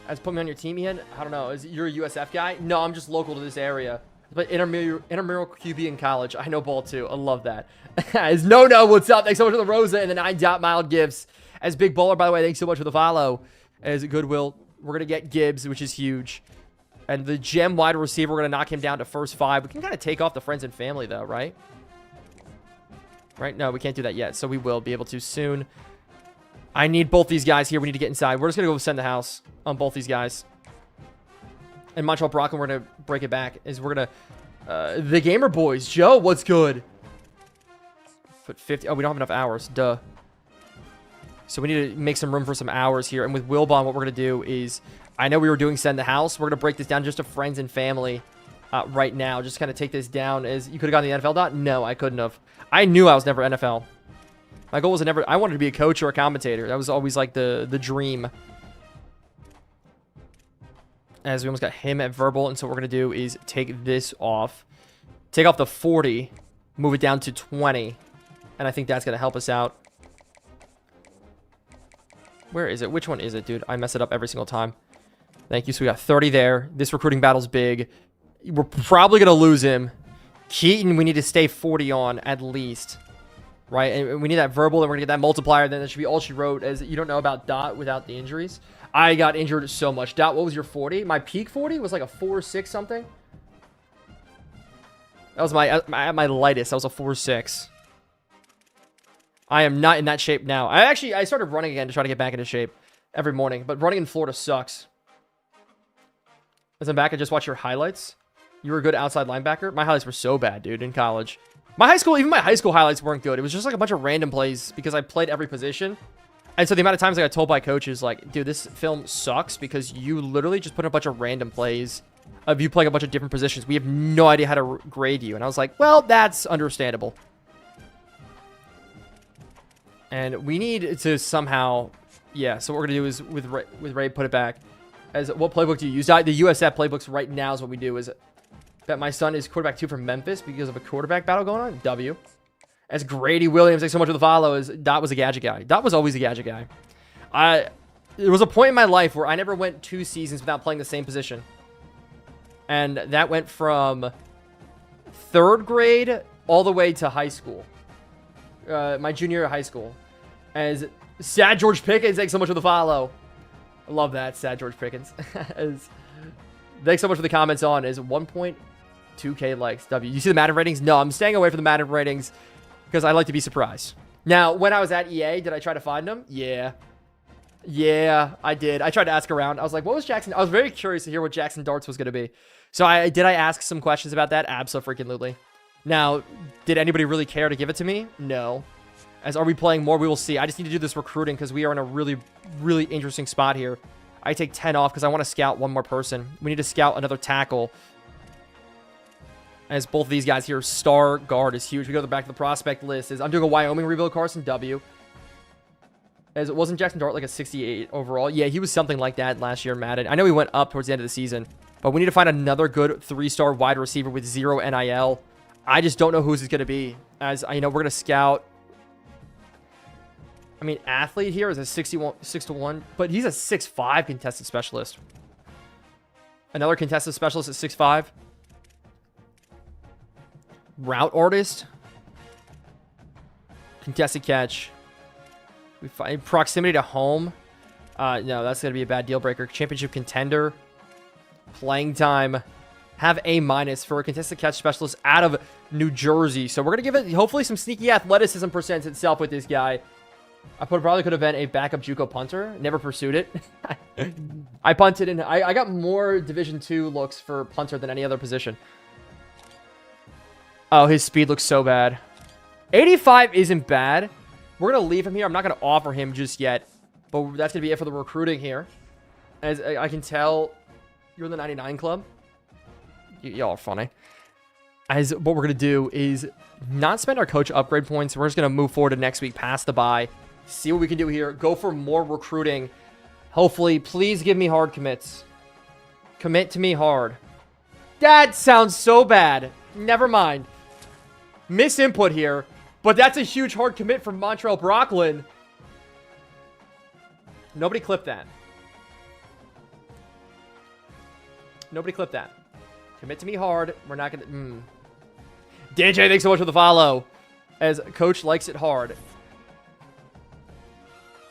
As put me on your team, Ian. I don't know. You're a USF guy? No, I'm just local to this area. But intramural QB in college. I know ball too. I love that. As No, what's up? Thanks so much for the Rosa and the 9 dotMILD gifts. As Big Baller, by the way, thanks so much for the follow. As Goodwill, we're going to get Gibbs, which is huge. And the gem wide receiver, we're going to knock him down to first 5. We can kind of take off the friends and family, though, right? Right? No, we can't do that yet. So we will be able to soon. I need both these guys here. We need to get inside. We're just going to go send the house on both these guys. And Montreal Brocklin, we're going to break it back. We're going to... the Gamer Boys. Joe, what's good? Put 50... Oh, we don't have enough hours. Duh. So we need to make some room for some hours here. And with Wilbon, what we're going to do is... I know we were doing send the house. We're going to break this down just to friends and family right now. Just kind of take this down as you could have gone the NFL dot. No, I couldn't have. I knew I was never NFL. My goal was never, I wanted to be a coach or a commentator. That was always like the dream. as we almost got him at verbal. And so what we're going to do is take this off. Take off the 40. Move it down to 20. And I think that's going to help us out. Where is it? Which one is it, dude? I mess it up every single time. Thank you. So we got 30 there. This recruiting battle's big. We're probably going to lose him. Keaton, we need to stay 40 on at least. Right? And we need that verbal. Then we're going to get that multiplier. Then that should be all she wrote. As you don't know about Dot without the injuries. I got injured so much. Dot, what was your 40? My peak 40 was like a 4.6 something. That was at my lightest. That was a 4.6. I am not in that shape now. I started running again to try to get back into shape every morning. But running in Florida sucks. As I'm back, I just watched your highlights. You were a good outside linebacker. My highlights were so bad, dude, in college. Even my high school highlights weren't good. It was just like a bunch of random plays because I played every position. And so the amount of times I got told by coaches, like, dude, this film sucks because you literally just put in a bunch of random plays of you playing a bunch of different positions. We have no idea how to grade you. And I was like, well, that's understandable. And we need to somehow, yeah, so what we're going to do is with Ray, put it back. As what playbook do you use? The USF playbooks right now is what we do is that my son is quarterback 2 for Memphis because of a quarterback battle going on. W. As Grady Williams, thanks so much for the follow. As Dot was a gadget guy. Dot was always a gadget guy. There was a point in my life where I never went 2 seasons without playing the same position. And that went from 3rd grade all the way to high school. My junior year of high school. As Sad George Pickens, thanks so much for the follow. I love that, Sad George Pickens. Thanks so much for the comments on is 1.2k likes. W. You see the Madden ratings? No, I'm staying away from the Madden ratings because I like to be surprised. Now, when I was at EA, did I try to find them? Yeah. Yeah, I did. I tried to ask around. I was like, what was Jackson? I was very curious to hear what Jackson Darts was going to be. So did I ask some questions about that? Abso-freaking-lutely. Now, did anybody really care to give it to me? No. As are we playing more? We will see. I just need to do this recruiting because we are in a really, really interesting spot here. I take 10 off because I want to scout one more person. We need to scout another tackle. As both of these guys here, star guard is huge. We go back to the prospect list. I'm doing a Wyoming rebuild, Carson W. As it wasn't Jackson Dart like a 68 overall. Yeah, he was something like that last year in Madden. I know he went up towards the end of the season. But we need to find another good 3-star wide receiver with 0 NIL. I just don't know who's it's going to be. As I know, we're going to scout. I mean, athlete here is a 6'1", but he's a 6'5" contested specialist. Another contested specialist at 6'5". Route artist. Contested catch. We find proximity to home. No, that's going to be a bad deal breaker. Championship contender. Playing time. Have A- for a contested catch specialist out of New Jersey. So we're going to give it, hopefully, some sneaky athleticism presents itself with this guy. I probably could have been a backup JUCO punter. Never pursued it. I punted and I got more Division II looks for punter than any other position. Oh, his speed looks so bad. 85 isn't bad. We're going to leave him here. I'm not going to offer him just yet. But that's going to be it for the recruiting here. As I can tell, you're in the 99 club. Y'all are funny. As what we're going to do is not spend our coach upgrade points. We're just going to move forward to next week past the bye. See what we can do here. Go for more recruiting. Hopefully, please give me hard commits. Commit to me hard. That sounds so bad. Never mind. Misinput here. But that's a huge hard commit from Montreal Brocklin. Nobody clipped that. Nobody clipped that. Commit to me hard. We're not going to... DJ, thanks so much for the follow. As coach likes it hard.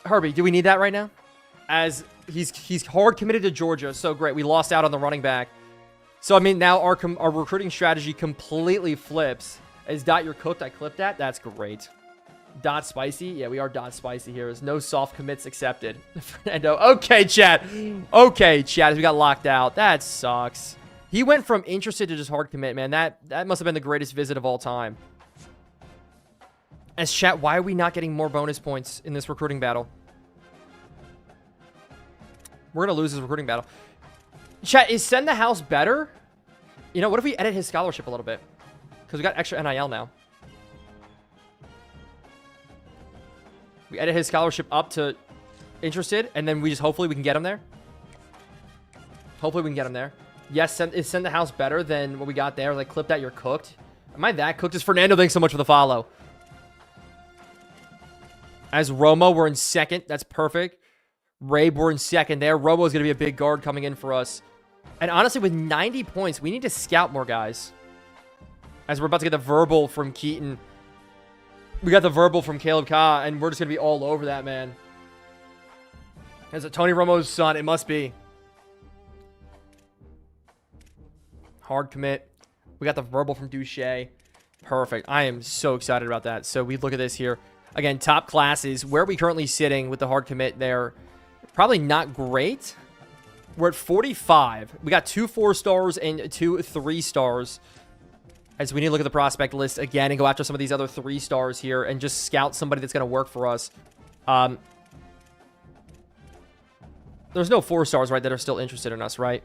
Herbie, do we need that right now? As he's hard committed to Georgia. So great. We lost out on the running back. So, I mean, now our recruiting strategy completely flips. As Dot, you're cooked. I clipped that. That's great. Dot spicy. Yeah, we are Dot spicy here. There's no soft commits accepted. Fernando. Okay, chat. Okay, chat. As we got locked out. That sucks. He went from interested to just hard commit, man. That must have been the greatest visit of all time. As chat, why are we not getting more bonus points in this recruiting battle? We're going to lose this recruiting battle. Chat, is Send the House better? You know, what if we edit his scholarship a little bit? Because we got extra NIL now. We edit his scholarship up to interested, and then we just hopefully we can get him there. Hopefully we can get him there. Yes, is send the house better than what we got there? Like, clip that, you're cooked. Am I that cooked? Is Fernando, thanks so much for the follow. As Romo, we're in second. That's perfect. Rabe, we're in second there. Romo is going to be a big guard coming in for us. And honestly, with 90 points, we need to scout more guys. As we're about to get the verbal from Keaton. We got the verbal from Caleb Ka, and we're just going to be all over that, man. As a Tony Romo's son, it must be. Hard commit. We got the verbal from Duche. Perfect. I am so excited about that. So we look at this here. Again, top classes. Where are we currently sitting with the hard commit there? Probably not great. We're at 45. We got 2 4-stars and 2 3-stars. As we need to look at the prospect list again and go after some of these other 3-stars here and just scout somebody that's going to work for us. There's no 4-stars, right, that are still interested in us, right?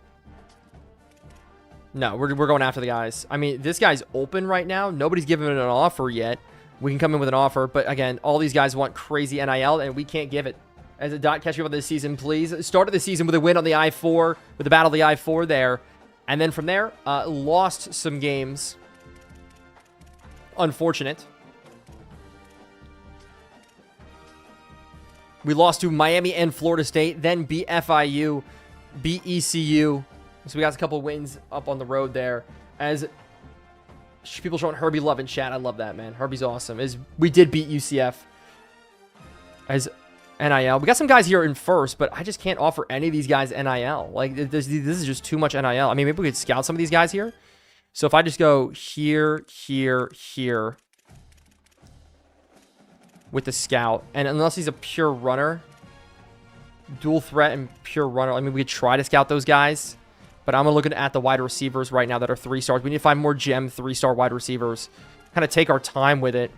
No, we're going after the guys. I mean, this guy's open right now. Nobody's given him an offer yet. We can come in with an offer, but again, all these guys want crazy NIL, and we can't give it. As a dot catch you up this season, please. Started the season with a win on the I-4, with the Battle of the I-4 there. And then from there, lost some games. Unfortunate. We lost to Miami and Florida State, then beat FIU, beat ECU. So we got a couple wins up on the road there. As people showing Herbie love in chat. I love that, man. Herbie's awesome. As we did beat UCF. As NIL. We got some guys here in first, but I just can't offer any of these guys NIL. Like, this is just too much NIL. I mean, maybe we could scout some of these guys here. So if I just go here, here, here with the scout, and unless he's a pure runner, dual threat and pure runner, I mean, we could try to scout those guys, but I'm looking at the wide receivers right now that are 3-stars. We need to find more gem 3-star wide receivers. Kind of take our time with it.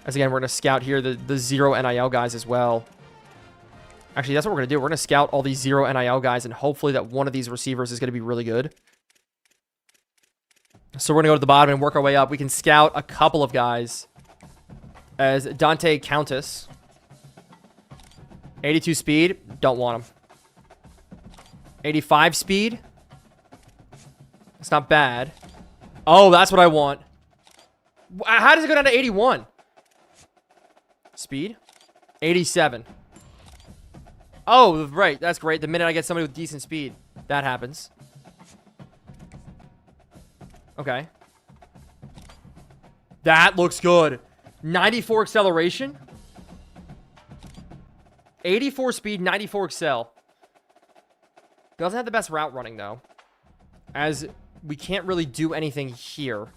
As again, we're going to scout here the 0 NIL guys as well. Actually, that's what we're going to do. We're going to scout all these 0 NIL guys, and hopefully that one of these receivers is going to be really good. So we're going to go to the bottom and work our way up. We can scout a couple of guys. As Dante Countess. 82 speed. Don't want him. 85 speed. It's not bad. Oh, that's what I want. How does it go down to 81? Speed. 87. Oh, right. That's great. The minute I get somebody with decent speed, that happens. Okay. That looks good. 94 acceleration. 84 speed, 94 excel. Doesn't have the best route running, though. As we can't really do anything here.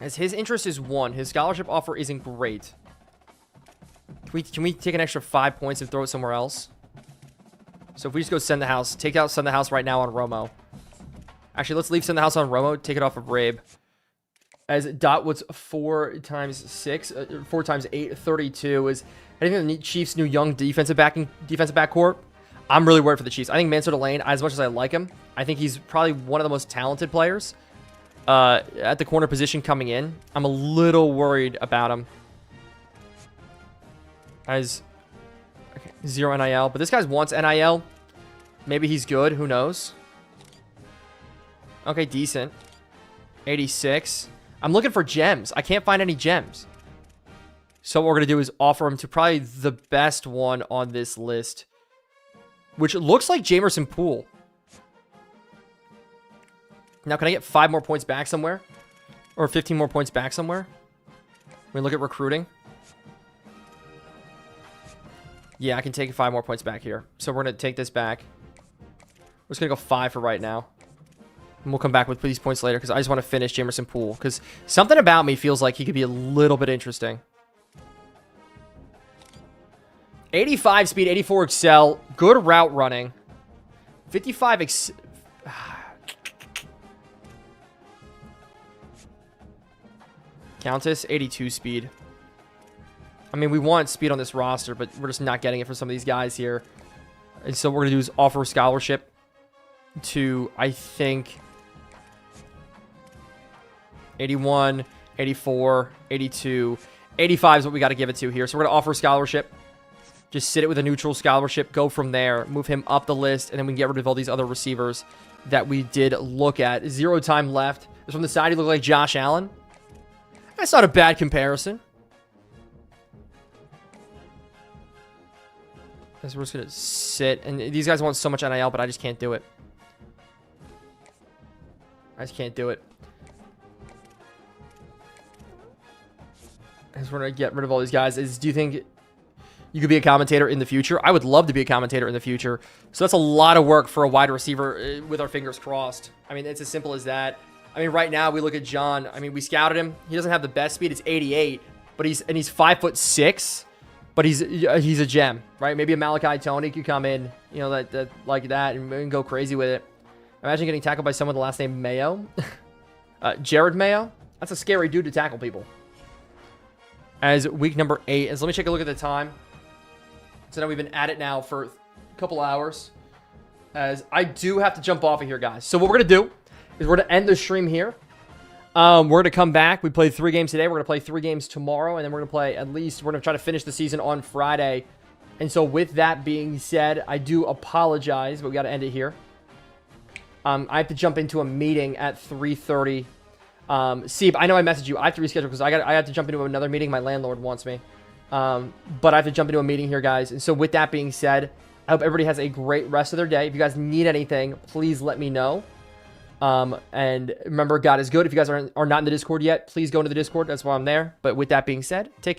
As his interest is 1. His scholarship offer isn't great. Can we take an extra 5 points and throw it somewhere else? So if we just go send the house. Take out send the house right now on Romo. Actually, let's leave send the house on Romo. Take it off of Rabe. As Dot, what's 4 times 6? 4 times 8, 32. Is anything the Chiefs' new young defensive backcourt? I'm really worried for the Chiefs. I think Mansour Lane, as much as I like him, I think he's probably one of the most talented players at the corner position coming in. I'm a little worried about him. As okay, 0 NIL, but this guy wants NIL. Maybe he's good. Who knows? Okay, decent. 86. I'm looking for gems. I can't find any gems. So what we're going to do is offer him to probably the best one on this list, which looks like Jamerson Poole. Now, can I get 5 more points back somewhere? Or 15 more points back somewhere? When we look at recruiting. Yeah, I can take 5 more points back here. So we're going to take this back. We're just going to go 5 for right now. And we'll come back with these points later because I just want to finish Jamerson Poole. Because something about me feels like he could be a little bit interesting. 85 speed, 84 excel. Good route running. 55 Countess, 82 speed. I mean, we want speed on this roster, but we're just not getting it for some of these guys here. And so what we're going to do is offer a scholarship to, I think, 81, 84, 82, 85 is what we got to give it to here. So we're going to offer a scholarship. Just sit it with a neutral scholarship, go from there, move him up the list, and then we can get rid of all these other receivers that we did look at. 0 time left. From the side, he looked like Josh Allen. That's not a bad comparison. We're just going to sit. And these guys want so much NIL, but I just can't do it. I just can't do it. We're going to get rid of all these guys. Do you think you could be a commentator in the future? I would love to be a commentator in the future. So that's a lot of work for a wide receiver with our fingers crossed. I mean, it's as simple as that. I mean, right now we look at John. I mean, we scouted him. He doesn't have the best speed. It's 88, but he's 5'6", but he's a gem, right? Maybe a Malachi Tony could come in, you know, that like that and go crazy with it. Imagine getting tackled by someone with the last name Mayo. Jared Mayo. That's a scary dude to tackle people. As week number 8, let me take a look at the time. So now we've been at it now for a couple hours. As I do have to jump off of here, guys. So what we're going to do is we're going to end the stream here. We're going to come back. We played 3 games today. We're going to play 3 games tomorrow. And then we're going to play we're going to try to finish the season on Friday. And so with that being said, I do apologize, but we got to end it here. I have to jump into a meeting at 3:30. Seeb, I know I messaged you. I have to reschedule because I have to jump into another meeting. My landlord wants me. But I have to jump into a meeting here, guys. And so with that being said, I hope everybody has a great rest of their day. If you guys need anything, please let me know. And remember, God is good. If you guys are not in the Discord yet, please go into the Discord. That's why I'm there. But with that being said, take care.